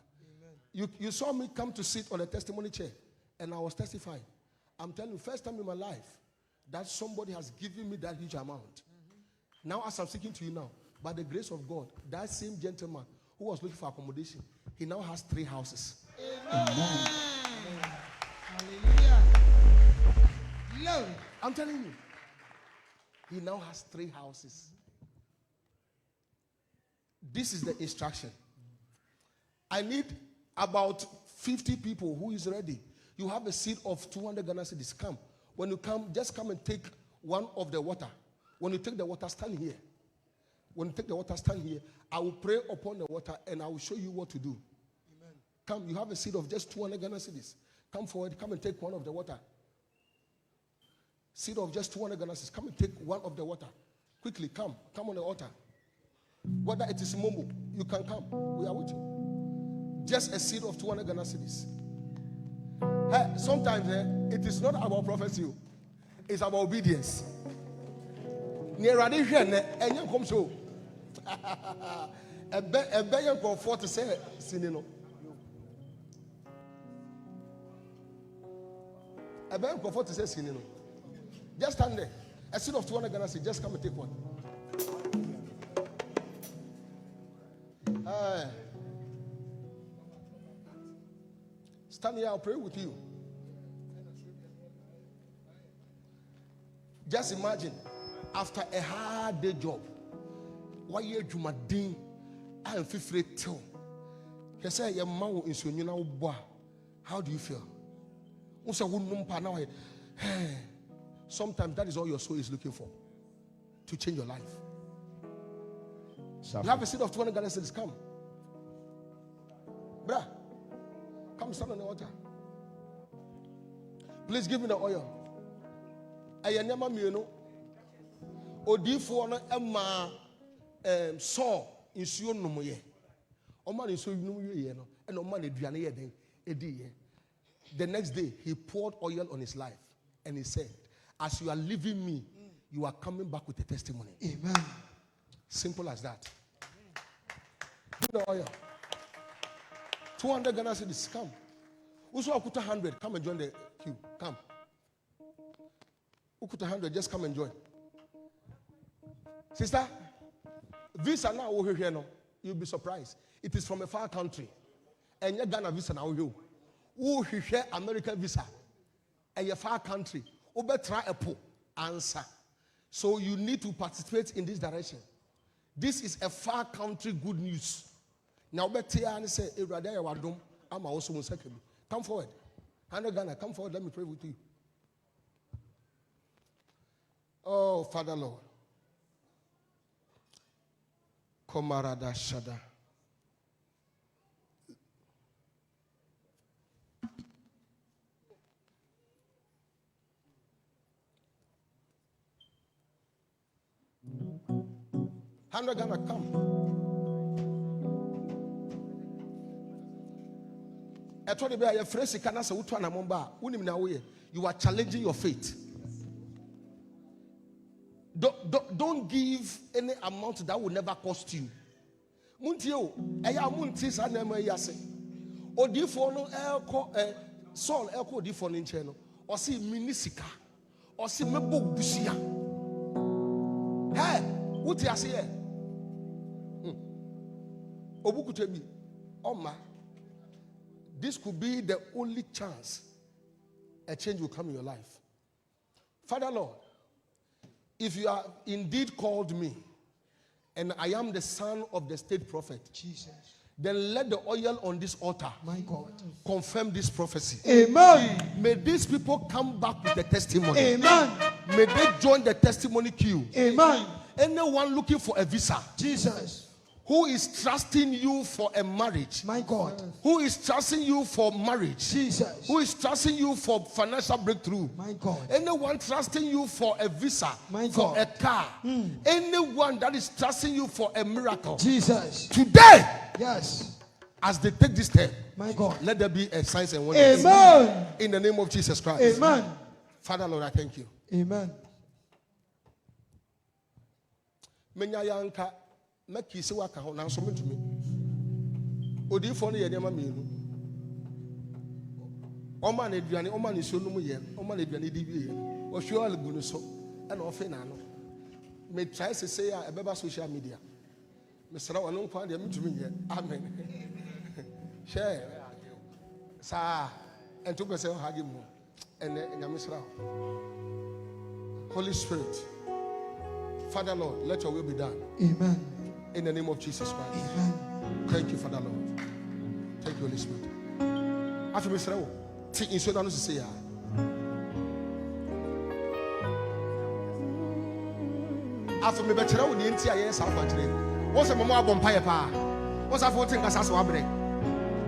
You saw me come to sit on a testimony chair, and I was testifying. I'm telling you, first time in my life that somebody has given me that huge amount. Now, as I'm speaking to you now, by the grace of God, that same gentleman who was looking for accommodation, he now has 3 houses. Amen. Hallelujah. Glory. I'm telling you, he now has 3 houses. This is the instruction. I need about 50 people who is ready. You have a seed of 200 Ghana cedis. Come. When you come, just come and take one of the water. When you take the water, stand here. When you take the water, stand here. I will pray upon the water and I will show you what to do. Amen. Come, you have a seed of just 200 Ghana cedis. Come forward, come and take one of the water. Seed of just 200 Ghana cedis. Come and take one of the water. Quickly, come on the altar. Whether it is Momo, you can come. We are with you. Just a seed of 200 Ghana cedis. Hey, sometimes it is not about prophecy. It's about obedience. Near a and you come so. A billion comfort to say, Sinino. A billion comfort to say, Sinino. Just stand there. A seed of 200 Ghana cedis. Just come and take one. Stand here, I'll pray with you. Just imagine, after a hard day job, why you do my ding? I am free till. You say your mouth is when you know boy. How do you feel? Sometimes that is all your soul is looking for, to change your life. You have a seed of 200 Ghana cedis. Come, bruh. Come stand on the altar. Please give me the oil. I never know. Odifo na emma saw insuo no mo ye. O man insuo no ye no. And o man aduane ye den edi ye. The next day he poured oil on his life and he said, as you are leaving me, you are coming back with a testimony. Amen. Simple as that. Give the oil. 200 Ghana cedis, come. Uso akuta 100, come and join the queue. Come. Ukuta 100, just come and join. Sister, visa now over here no. You'll be surprised. It is from a far country. And you Ghana visa now you. Who here American visa. And a far country. Obe try a po answer. So you need to participate in this direction. This is a far country good news. Now, say, I'm also come forward. 100 Ghana, come forward. Let me pray with you. Oh, Father Lord. Komarada Shada. $100 Ghana, come. You are challenging your faith. Don't give any amount that will never cost you. Muntio, eya munti sa na ma yase. Odifo no elko Saul elko odifo no nche no. O se minisika. O se mebo busia. Hey, wuti ase ye. Obukuta bi. Oma. This could be the only chance a change will come in your life. Father Lord, if you are indeed called me, and I am the son of the state prophet, Jesus, then let the oil on this altar, my God, confirm this prophecy. Amen. May these people come back with a testimony. Amen. May they join the testimony queue. Amen. Anyone looking for a visa, Jesus, who is trusting you for a marriage, my God, who is trusting you for marriage, Jesus, who is trusting you for financial breakthrough, my God, anyone trusting you for a visa, my for God, a car, anyone that is trusting you for a miracle, Jesus, today, yes, as they take this step, my God, let there be a sign and wonders. Amen. In the name of Jesus Christ. Amen. Father Lord, I thank you. Amen. Menya yanka maki se waka ho nanso metumi. Odifo no ye dem amenu. Oma na aduane, oma na suo no mu ye, oma na aduane di wie ye. Ohwe algu no so, e na ofe na no. Me try say ya ebeba social media. Me sra wono kwa de metumi ye. Amen. Share. Sa ento pese o hage mu. Ene nyame sra. Holy Spirit, Father Lord, let your will be done. Amen. In the name of Jesus Christ. Amen. Thank you, Father Lord. Thank you, Holy Spirit. After Mr. Rewo, take in so that to say ya. After me better with the entire years of country. What's a mama bompire pa? What's a 14 casas wabre?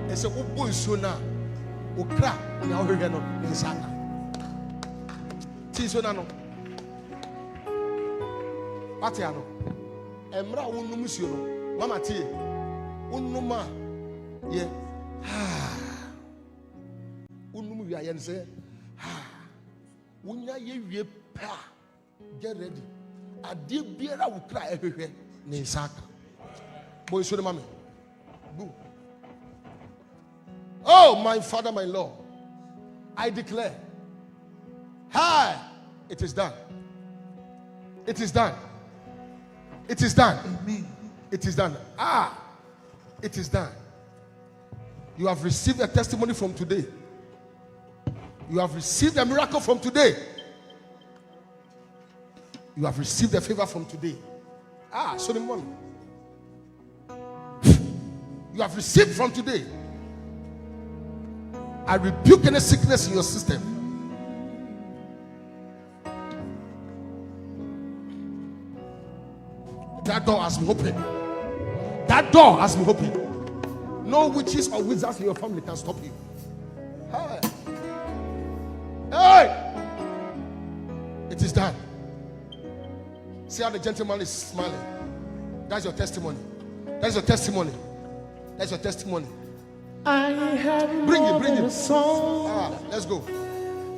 It's a boy sooner. Ukra, now we're going to Sana. Tisonano. Atiano. Emra unumusio. Mama tea. Unuma. Ye. Unumu ya yense. Unya ye pa. Get ready. Ade biara ukra ehwehwe ne saka. Boy so mama. Go. Oh, my Father, my Lord, I declare, hi, it is done. It is done. It is done. Amen. It is done. It is done. You have received a testimony from today. You have received a miracle from today. You have received a favor from today. So the money. You have received from today. I rebuke any sickness in your system. That door has been opened. That door has been opened. No witches or wizards in your family can stop you. Hey. Hey. It is done. See how the gentleman is smiling. That's your testimony. That's your testimony. That's your testimony. I have Bring more it, bring than it. a song Let's go.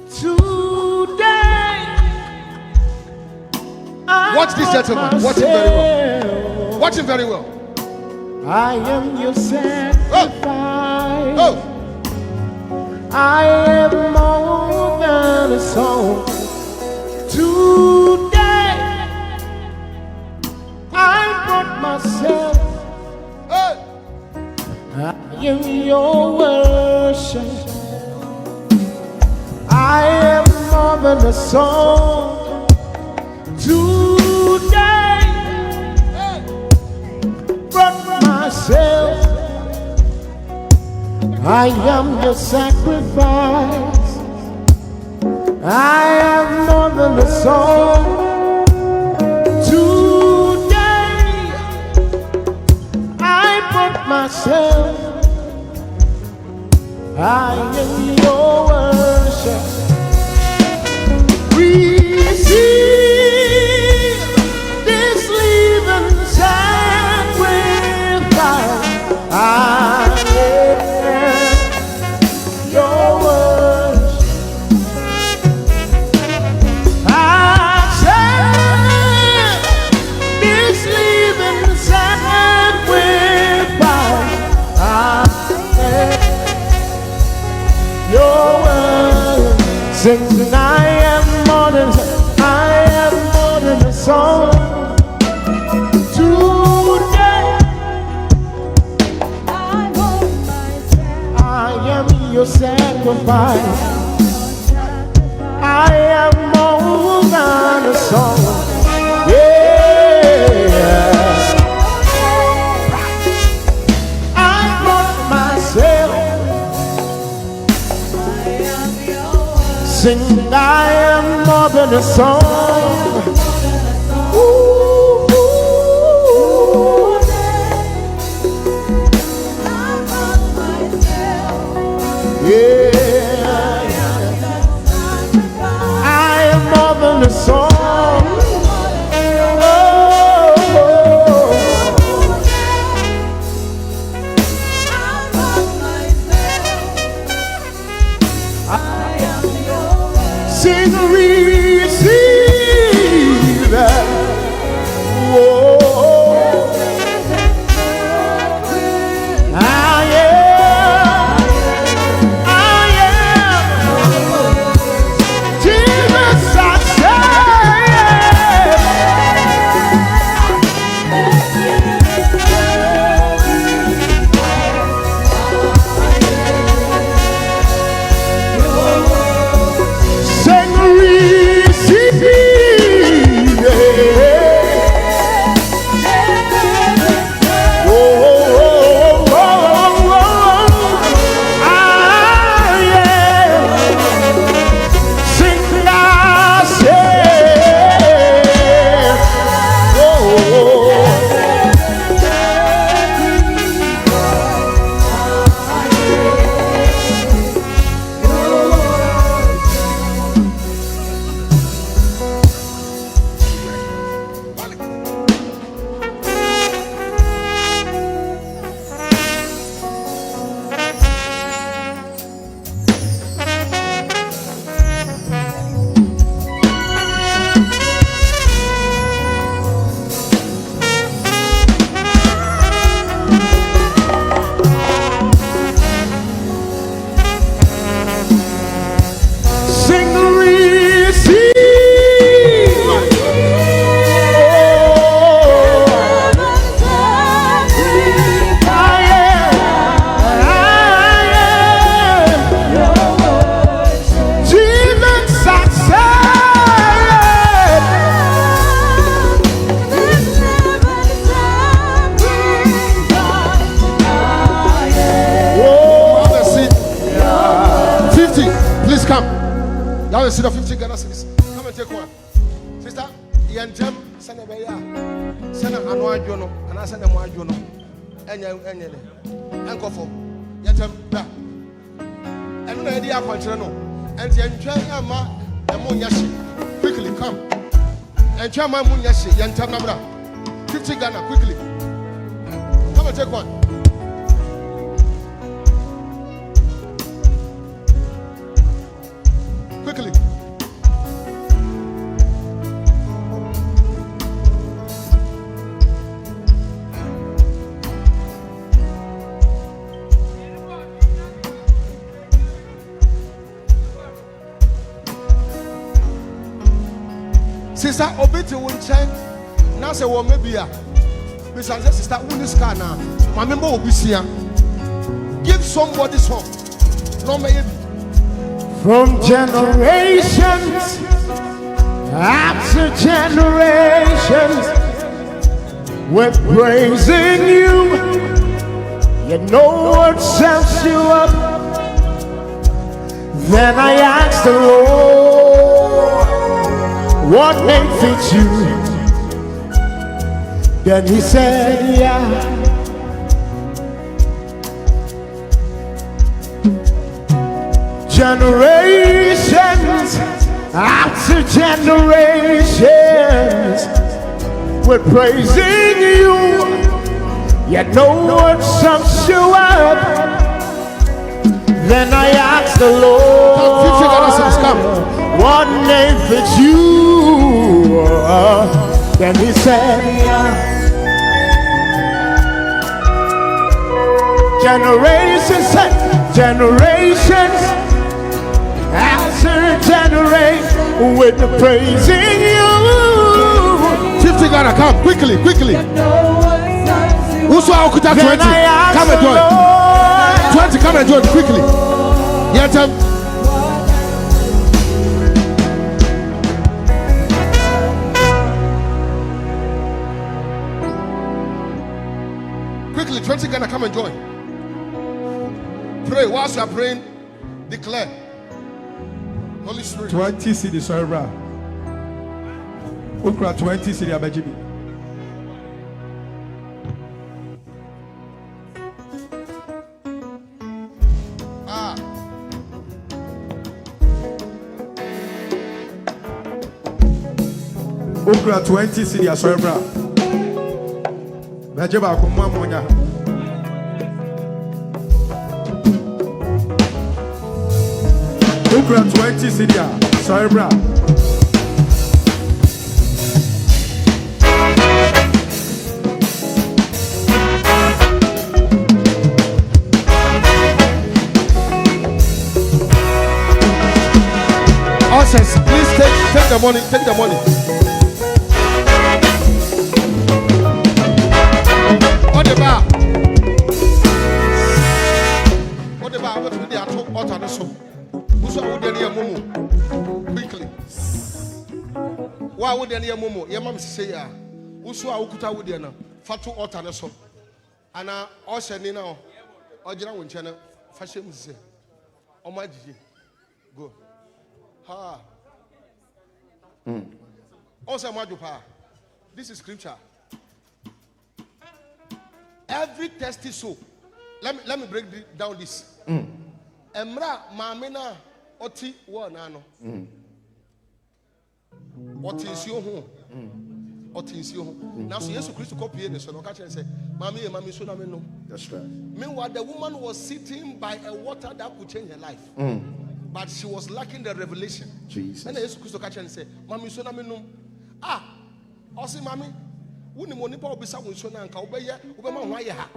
today. Watch this gentleman. Watch him very well. Watch him very well. I am your sacrifice. Oh. I am more than a song today. I brought myself. Hey. I am your worship. I am more than a song today. Brought myself. I am your sacrifice. I am more than a song today. I brought myself. I am your worship. Receive this living sacrifice. I am your worship. Accept this living sacrifice. I am your word. Sing, I am more than a song today. I am your sacrifice. I am more than a song. Yeah. I brought myself. Sing, I am more than a song. Ooh, yeah. I am more than a song. Sing, receive seed of 50 Ghana cedis. Come and take one. Sister, Yantem, Sanabaya, Sana Anoa Jono, and I send them one Jono. Uncle for Yatem, and no idea control. And the Enchama, and Munyashi. Quickly come. And Chama Munyashi, Yantem Nabra. 50 Ghana, quickly. Come and take one. Quickly. Sister, obey to one chain. Now say, well, maybe Mr. Sister, this car now. My member will be here. Give somebody some. No, maybe. From generations after generations, we're praising you. You know what sets you up. Then I asked the Lord, what name fits you? Then he said, yeah. Generations after generations, we're praising you. You know what sums you up. Then I asked the Lord, what name fits you? Then he said, yeah. Generations after generation, with the praising you. 50 Ghana, come quickly. Who's all could have 20? Come and join. 20, come and join quickly. Yatem. Quickly, 20 Ghana, come and join. Pray whilst you are praying. Declare. Holy Spirit. 20 cedis, sorry, bro. Okra 20 cedis, abejibi. Okra 20 cedis, sorry, bro. Abejiba kumwa monya. Okra 20 cedis, sorry, bro. Please take the money. Take the money. On the bar. On the bar. What we do? I talk out on the soap. Who's out there near Momo? Quickly. Why would they near Momo? Your mom say, "Yeah." Who's out Kuta with you now? Fatu out on the soap. And I also now. Ojira won channel. Fashion say. Oh my God. Go. Ha. Also, this is scripture. Every testy soul. Let me break down this. Emra mamina oti wa nano. Oti nsio ho. Oti nsio ho. Now so Jesus Christ copy ne so no catch and say, "Mami so na me no." That's right. Meanwhile, the woman was sitting by a water that could change her life. But she was lacking the revelation. Jesus. And Jesus Christ catch and say, "Mami so na me no." Osi mami, wuni mo nipa obisa wo so na nka obeye obema ho aye ha.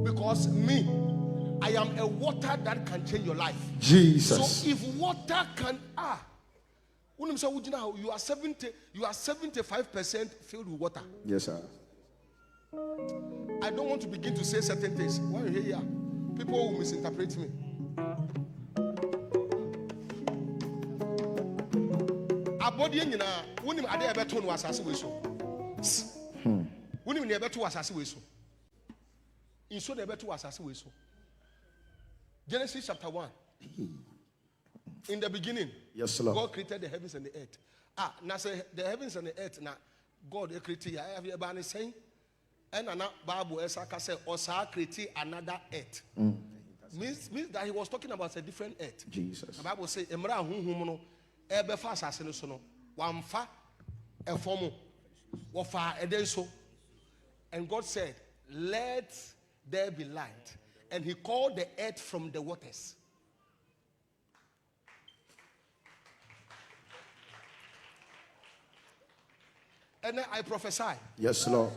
Because me, I am a water that can change your life. Jesus. So if water can wuni say wugina you are 75% filled with water. Yes, sir. I don't want to begin to say certain things. When you hear here, people will misinterpret me. Abodi nyina wonim ade ebeto no asase we so. Wonim ne ebeto asase we so. Inso ne ebeto asase we so. Genesis chapter 1. In the beginning, yes, Lord. God created the heavens and the earth. Now say the heavens and the earth. Now God created. I have you saying, and another Bible say also created another earth. Means that he was talking about a different earth. Jesus. The Bible says, "Emra hunhum no ebe fa asase no so no wamfa efomo wofa edenso." And God said, "Let there be light," and He called the earth from the waters. And then I prophesy. Yes, Lord.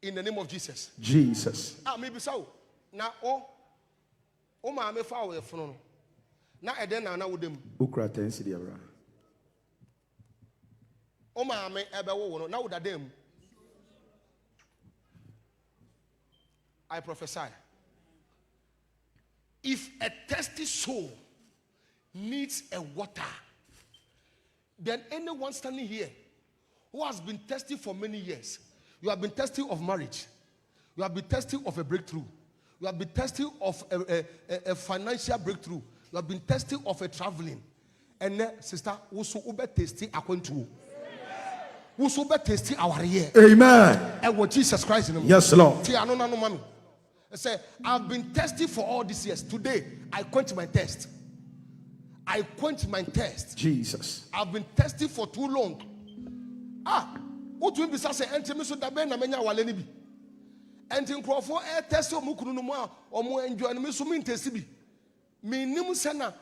In the name of Jesus. Jesus. Maybe so. Now, ma me fa we funu no. Na eden na wo dem. Ukra tensi dia bra. Ma me ebe wo no na wo dadam. I prophesy. If a thirsty soul needs a water, then anyone standing here who has been thirsty for many years, you have been thirsty of marriage, you have been thirsty of a breakthrough, you have been thirsty of a financial breakthrough, you have been thirsty of a traveling, and then sister, also ube tasty akwentu, also ube tasty our year. Amen. And what Jesus Christ in him. Yes, Lord. I say, I've been thirsty for all these years. Today, I quench my thirst. I quench my thirst. Jesus. I've been thirsty for too long. What will be say? Enti so dabe na menya wale ni bi. Enti nkrofo test omukunu no mu a omo enjoy me so me ntesi bi. Me nim se na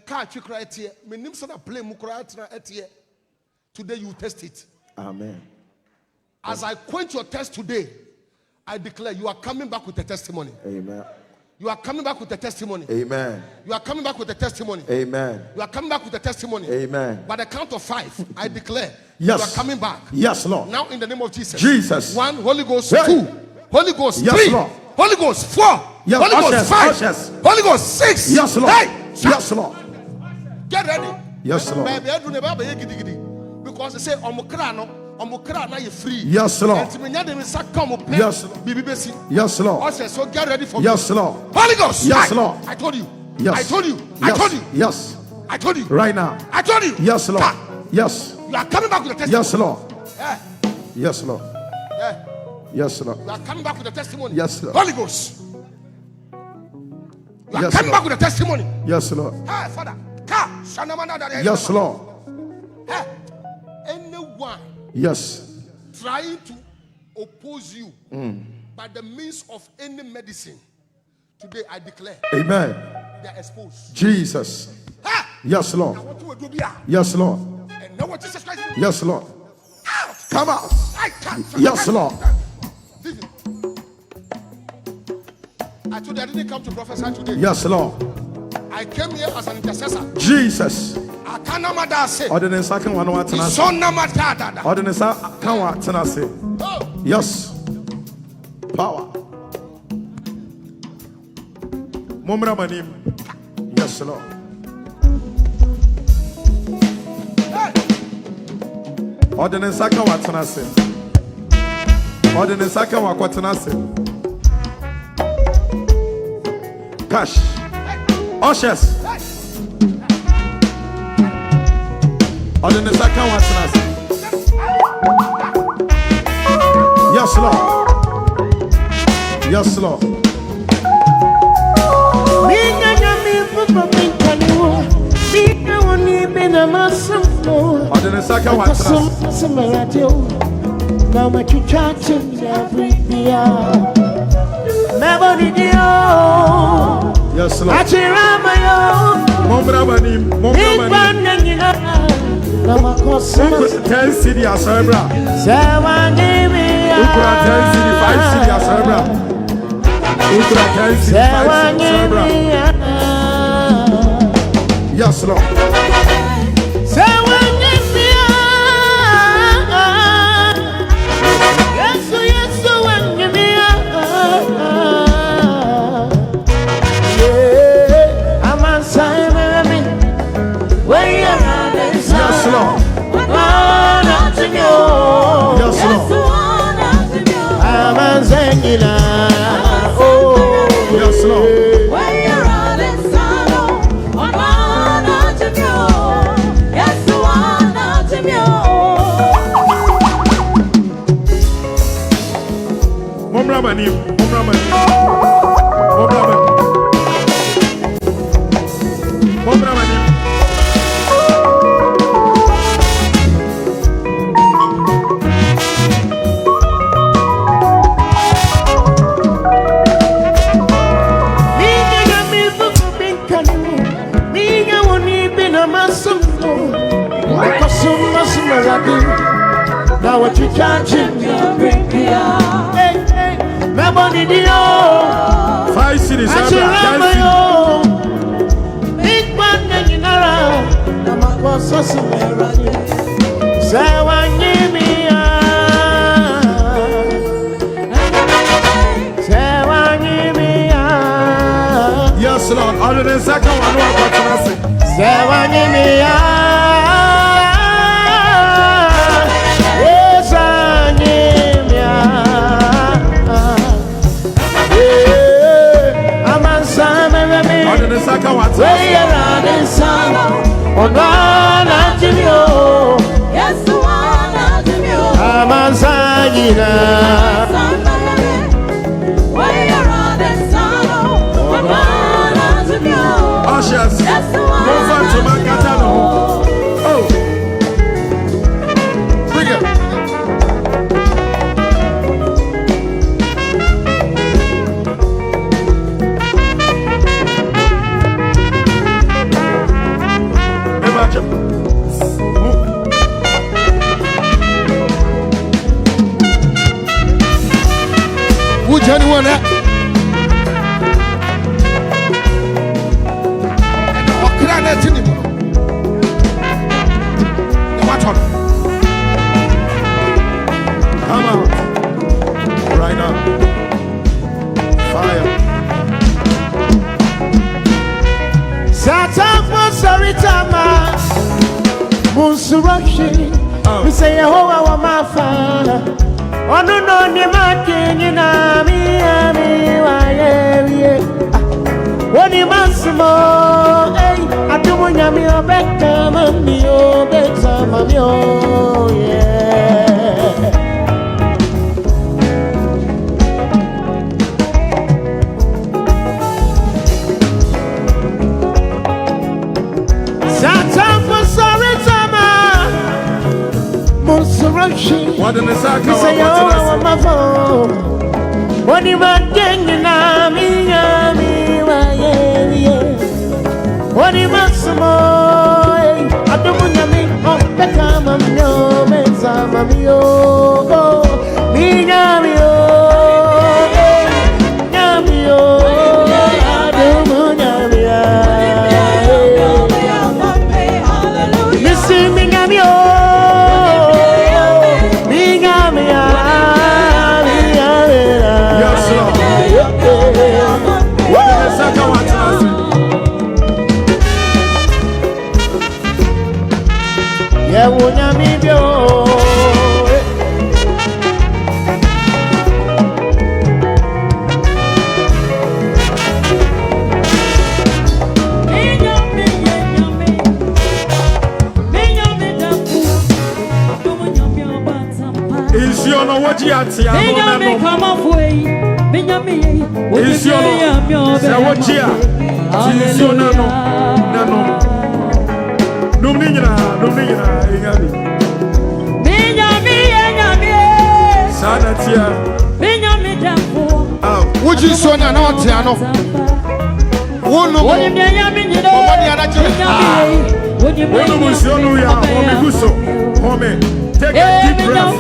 car twikra etie, me nim se na play mu kra atra etie. Today you test it. Amen. As I quench your thirst today, I declare you are coming back with a testimony. Amen. You are coming back with a testimony. Amen. You are coming back with a testimony. Amen. You are coming back with a testimony. Amen. By the count of 5, I declare yes. you are coming back. Yes, Lord. Now in the name of Jesus. Jesus. 1, Holy Ghost, hey. 2, Holy Ghost, yes, 3, Lord. Holy Ghost, 4, yes, Holy Ghost, 5, Holy Ghost, 6. Yes, Lord. Hey. Yes, Lord. Get ready. Yes, Lord. Because they say, na you free. Yes, Lord. Yes, Lord. Yes, Lord. So get ready for yes, me. Lord. Holy Ghost. Yes, Lord. I told you. Yes. I told you. Yes. I told you. Yes. I told you. Right now. I told you. Yes, Lord. Yes. You are coming back with the testimony. Yes, Lord. Yeah. Yes, Lord. Yeah. Yes, Lord. You are coming back with the testimony. Yes, Lord. Holy Ghost. You are yes, coming Lord. back with the testimony. Yes, Lord. Hey, Father. Yes, Lord. Hey, anyone. Yes. Trying to oppose you by the means of any medicine, today I declare. Amen. They are exposed. Jesus. Ha! Yes, Lord. Yes, Lord. And know what Jesus Christ. Yes, Lord. Out. Come out. I can't. Yes, Lord. I told you I didn't come to prophesy today. Yes, Lord. I came here as an intercessor. Jesus. Ordinance second one. Ordinance yes. Power. Mumra manim. Yes, Lord. Ordinance second one. Ordinance second one. Cash. Ushers. Ordinance second one. Yes, Lord. Yes, Lord. Ordinance second one. Yes, Lord. Ten city as cerebra. Ukura 10 city 5 city as cerebra. Ukura 10 city 5 city cerebra. Yes, Lord. Yes, Lord. Yes, Lord. Yes, Lord. Now what you charging me? Hey, hey, my money dio. 5 cities. Big man hanging around. I'm a boss, so say one give me say one give me Yes, Lord. Other than second one, what can I say? Say one give me Yes, the one at you. Ushers, move on to my catalog. Oh, bring it. Would anyone that? Come out right now. Fire. Satan was sorry, Tama. Munsurashi. We say, oh, our my father. Oh, no, no, ni making in me, what you must more, eh? I do want me a better, mammy, oh, better, mammy, oh, yeah. Satan for sorry, Tama. Monsurashi. What in the sack? Say, oh, my phone. What you making in me, what you must more, I don't want to make up the come of your mess, I'm a mio, me, Yamio, Yamio, I don't want to missing me, Yamio, me, Yamia, yes, Lord. What in the sack? Yeah, when I'm in your is your no what you are saying? Come off way. Is your no what you are? Is your no Dominion, Sanatia. Would you so now, Tiano? One of take a deep breath.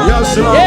Yes, Lord.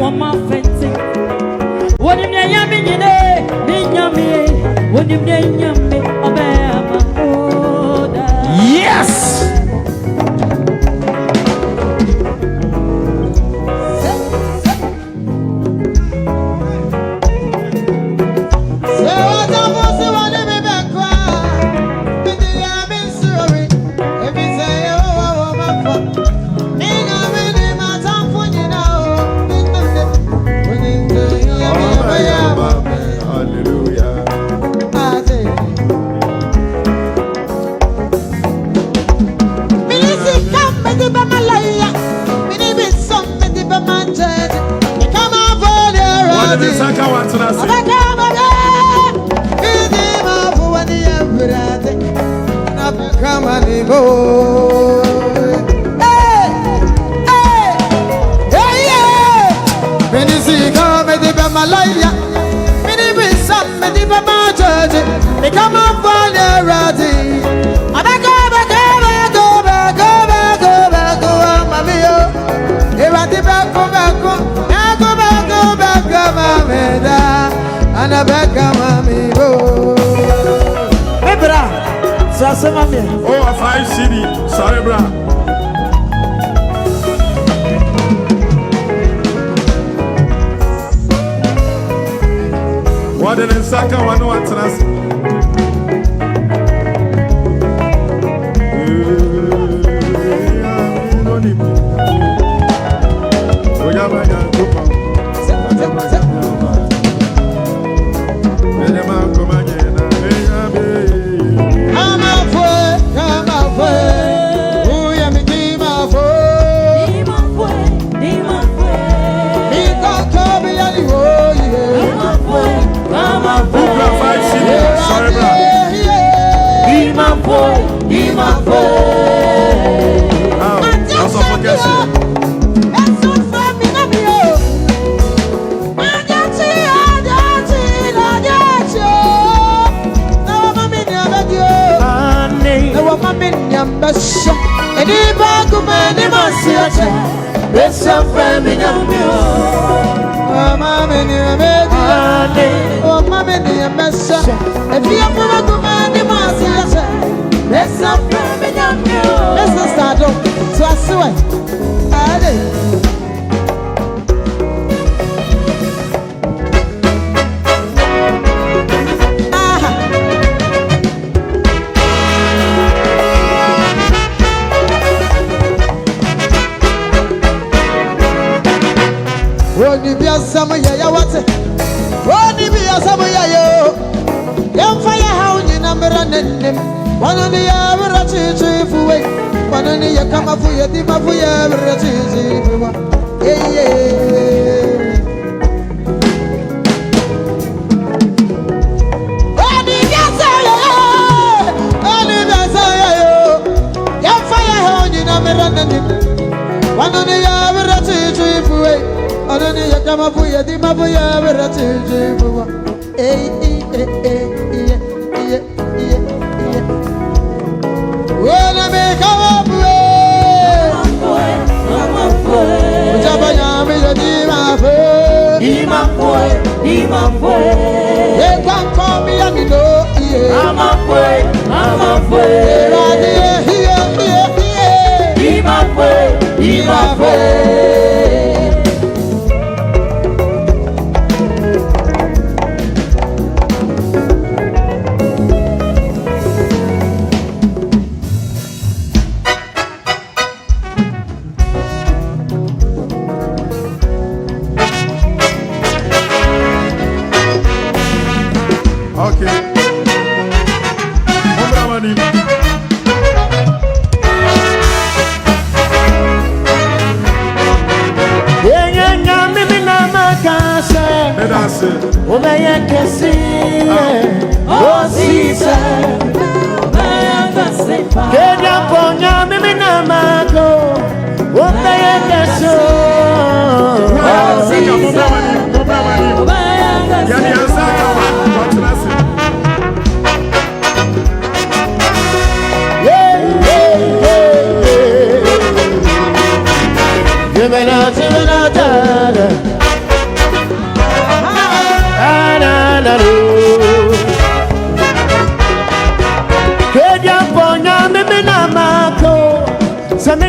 one more fancy. What if you yam in your day? What if you yam me? Yes. Oh, a 5 CD. Sorry, bro. What did the second one want to us?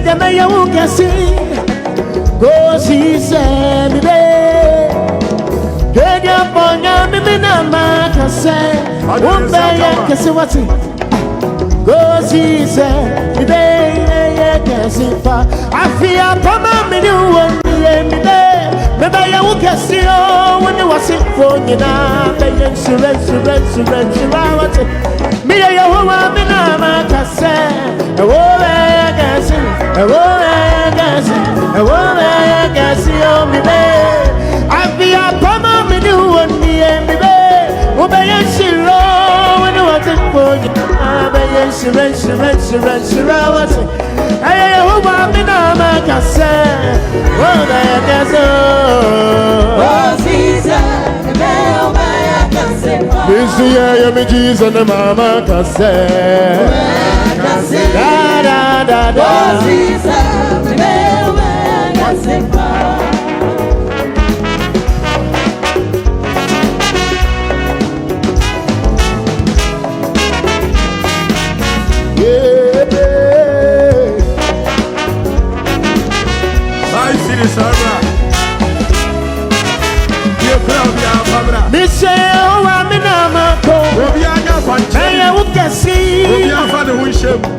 the mayor who can see. Go see, say, me, get your bonya, me, na, can say, won't can say what's it. Go see, say, me, can see, I feel come me, you won't be me, maybe I will get see, when you was it for you now, surrender. Me, I want me, na, can say, oh, I can see, oh, I can see, oh, me, I feel come me, you won't be me, obey and she roll when you want it for you. Surrender. I want me now, my cassette. Oh, I can say, oh, Caesar, this year, me Jesus and the mama cassette. Da. Oh, Caesar, Michelle, I'm in a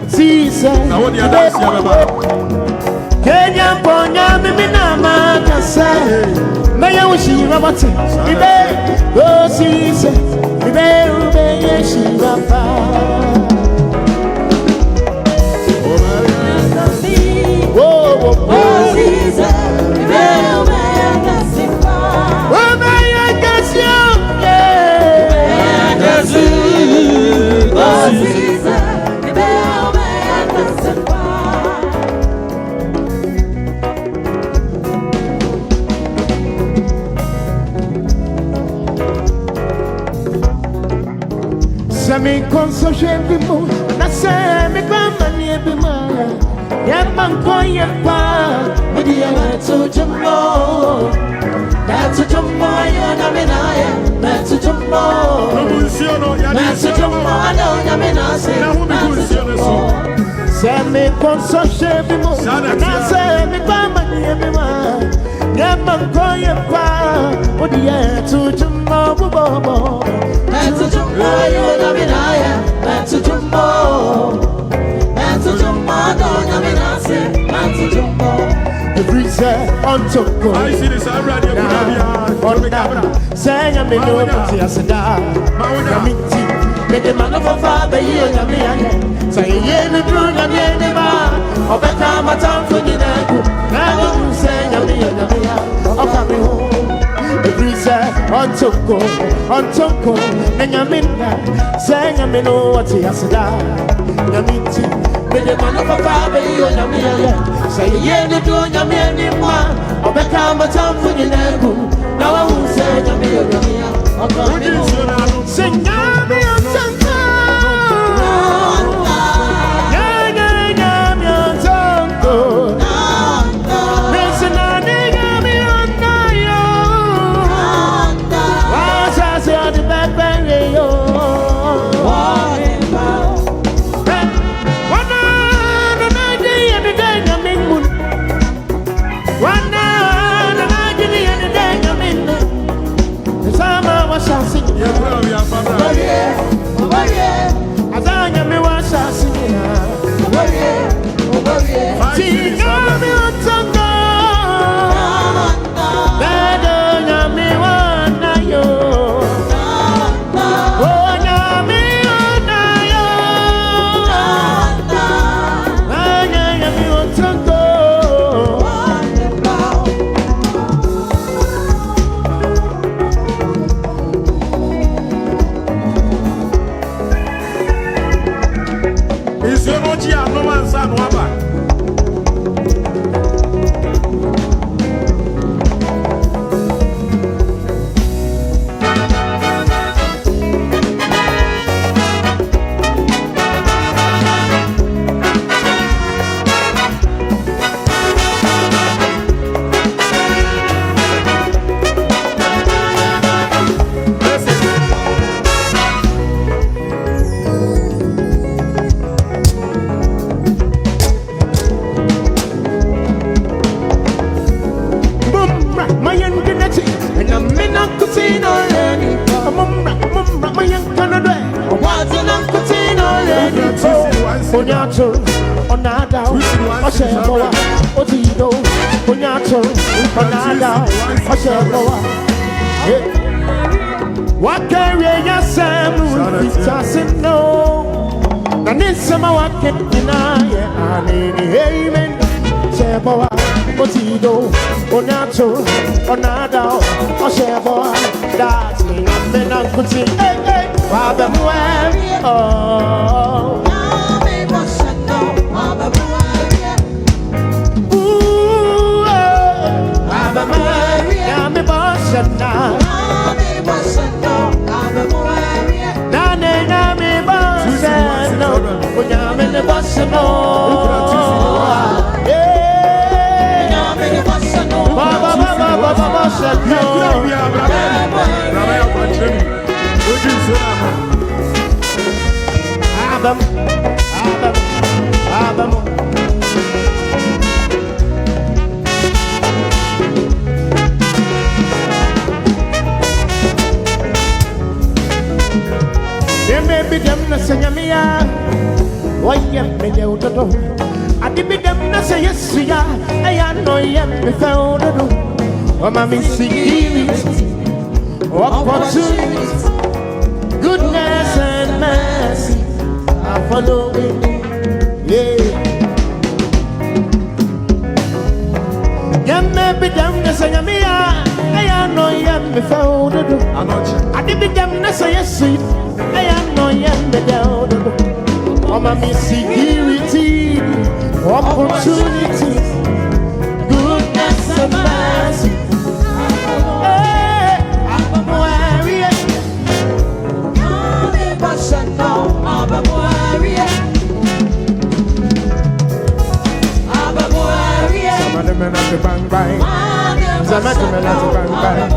Caesar, I want you to Kenya Ponya, Mimina, Cassay, may I wish you about it. Go Caesar, she me consoche bimo na se me kwamba ni bimaya ya banko ya pa mudi ya to jumbo that's a jumbo ya na menaya that's a jumbo that's a jumbo no ya menase se me consoche bimo na se me kwamba ni bimaya ya banko ya pa mudi ya to jumbo bobo that's a jumbo that's a jumbo, don't you mean I say, that's a jumbo. The freezer on top. I see this already. Say, I'm in the Tiasada. Mamiti, make a man of a father, you and me. Say, yeah, the blue, and the man. Or better, my time for the neck. Now, say, I'm in the I'll come home. The freezer on top, and I'm in that. Say, I'm in what he has done. Namiti, with the man of a father, you and me. Say, yeah, the two, and me anymore. Or become a town for the neck. Now I won't say, I'm here. Sing, I'm here. Onyato, Onada, Osheboa, Otido, Onyato, Onada, Osheboa. What carry your Sam? Doesn't know. And then someone can deny it. Amen. Sheboa, Otido, Onyato, Onada, Osheboa. That's me. I'm going to say, hey, oh. Why am I the other? I did be them not say yes, I know I am the found. Oh, my missing opportunity, goodness and mercy are following. Yeah, maybe them not say me, I know I am the found. I did be them not say yes, I know I am the found. Oh, my security, opportunity, goodness and mercy. Hey, I'm a warrior. I'm a warrior. I'm a warrior. Some of them are not the bang bang. Some of them are not the bang bang.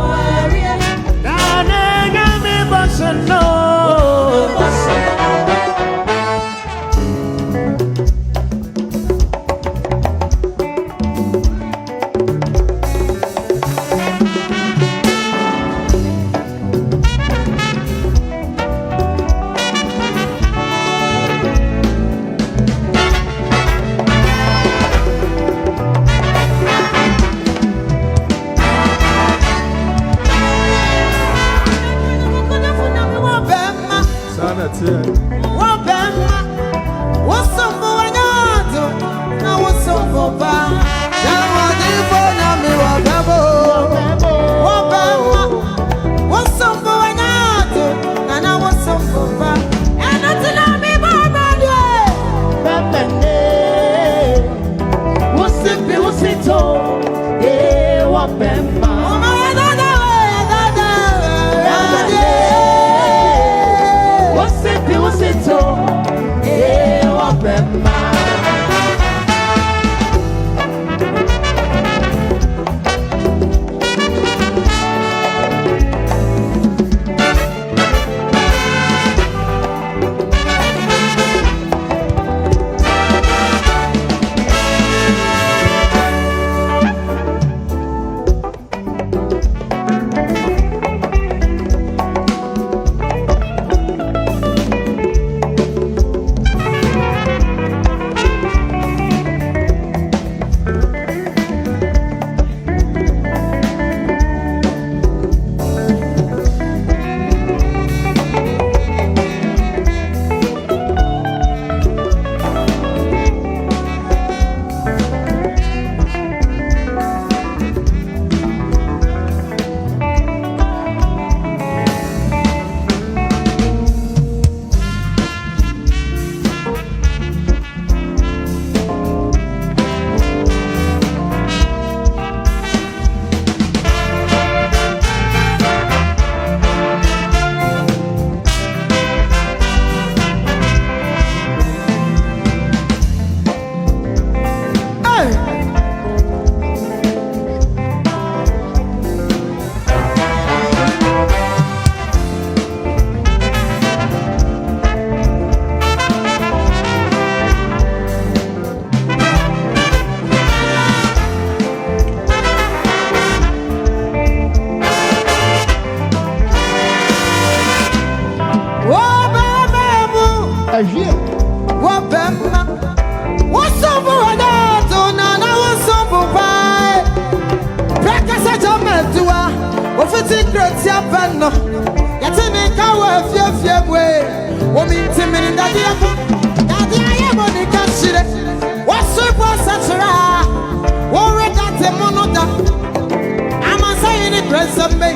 press of me.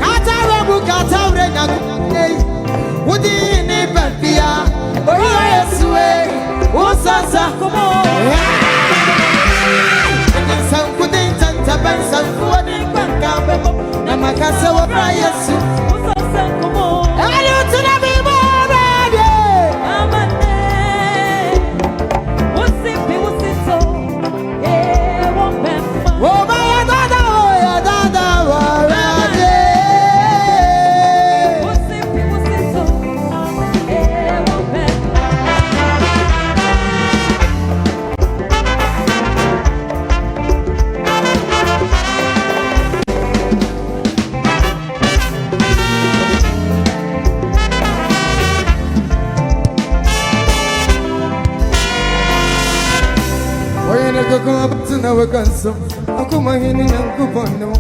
Catarabu, Catarena, would you need Bapia? Oh, yes, way. What's that? Come on. Some couldn't enter some food in Bancambe. Namakasa wa Brian. Hello to the people. Our consum, Akuma in the Yankupano.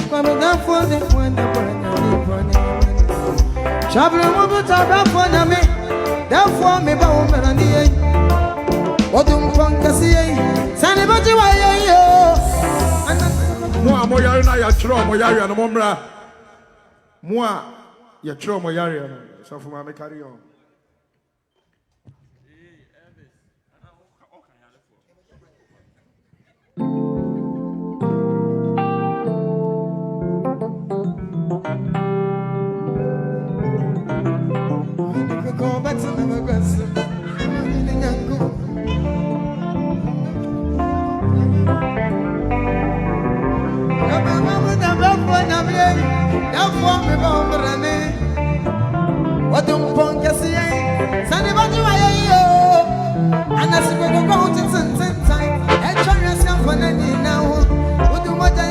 Come down for the one, traveling over to me, therefore, me bound and the what do you want to see? Sanibati, why are you? Moya, ya chro, Moya, and Mombra. Moi, ya chro, Moya, so for my carry on. Go back to the aggressive. What do you want to see? Sanibati, why are you? And as we go to some time, and try yourself for any now. What do you want to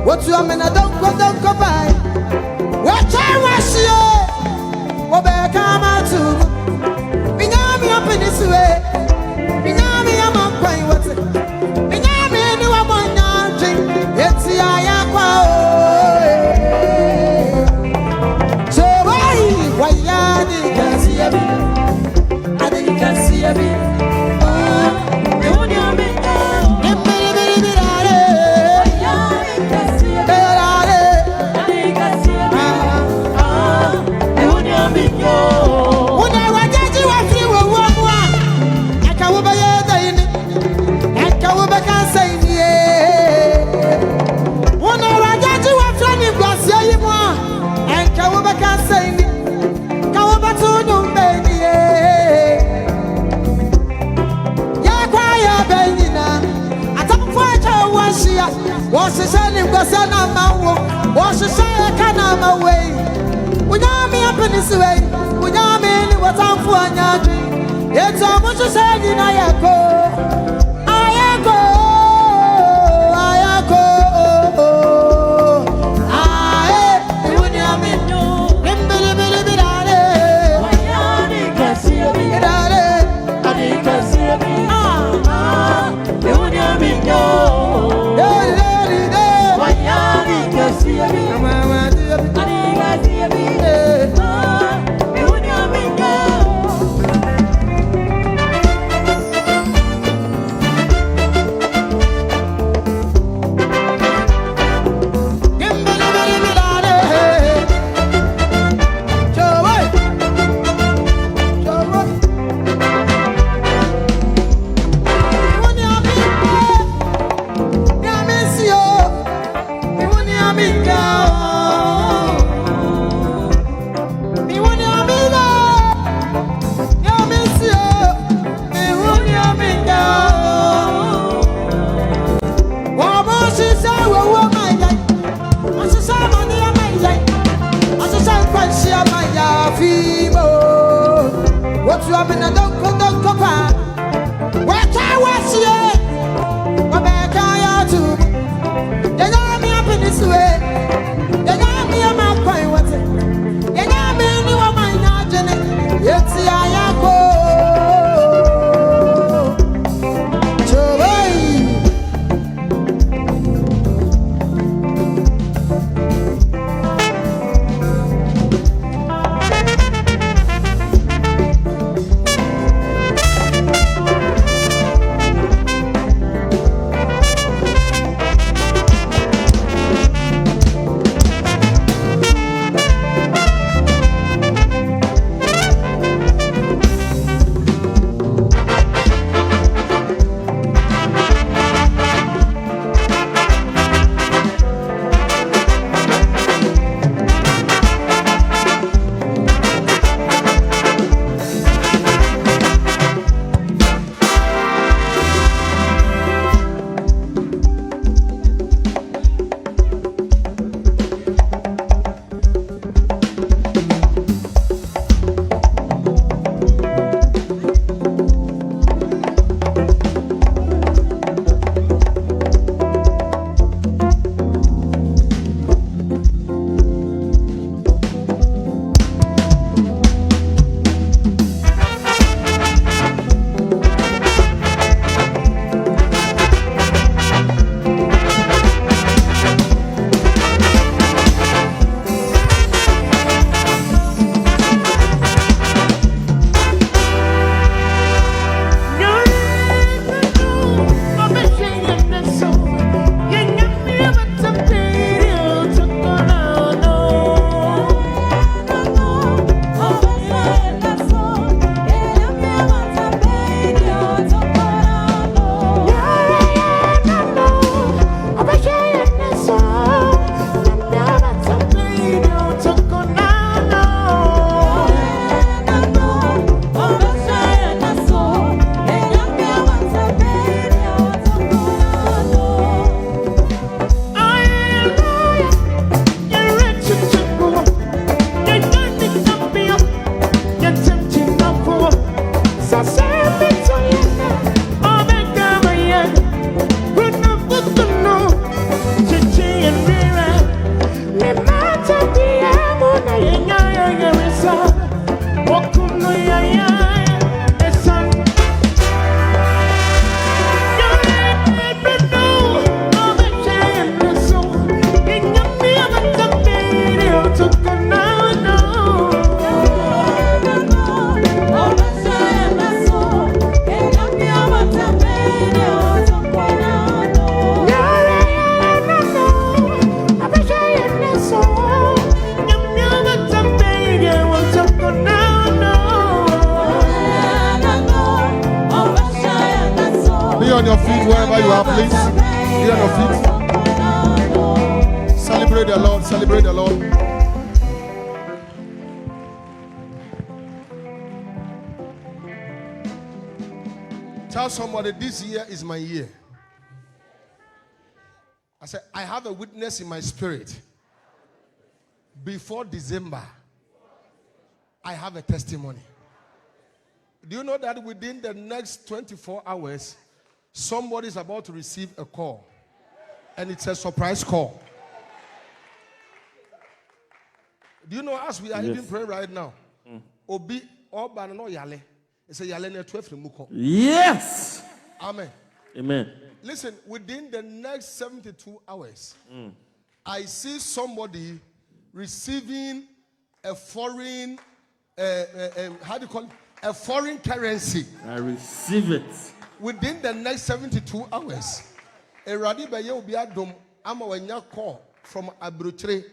what you mean? I don't go by. What I was here, what I come out to. Binami up in this way. Binami, I'm up by what's it. Binami, anyone want nothing. It's the Ayaqua. So why I didn't see a bit. I didn't see a bit. What's the sending was an amount? What's the say? Can I'm away? We don't mean up in this way. We don't mean what I'm for. It's how much you said in Ayako. What you have been a don't go back. Where can I see it? What back I to? You know me up in this way. You know me a man crying what's it? You know me you are my not yet see I go. on your feet wherever you are, please. Be on your feet. Celebrate the Lord. Celebrate the Lord. Tell somebody, this year is my year. I said, I have a witness in my spirit. Before December, I have a testimony. Do you know that within the next 24 hours, somebody is about to receive a call? And it's a surprise call. Do you know, as we are even praying right now, Obi Oba no yale. It's a yale ne 12 muko. Yes. Amen. Amen. Listen, within the next 72 hours, I see somebody receiving a foreign, how do you call it? A foreign currency. I receive it. Within the next 72 hours, a radiba will be adom call from Abrutre.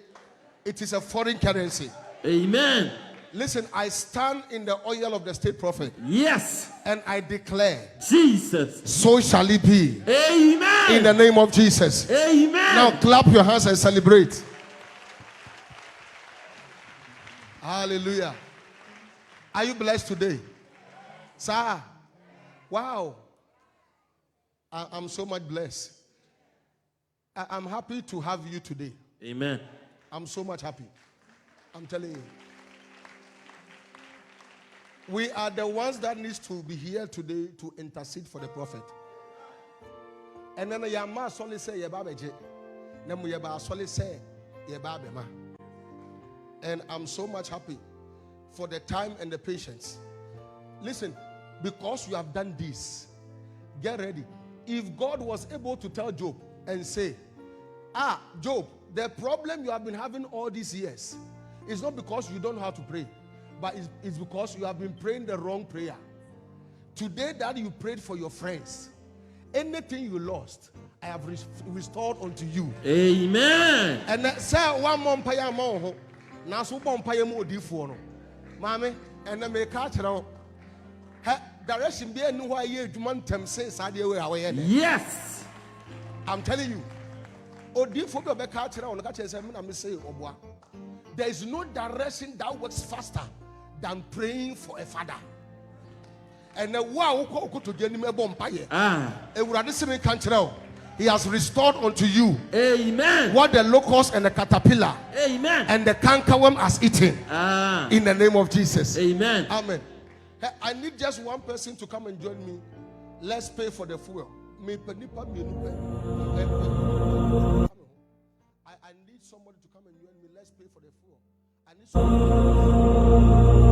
It is a foreign currency. Amen. Listen, I stand in the oil of the state prophet. Yes. And I declare, Jesus. So shall it be. Amen. In the name of Jesus. Amen. Now clap your hands and celebrate. Hallelujah. Are you blessed today? Sir, wow. I'm so much blessed. I'm happy to have you today. Amen. I'm so much happy. I'm telling you. We are the ones that needs to be here today to intercede for the prophet. And then Yama solely say Yababeje. Nemu Yaba solely say Yababema. And I'm so much happy for the time and the patience. Listen, because you have done this, get ready. If God was able to tell Job and say, Job, the problem you have been having all these years is not because you don't know how to pray, but it's because you have been praying the wrong prayer. Today that you prayed for your friends, anything you lost, I have restored unto you. Amen. And say one more paya more. Now so one paya more different. Mommy, and then make catch now. Direction be no why you demand them say yes. I'm telling you. There is no direction that works faster than praying for a father. And he has restored unto you. Amen. What the locust and the caterpillar, amen, and the cankerworm has eaten. In the name of Jesus. Amen. Amen. I need just one person to come and join me. Let's pay for the fuel. I need somebody to come and join me. Let's pay for the fuel. I need somebody.